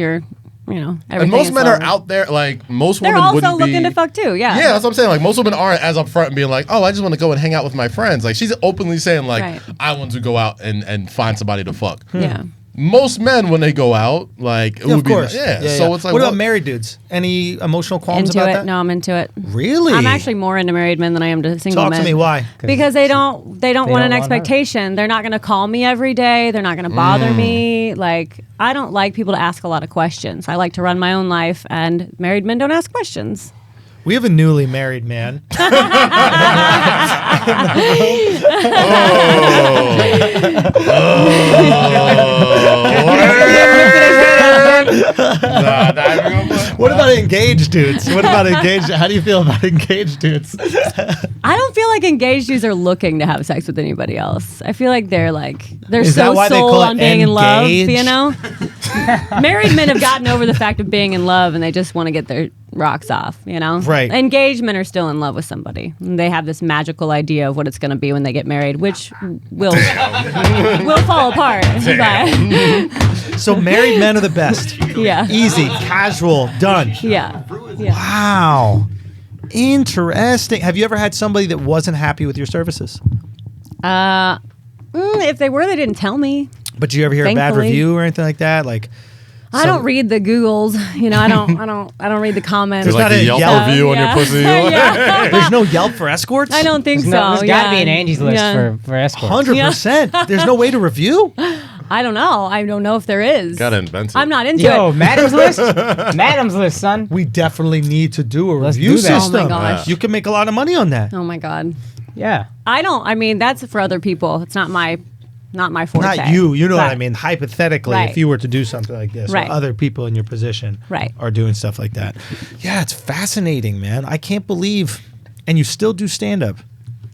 And Everything most is men are involved. out there, like, most They're women also wouldn't looking be... to fuck too. Yeah. Yeah, that's what I'm saying. Like, most women aren't as upfront and being like, oh, I just want to go and hang out with my friends. Like, she's openly saying, like, Right. I want to go out and find somebody to fuck. Yeah. Most men, when they go out, like, it Yeah, would of be... course. Yeah, so it's like... what about married dudes? Any emotional qualms Into about it. that? No, I'm into it. Really? I'm actually more into married men than I am to single Talk men. to me. Why? Because they don't want don't an want her. expectation. They're not going to call me every day. They're not going to bother me. Like I don't like people to ask a lot of questions. I like to run my own life, and married men don't ask questions. We have a newly married man. What about engaged dudes? What about engaged? How do you feel about engaged dudes? I don't feel like engaged dudes are looking to have sex with anybody else. I feel like they're Is that so why they sold call it on being in love. engaged? You know, married men have gotten over the fact of being in love, and they just want to get their rocks off. You know, Right. Engaged men are still in love with somebody. And they have this magical idea of what it's going to be when they get married, which will fall apart. But, So married men are the best. yeah, Easy, casual, done. yeah. Wow. Interesting. Have you ever had somebody that wasn't happy with your services? If they were, they didn't tell me. But do you ever hear a bad Thankfully. review or anything like that? Like I don't read the Googles. I don't read the comments. There's like not a a Yelp Yelp. review on your Yeah. pussy. Yeah. there's no Yelp for escorts? I don't think so. There's got to be an Yeah. Angie's list Yeah. for escorts. 100%. There's no way to review? I don't know. I don't know if there is. Gotta invent it. I'm not into Yo, it. Madam's list? Madam's list, son. We definitely need to do a Let's review do that. system. Oh my gosh. You can make a lot of money on that. Oh my god. Yeah. I don't. I mean, that's for other people. It's not my forte. Not you. You know what I Right. mean? Hypothetically, Right. if you were to do something like this, Right. or other people in your position Right. are doing stuff like that. Yeah, it's fascinating, man. I can't believe. And you still do stand up.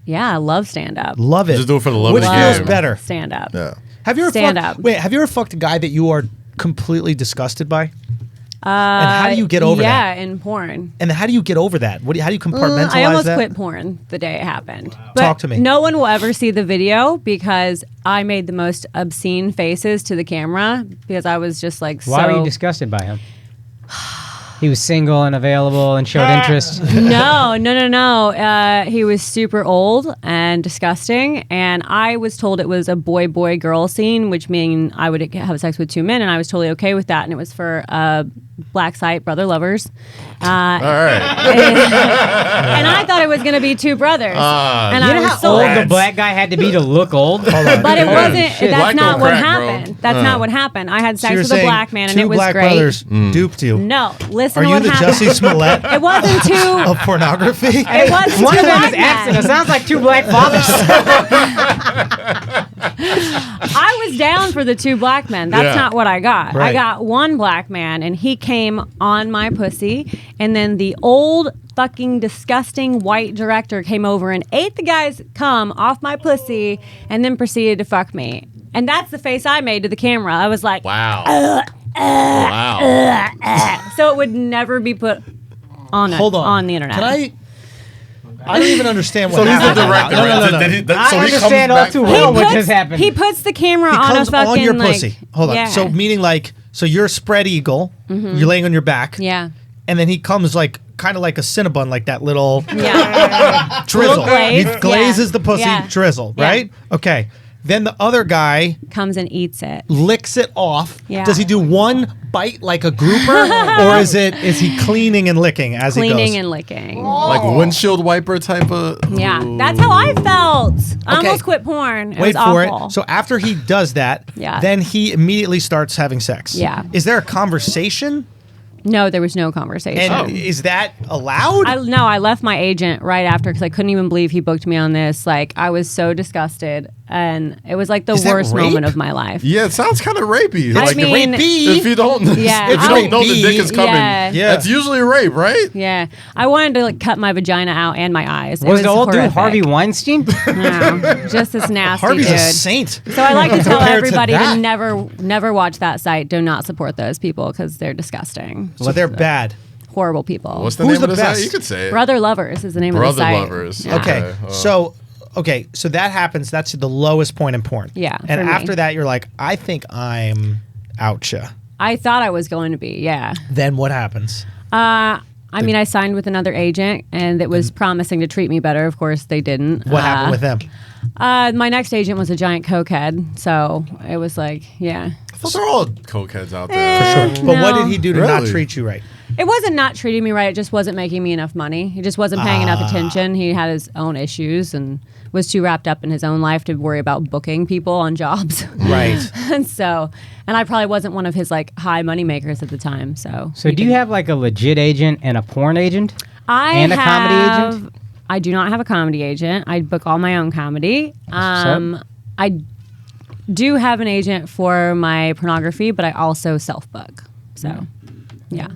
Yeah, I love stand up. Love it. Just do it for the love Which of the feels game. better? Stand up. Yeah. Have you ever Stand fucked, up. Wait, have you ever fucked a guy that you are completely disgusted by? And how do you get over that? Yeah, in porn. And how do you get over that? How do you compartmentalize I almost that? quit porn the day it happened. But Talk to me. No one will ever see the video because I made the most obscene faces to the camera because I was just like Why so. were you disgusted by him? He was single and available and showed interest. No. He was super old and disgusting, and I was told it was a boy girl scene, which mean I would have sex with two men, and I was totally okay with that. And it was for black site brother lovers. All right. And I thought it was going to be two brothers. And You I know was how sold. old the black guy had to be to look old? But it wasn't. Shit. That's Black not don't what crack, bro. happened. That's not what happened. I had So sex you're with a saying black man, and two it was black great. brothers duped you. No, listen Are to you what the happened. Jussie Smollett It wasn't two. of pornography? It wasn't One two of them black is absent. It men. sounds like two black fathers. I was down for the two black men. That's Yeah. not what I got. Right. I got one black man, and he came on my pussy, and then the old fucking disgusting white director came over and ate the guy's cum off my pussy, and then proceeded to fuck me. And that's the face I made to the camera. I was like, Wow. Wow. so it would never be put on Hold on. on the internet. Can I don't even understand what So he's the happened. director, No, no, right? no, no. I So he comes understand all back too for- well what puts- just happened. He puts the camera He on a comes fucking on your like, pussy. Hold on. Yeah. So meaning like, so you're a spread eagle. You're laying on your back. yeah. And then he comes like kind of like a Cinnabon, like that little Yeah. drizzle. glaze. He glazes Yeah. the pussy Yeah. drizzle, Yeah. right? Okay. Then the other guy Comes and eats it. licks it off. Yeah. Does he do one bite like a grouper, or is he cleaning and licking as he Cleaning goes? and licking. Like windshield wiper type of. Yeah, that's how I felt. I Okay. almost quit porn. It Wait was for awful. it. So after he does that, Yeah. then he immediately starts having sex. Yeah. Is there a conversation? No, there was no conversation. And is that allowed? I left my agent right after because I couldn't even believe he booked me on this. Like, I was so disgusted, and it was like the Is that worst rape? moment of my life. Yeah, it sounds kind of rapey. I Like, mean, if you don't, Yeah. if you don't know the dick is coming, Yeah. Yeah. that's usually rape, right? yeah, I wanted to like cut my vagina out and my eyes. It was the old dude horrific. Harvey Weinstein? No, just this nasty Harvey's dude. a saint. So I like to tell Compared to everybody that. to never watch that site. Do not support those people because they're disgusting. So they're bad. Horrible people. What's the Who's name the of the site? best? You could say it. Brother Lovers is the name of Brother the site. Lovers. Yeah. Okay. Okay. So that happens. That's the lowest point in porn. Yeah, And for me. after that, you're like, I think I'm outcha. I thought I was going to be, yeah. Then what happens? I mean, I signed with another agent, and it was promising to treat me better. Of course, they didn't. What happened with them? My next agent was a giant cokehead, so it was like, yeah. Those are all cokeheads out there. But what did he do to not Really? treat you right? It wasn't not treating me right. It just wasn't making me enough money. He just wasn't paying enough attention. He had his own issues and was too wrapped up in his own life to worry about booking people on jobs. Right. And I probably wasn't one of his like high money makers at the time. So Do you have like a legit agent and a porn agent? And a comedy agent? I do not have a comedy agent. I book all my own comedy. I do have an agent for my pornography, but I also self-book. So, yeah.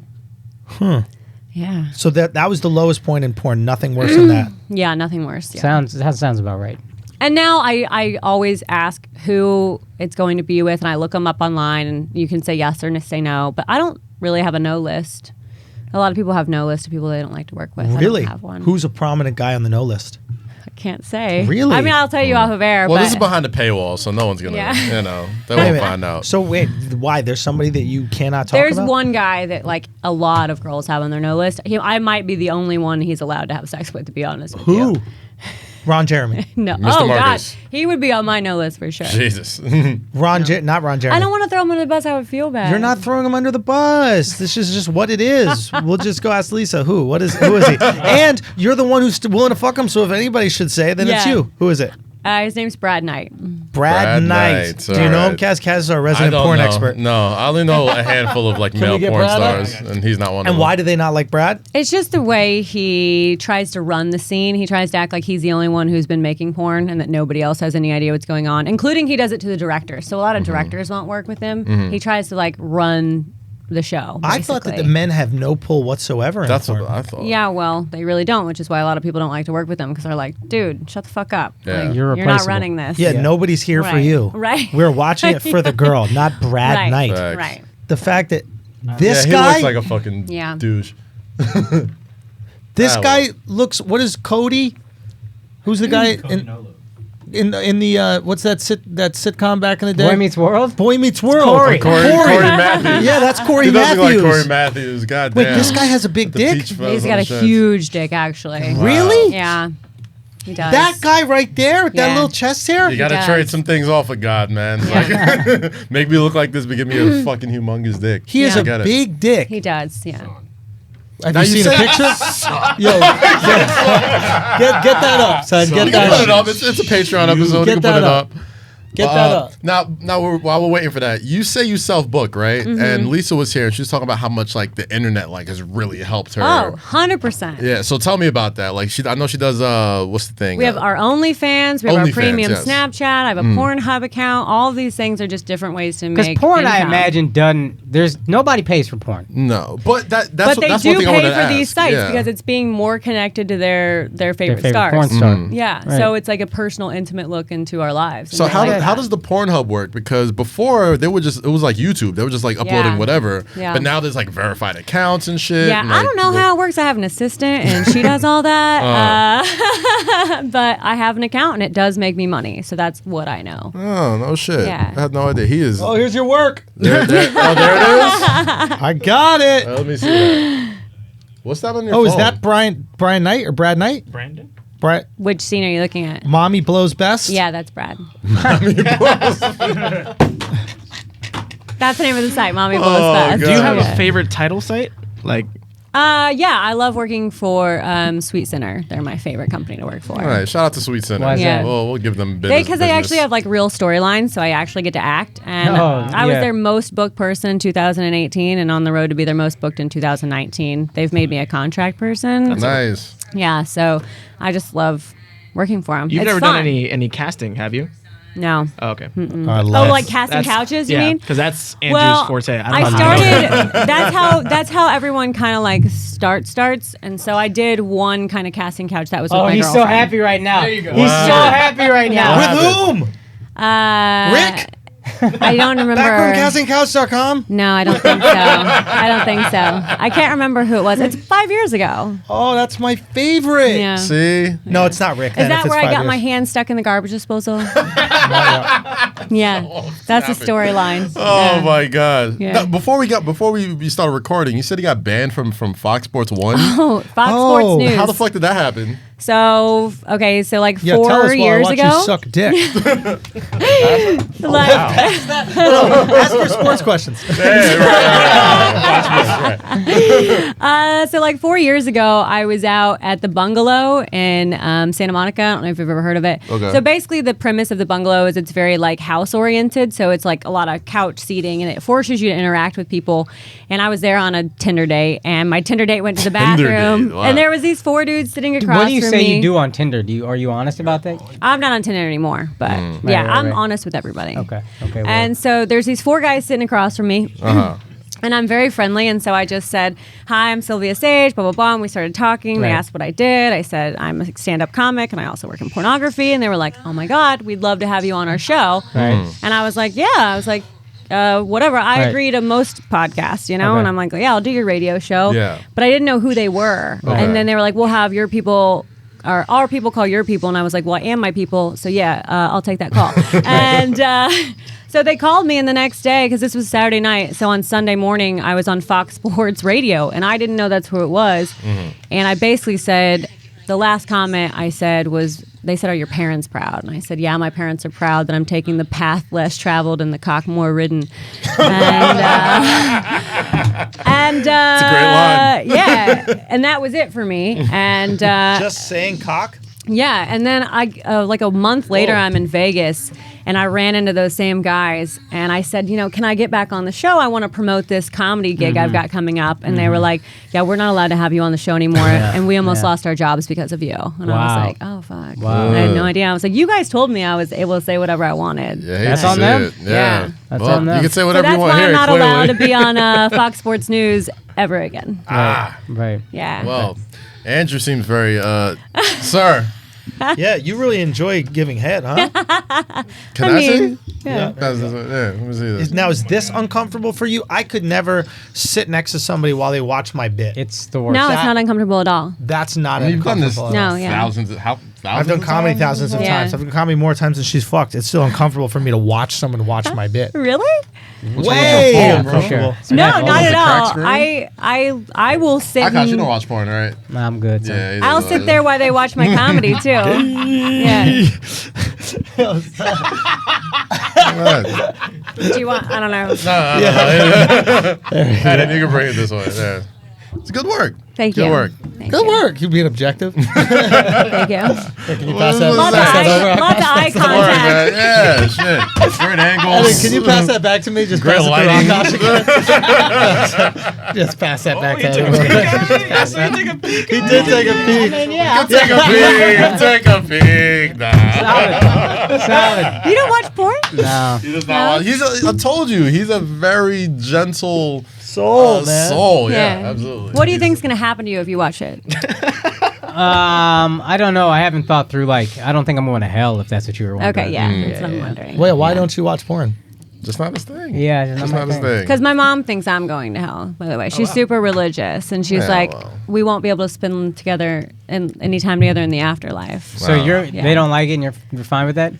Yeah. So that was the lowest point in porn. Nothing worse than that. Yeah, nothing worse. Yeah. That sounds about right. And now I always ask who it's going to be with, and I look them up online, and you can say yes or say no. But I don't really have a no list. A lot of people have no list of people they don't like to work with. Really? I don't have one. Who's a prominent guy on the no list? I can't say. Really? I mean, I'll tell you off of air. Well, but this is behind the paywall, so no one's gonna, Yeah. they Wait a won't minute. find out. So wait, why? There's somebody that you cannot talk There's about? one guy that like a lot of girls have on their no list. I might be the only one he's allowed to have sex with, to be honest with you. Who? Ron Jeremy. No. Mr. Oh Marcus. gosh, he would be on my no list for sure. Jesus. Not Ron Jeremy. I don't want to throw him under the bus. I would feel bad. You're not throwing him under the bus. This is just what it is. We'll just go ask Lisa. Who is he? And you're the one who's willing to fuck him. So if anybody should say, then it's Yeah. you. Who is it? His name's Brad Knight. Brad Knight. Do you know him, alright. Kaz? Kaz is our I resident don't porn know. expert. No, I only know a handful of like male get porn Brad up? stars, and he's not one of them. And why do they not like Brad? It's just the way he tries to run the scene. He tries to act like he's the only one who's been making porn and that nobody else has any idea what's going on, including he does it to the director. So a lot of directors won't work with him. He tries to like run the show. I thought that the basically. men have no pull whatsoever in That's porn. what I thought. Yeah, well, they really don't, which is why a lot of people don't like to work with them because they're like, dude, shut the fuck up. Yeah. Like, You're you're not replaceable. running this. Yeah, nobody's here for Right. you. Right. We're watching it for the girl, not Brad Right. Knight. Facts. Right. The fact that this He guy, looks like a fucking Yeah. douche. this Ah, guy looks. What is Cody? Who's the guy in the what's that sitcom back in the day? Boy Meets World. Boy Meets World. Corey. Corey Matthews. Yeah, that's Corey He does Matthews. look like Corey Matthews. God Wait, damn. this guy has a big The dick. peach fuzz He's on got a the chest. huge dick, actually. Really? Yeah, he does. That guy right there with that Yeah. little chest hair. You gotta does. trade some things off of God, man. Yeah. Like, make me look like this, but give me a fucking humongous dick. He has Yeah. a I get it. big dick. He does, yeah. Have Now you you seen a said- picture? Yo, get that up, son. Get You can put it that up. up. It's a Patreon episode. Get You can put that it up. up. Get that up. Now while we're waiting for that, you say you self-book, right? Mm-hmm. And Lisa was here, and she was talking about how much like the internet like has really helped her. Oh, 100%. Yeah, so tell me about that. Like, I know she does. What's the thing? We have our OnlyFans. We have our OnlyFans, premium yes. Snapchat. I have a Pornhub account. All of these things are just different ways to Because make porn, I income. imagine, doesn't. There's nobody pays for porn. No, but that's But they that's do one thing I pay wanted for to these ask. sites Yeah. because it's being more connected to their favorite, Their favorite stars. porn star. Yeah, Right. so it's like a personal, intimate look into our lives. So And how I like how that. does the Pornhub work? Because before it was like YouTube. They were just like uploading Yeah. whatever. Yeah. But now there's like verified accounts and shit. Yeah, and, I like, don't know how it works. I have an assistant and she does all that. But I have an account and it does make me money. So that's what I know. Oh no shit! Yeah. I had no idea. He is. Oh, here's your work. There it is. I got it. Let me see that. What's that on your Oh, phone? is that Brian Knight or Brad Knight? Brandon? Brad, Which scene are you looking at? Mommy blows best. Yeah, that's Brad. That's the name of the site, Mommy Blows Fast. God. Do you have Yeah. a favorite title site? Like, Yeah, I love working for Sweet Sinner. They're my favorite company to work for. All right, shout out to Sweet Center. Why is that? Well, we'll give them business. Because they actually have like real storylines, so I actually get to act. And Oh, I was yeah. their most booked person in 2018 and on the road to be their most booked in 2019. They've made me a contract person. nice. Yeah, so I just love working for them. you've it's never fun. done any casting, have you? No. Oh, okay. I Oh, love like casting couches, you mean? Because that's Andrew's Well, forte. I don't know. started. That's how everyone kind of like starts, and so I did one kind of casting couch that was with Oh, my he's so girlfriend. happy right now. There you go. He's Wow. so happy right now. With whom? Rick. I don't remember. Backroomcastingcouch.com. No, I don't think so. I don't think so. I can't remember who it was. It's 5 years ago. Oh, that's my favorite. Yeah. See, No, it's not Rick. Is that where I got my hand stuck in the garbage disposal? Yeah, that's the storyline. oh Yeah. my god. Yeah. Now, before we started recording, you said he got banned from Fox Sports 1. Oh, Fox Sports News. How the fuck did that happen? So okay, so like Yeah, tell us 4 while I years watch ago, you suck dick. like, Ask your sports questions. so like 4 years ago, I was out at the bungalow in Santa Monica. I don't know if you've ever heard of it. Okay. So basically, the premise of the bungalow is it's very like house oriented. So it's like a lot of couch seating, and it forces you to interact with people. And I was there on a Tinder date, and my Tinder date went to the Tinder bathroom, date, wow. and there was these 4 dudes sitting across What do you from say me. you do on Tinder? Are you honest about that? I'm not on Tinder anymore, but yeah, Right, I'm right. honest with everybody. Okay. Okay. well. And so there's these 4 guys sitting across from me. Uh-huh. And I'm very friendly, and so I just said, "Hi, I'm Sylvia Saige." Blah blah blah. And we started talking. They Right. asked what I did. I said I'm a stand-up comic, and I also work in pornography. And they were like, "Oh my God, we'd love to have you on our show." Right. And I was like, "Yeah." I was like, "Whatever." I Right. agree to most podcasts, you know. Okay. And I'm like, "Yeah, I'll do your radio show." Yeah. But I didn't know who they were. Okay. And then they were like, "We'll have your people." Or our people call your people, and I was like, "Well, I am my people, so yeah, I'll take that call." And so they called me, and the next day, because this was Saturday night, so on Sunday morning, I was on Fox Sports Radio, and I didn't know that's who it was. And I basically said, the last comment I said was, they said, "Are your parents proud?" And I said, "Yeah, my parents are proud that I'm taking the path less traveled and the cock more ridden." And It's a great line. yeah, and that was it for me. And Just saying cock. Yeah, and then like a month later, I'm in Vegas, and I ran into those same guys, and I said, can I get back on the show? I want to promote this comedy gig I've got coming up, and they were like, yeah, we're not allowed to have you on the show anymore, and we almost lost our jobs because of you. And I was like, oh fuck, Wow. I had no idea. I was like, you guys told me I was able to say whatever I wanted. Yeah, That's on them? Yeah. That's well, on them. you can say So whatever that's you want why here. I'm not clearly. allowed to be on Fox Sports News ever again. Right. Yeah. Well, Andrew seems very, sir. Yeah, you really enjoy giving head, huh? Can I I see? mean, yeah. Let me see this. Now, is this uncomfortable for you? I could never sit next to somebody while they watch my bit. It's the worst. No, it's That- not uncomfortable at all. That's not You've done this uncomfortable. at all. No, yeah. thousands I've done comedy thousands of Yeah. times. I've done comedy more times than she's fucked. It's still uncomfortable for me to watch someone watch my bit. Really? Way Yeah, uncomfortable. for sure. No, That's not all. at crack all. screen? I will sit. Akaash, you and- don't watch porn, right? Nah, I'm good. So. Yeah. I'll sit there while they watch my comedy too. Yeah. Do you want? I don't know. Edit, you can bring it this way. Yeah. It's good work. Thank Good you. work. Thank Good you. work. You being objective. Thank you. Can you pass that? Lots of pass that over? lots of eye Good work, contact. man. Yeah, shit. Great angles. Can you pass that back to me? Just Great pass it lighting. through Akaash again. Just pass that back to him. He did take a peek. Take a peek. Nah. Solid. You don't watch porn? No. He does not watch. I told you, he's a very gentle Soul, man. soul. Yeah, absolutely. What do you think's gonna happen to you if you watch it? I don't know. I haven't thought through. I don't think I'm going to hell if that's what you were wondering. Okay, yeah, that's what I'm wondering. Wait, why don't you watch porn? Just not his thing. Yeah, it's Just my not his thing. thing. Because my mom thinks I'm going to hell. By the way, she's super religious, and she's Yeah, like, well. we won't be able to spend together any time together in the afterlife. So Wow. they don't like it, and you're fine with that?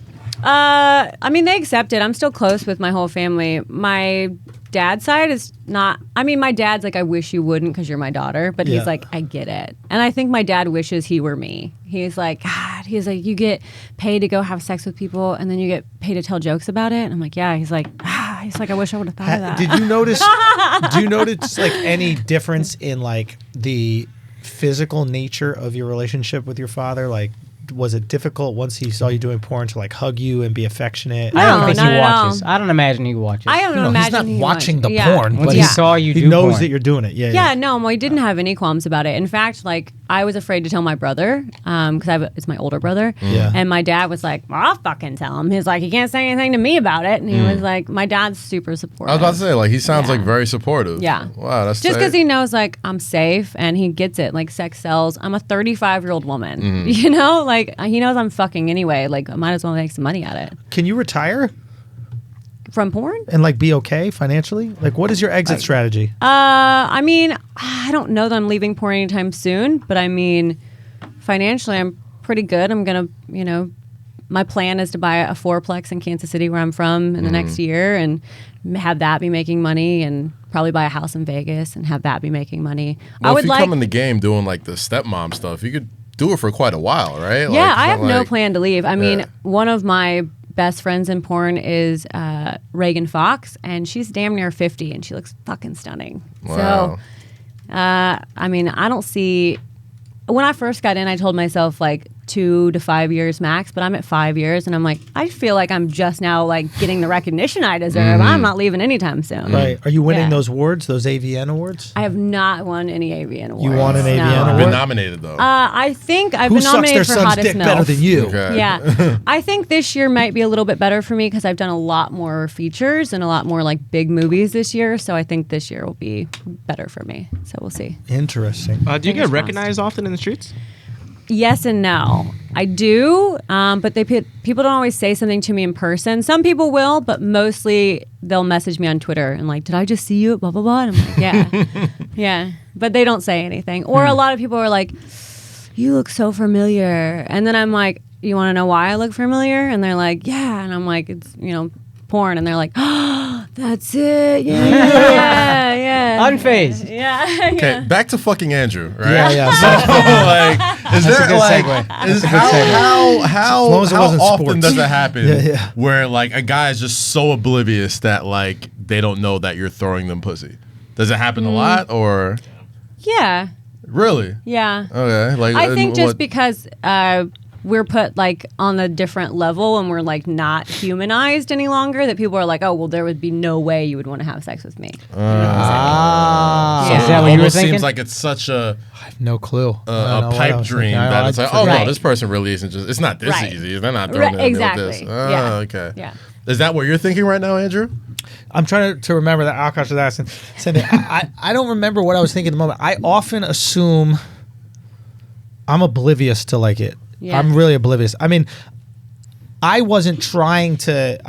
I mean, they accept it. I'm still close with my whole family. My dad's side is not. I mean, my dad's like, I wish you wouldn't because you're my daughter. But Yeah. he's like, I get it. And I think my dad wishes he were me. He's like, God. He's like, you get paid to go have sex with people, and then you get paid to tell jokes about it. And I'm like, yeah. He's like, I wish I would have thought of that. Did you notice? Do you notice like any difference in like the physical nature of your relationship with your father? Like, was it difficult once he saw you doing porn to like hug you and be affectionate? No, I don't think not he at all. watches. I don't imagine he watches. I don't No, imagine he's not he watching the watched- yeah. porn, Once but he Yeah. saw you he do knows porn. that you're doing it. Yeah. Yeah, no, we didn't have any qualms about it. In fact, like I was afraid to tell my brother because it's my older brother. Yeah. And my dad was like, well, I'll fucking tell him. He's like, he can't say anything to me about it. And he was like, my dad's super supportive. I was about to say, like, he sounds Yeah. like very supportive. Yeah. Wow, that's Just tight. because he knows like I'm safe and he gets it. Like sex sells. I'm a 35-year-old woman. Mm-hmm. You know, like he knows I'm fucking anyway. Like I might as well make some money at it Can you retire from porn. and like be okay financially? Like, what is your exit strategy? I mean, I don't know that I'm leaving porn anytime soon, but I mean, financially, I'm pretty good. I'm gonna, my plan is to buy a fourplex in Kansas City, where I'm from, in the next year, and have that be making money, and probably buy a house in Vegas and have that be making money. Well, I would if you like. come in the game doing like the stepmom stuff, you could do it for quite a while, right? Yeah, Like, I it's have not no like- plan to leave. I mean, Yeah. one of my best friends in porn is Reagan Fox, and she's damn near 50, and she looks fucking stunning. Wow. So, I mean, I don't see. When I first got in, I told myself like 2 to 5 years max, but I'm at 5 years, and I'm like, I feel like I'm just now like getting the recognition I deserve. I'm not leaving anytime soon. Right? Are you winning Yeah. those awards, those AVN awards? I have not won any AVN awards. You won an AVN No. award? Been nominated though. I think I've Who been sucks their nominated for son's hottest dick MILF. better than you? Okay. Yeah. I think this year might be a little bit better for me because I've done a lot more features and a lot more like big movies this year. So I think this year will be better for me. So we'll see. Interesting. Do you Fingers get crossed. recognized often in the streets? Yes and no. I do, but people don't always say something to me in person. Some people will, but mostly they'll message me on Twitter and like, did I just see you at blah, blah, blah? And I'm like, yeah. Yeah. But they don't say anything. Or a lot of people are like, you look so familiar. And then I'm like, you want to know why I look familiar? And they're like, yeah. And I'm like, it's, porn. And they're like, oh, that's it. Yeah. Yeah. Unfazed. Yeah. Okay, back to fucking Andrew, right? Yeah, yeah. So, like, is there good like, segue. is how As long as it how wasn't often sports. does it happen Yeah, yeah. where like a guy is just so oblivious that like they don't know that you're throwing them pussy? Does it happen a lot or Yeah. really? Yeah. Okay, like I think just what- because we're put like on a different level and we're like not humanized any longer, that people are like, oh, well, there would be no way you would want to have sex with me. So Is that it what you were almost thinking? seems like it's such a No clue. a pipe dream that it's like, oh no, this person really isn't just. It's not this Right. easy. They're not throwing it in there with this. Exactly. Oh, Yeah. okay. Yeah. Is that what you're thinking right now, Andrew? I'm trying to remember that Akaash was asking. Cindy, I don't remember what I was thinking at the moment. I often assume I'm oblivious to like it. Yeah. I'm really oblivious. I mean, I wasn't trying to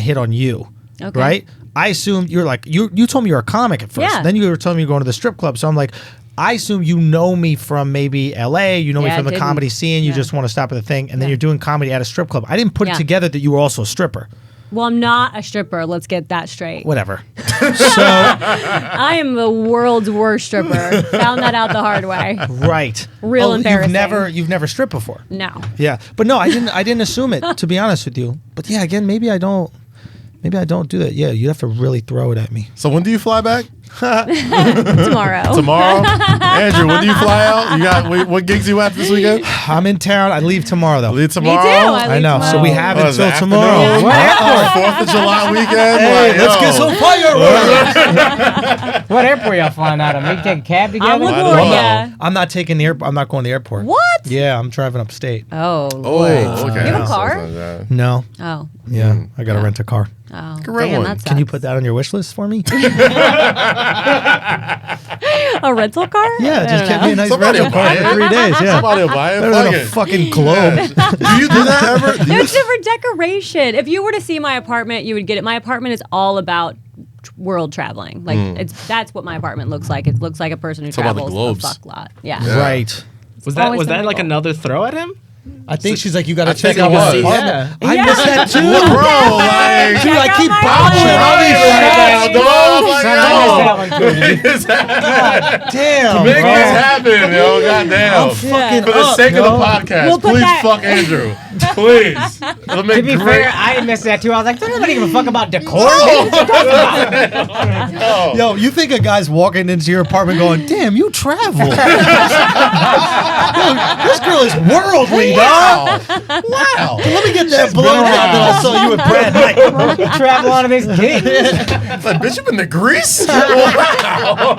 hit on you, Okay. right? I assumed you're like you told me you're a comic at first. Yeah. Then you were telling me you're going to the strip club. So I'm like, I assume you know me from maybe LA, you know me Yeah, from the didn't. comedy scene, you Yeah. just want to stop at the thing, and then Yeah. you're doing comedy at a strip club. I didn't put it Yeah. together that you were also a stripper. Well, I'm not a stripper. Let's get that straight. Whatever. I am the world's worst stripper. Found that out the hard way. Right. Real embarrassing. You've never stripped before. No. Yeah. But no, I didn't assume it, to be honest with you. But yeah, again, maybe I don't do that. Yeah, you have to really throw it at me. So when do you fly back? Tomorrow. Tomorrow? Andrew, when do you fly out? You got what gigs you at this weekend? I'm in town. I leave tomorrow though. Leave Me tomorrow. too. I know. So we have What is until it, tomorrow. afternoon? What airport? 4th of July weekend. Hey, Like, let's yo. get some fireworks. What airport y'all flying out of? Maybe take a cab together? I'm I LaGuardia. don't know. Yeah. I'm not taking I'm not going to the airport. What? Yeah, I'm driving upstate. Oh. Oh, Lord. okay. You have a So car? it's not that. No. Oh. Yeah, I got to rent a car. Oh. rent Damn, one. that Can you sucks. put that on your wish list for me? a rental car? Yeah, I just don't get know. me a nice Somebody rental will car buy for it. 3 days. Yeah. Somebody will buy it. Better Fuck than a it. fucking globe. Do you do that ever? Do you It's different decoration. If you were to see my apartment, you would get it. My apartment is all about world traveling. Like that's what my apartment looks like. It looks like a person who It's all about the travels a globes. fuck lot. Yeah. Right. Was that always like something another throw at him? I think she's like, you got to I check think out it your was. apartment. Yeah. I Yeah. missed that too. Bro, like, Dude, I Check keep out my bouncing. apartment. I'll be right now, dog. Like, Son, I missed that one too. Damn, Make bro. this happen, yo. Goddamn. Fucking For the up, sake of yo. the podcast, We'll put please that- fuck Andrew. Please. It'll make To be great. fair, I missed that too. I was like, does anybody give a fuck about decor? Yo, you think a guy's walking into your apartment going, damn, you travel. Yo, this girl is worldly, dog. Wow. Let me get that blowjob that I saw you with Brad Knight. You travel on this gig. Like, bitch, you been to Greece? Wow.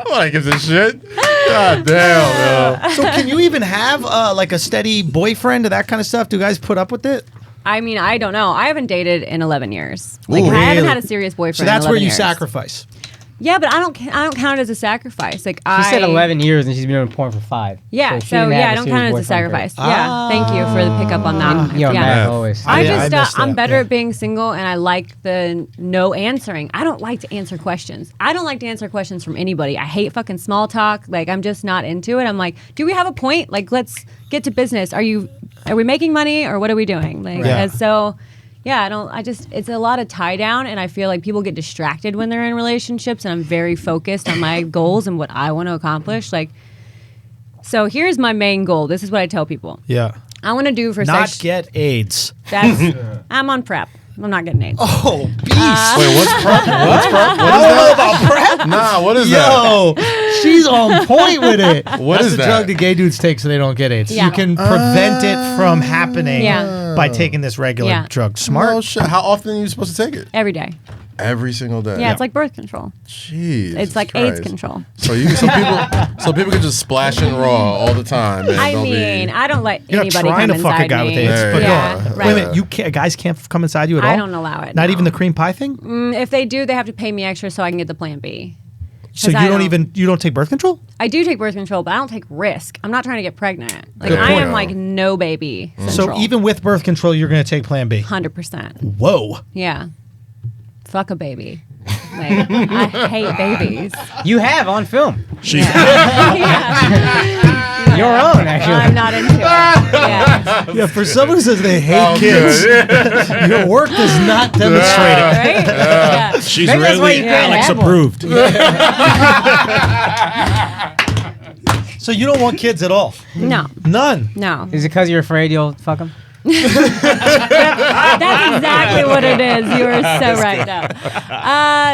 Nobody gives a shit. God damn, yo. So can you even have like a steady boyfriend or that kind of stuff? Do guys put up with it? I mean, I don't know. I haven't dated in 11 years. Like, Ooh, I haven't really? had a serious boyfriend. So that's in where 11 you years. sacrifice. Yeah, but I don't count it as a sacrifice. Like She said 11 years and she's been doing porn for 5. Yeah, she so didn't have yeah, a I don't serious count it as a boyfriend sacrifice. first. Yeah, thank you for the pickup on that. Yo, yeah. math always. I I just I'm missed better that, at being single, and I like the no answering. I don't like to answer questions. I don't like to answer questions from anybody. I hate fucking small talk. Like I'm just not into it. I'm like, do we have a point? Like let's get to business. Are we making money or what are we doing? Like Yeah. and so. Yeah, it's a lot of tie down, and I feel like people get distracted when they're in relationships, and I'm very focused on my goals and what I want to accomplish. Like, so here's my main goal. This is what I tell people. Yeah. I want to do for Not sex. get AIDS. That's I'm on prep. I'm not getting AIDS. Oh, beast. Wait, what's prep? What's prep? What is that? Nah, what is that? Yo, she's on point with it. What That's is the that? drug the gay dudes take so they don't get AIDS. Yeah. You can prevent it from happening Yeah. by taking this regular Yeah. drug. Smart. Oh, shit. How often are you supposed to take it? Every day. Every single day. Yeah, it's like birth control. Jeez. It's like AIDS control. So people can just splash in raw all the time. And I they'll mean, be, I don't let You're not anybody trying come to fuck a inside guy me. with AIDS. Yeah, But yeah, yeah. right. Wait a minute, guys can't come inside you at all? I don't allow it. Not no. even the cream pie thing? If they do, they have to pay me extra so I can get the plan B. So 'Cause you I don't don't- even you don't take birth control? I do take birth control, but I don't take risk. I'm not trying to get pregnant. Like Good I point. am like no baby. Central. So even with birth control, you're going to take Plan B. 100%. Whoa. Yeah. Fuck a baby. Like, I hate babies. You have on film. Yeah. Your own, actually. I'm not into it. Yeah. Yeah, for someone who says they hate Oh, kids, good. your work does not demonstrate it. Right? Yeah. She's Maybe that's why really you can't Alex have one. approved. So you don't want kids at all? No. None. No. Is it because you're afraid you'll fuck them? That's exactly what it is. You are so right.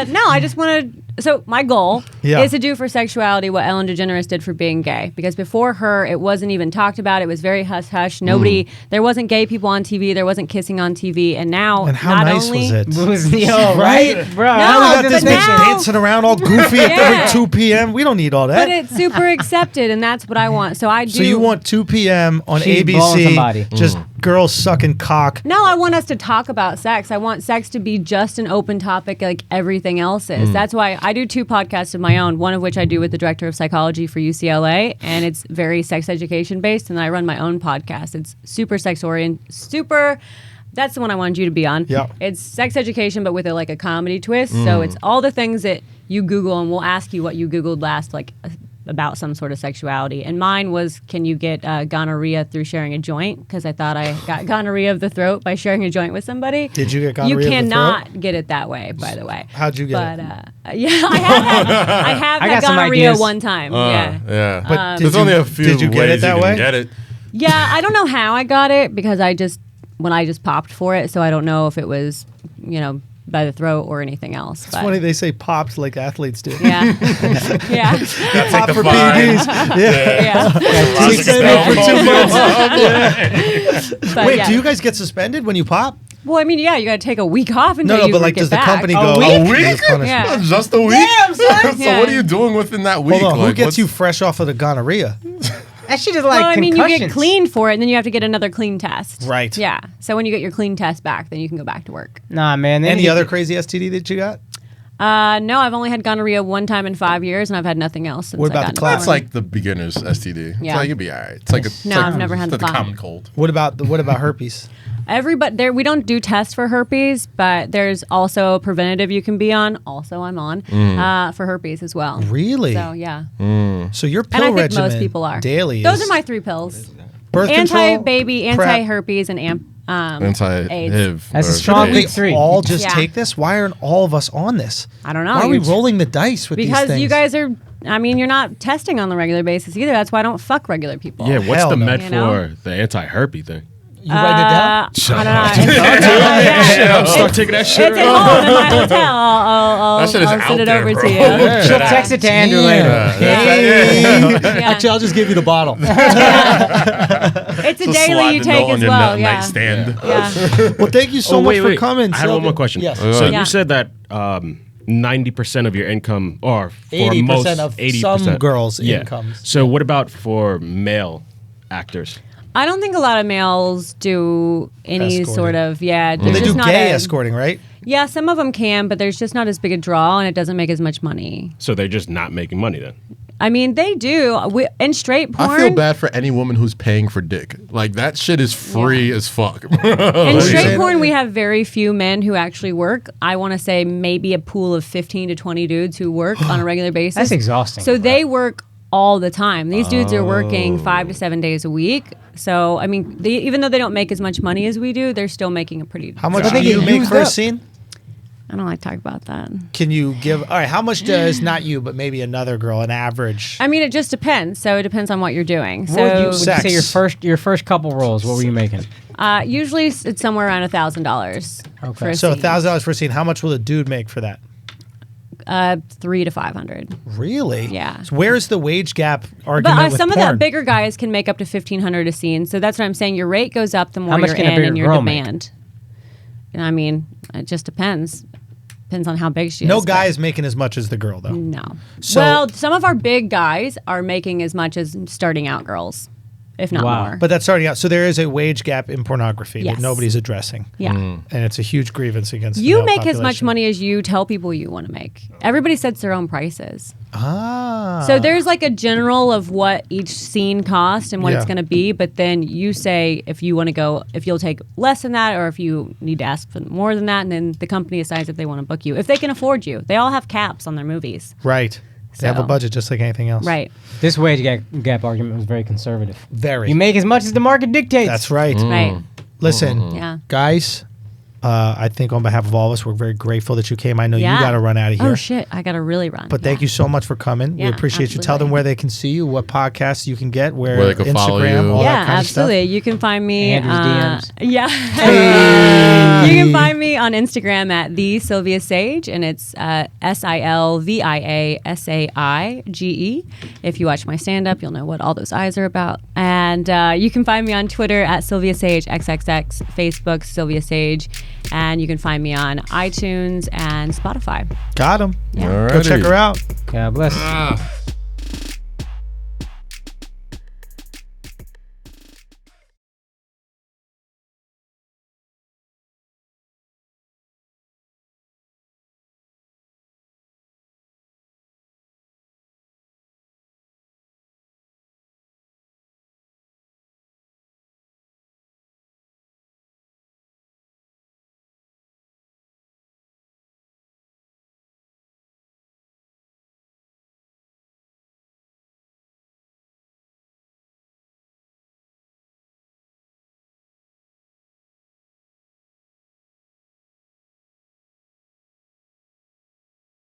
No, I just want to. So my goal Yeah. is to do for sexuality what Ellen DeGeneres did for being gay. Because before her, it wasn't even talked about. It was very hush-hush. Nobody, there wasn't gay people on TV. There wasn't kissing on TV. And now, And how not nice only, was it? Yo, right? Bro, No, how We was got but this this bitch now- dancing around all goofy at Yeah. every 2 p.m. We don't need all that. But it's super accepted, and that's what I want. So I do. So you want 2 p.m. on She's blowing ABC, somebody. just girls sucking cock. No, I want us to talk about sex. I want sex to be just an open topic like everything else is. That's why I do 2 podcasts of my own, one of which I do with the director of psychology for UCLA, and it's very sex education based, and I run my own podcast. It's super sex oriented, that's the one I wanted you to be on. Yeah. It's sex education, but with a comedy twist. So it's all the things that you Google, and we'll ask you what you Googled last, like about some sort of sexuality. And mine was, can you get gonorrhea through sharing a joint? Because I thought I got gonorrhea of the throat by sharing a joint with somebody. Did you get You gonorrhea of the cannot get it that way, by the way. How'd you get But it? yeah, I have I had got some gonorrhea ideas. one time. Yeah. Yeah. But There's only a few did you get ways it that you can way? get it. Yeah, I don't know how I got it because I just popped for it, so I don't know if it was, by the throat or anything else. It's funny they say popped like athletes do. Yeah. Yeah. Pop the for fine. PEDs. Yeah. Yeah. Suspended for 2 months. But Wait, yeah. do you guys get suspended when you pop? Well, I mean, yeah, you got to take a week off until No, you but like, get does the back. company A go? week? "Oh, A week? here's punishment." Yeah. Just a week? so Yeah. what are you doing within that week? Hold on, who Like, gets what's- you fresh off of the gonorrhea? That shit is like Well, I mean, you get concussions. clean for it, and then you have to get another clean test. Right. Yeah. So when you get your clean test back, then you can go back to work. Nah, man. they Any need- other crazy STD that you got? No, I've only had gonorrhea one time in 5 years, and I've had nothing else since What I about got the into class? It's porn. like the beginner's STD. It's Yeah. like, it'd be all right. It's like No, I've never had the the common cold. What about herpes? Everybody there, we don't do tests for herpes, but there's also a preventative you can be on. Also, I'm on for herpes as well. Really? So yeah, So your pill and I think regimen most people are daily. Those is are my 3 pills: birth control, anti-baby, PrEP. anti-herpes, and AIDS. Anti-HIV. That's a or- strong Shouldn't we big 3. all just Yeah. take this? Why aren't all of us on this? I don't know. Why are we You're- rolling the dice with these Because things? you guys are. I mean, you're not testing on the regular basis either. That's why I don't fuck regular people. Yeah, what's hell the no. med You know? for the anti-herpes thing? You write it down? I don't know. Yeah. Start taking that shit It's at home in my hotel. I'll That shit is send out it there, over bro. to you. She'll text it to Andrew later. Yeah. Actually, I'll just give you the bottle. It's a Just daily slide you the take note on as your well. Yeah. nightstand. Yeah. Well, thank you so much for coming. I had one Sylvia. more question. Yes. So Yeah. you said that 90% of your income, or for 80% most, of 80%. some girls' Yeah. incomes. So what about for male actors? I don't think a lot of males do any Escorting. sort of Well, there's they just do not gay a- escorting, right? Yeah, some of them can, but there's just not as big a draw, and it doesn't make as much money. So they're just not making money then? I mean, they do. In straight porn, I feel bad for any woman who's paying for dick. Like, that shit is free as fuck. in straight saying? porn, we have very few men who actually work. I want to say maybe a pool of 15 to 20 dudes who work on a regular basis. That's exhausting. So they work all the time. These dudes are working 5 to 7 days a week. So, I mean, even though they don't make as much money as we do, they're still making a pretty. How much But do they you get make used for a up. scene? I don't like to talk about that. Can you give? All right, how much does not you, but maybe another girl, an average? I mean, it just depends. So it depends on what you're doing. What would you So would you Sex. say your first couple roles? What were you making? usually it's somewhere around $1,000. Okay. For a So scene. $1,000 for a scene. How much will a dude make for that? 300 to 500. Really? Yeah. So where's the wage gap But argument with some of porn? the bigger guys can make up to 1,500 a scene. So that's what I'm saying. Your rate goes up the more much you're can a in bigger and your girl make? demand. And I mean, it just depends. Depends on how big she No is. guy is making as much as the girl, though. No. So- Well, some of our big guys are making as much as starting out girls, if not Wow. more. But that's starting out. So there is a wage gap in pornography Yes. that nobody's addressing. yeah. And it's a huge grievance against the You male make as much population. money as you tell people you want to make. Everybody sets their own prices. Ah. So there's like a general of what each scene costs and what it's Yeah. going to be, but then you say if you want to go, if you'll take less than that, or if you need to ask for more than that, and then the company decides if they want to book you, if they can afford you. They all have caps on their movies, Right. They have a So- budget just like anything else. right? This wage gap argument was very conservative. Very. You make as much as the market dictates. That's right. Right. Listen, Yeah. guys, I think on behalf of all of us, we're very grateful that you came. I know you got to run out of here. Oh shit, I got to really run. But thank you so much for coming. We Yeah, appreciate you. Tell them absolutely. where they can see you, what podcasts you can get, where they can follow Instagram, you. all Yeah, that kind absolutely. of stuff. You can find me. Andrew's DMs. Yeah. You can find me on Instagram at the Silvia Saige, and it's SilviaSaige. If you watch my stand-up, you'll know what all those eyes are about. And you can find me on Twitter at Silvia Saige XXX, Facebook Silvia Saige, and you can find me on iTunes and Spotify. Got him. Yeah. Alrighty. Go check her out. God bless.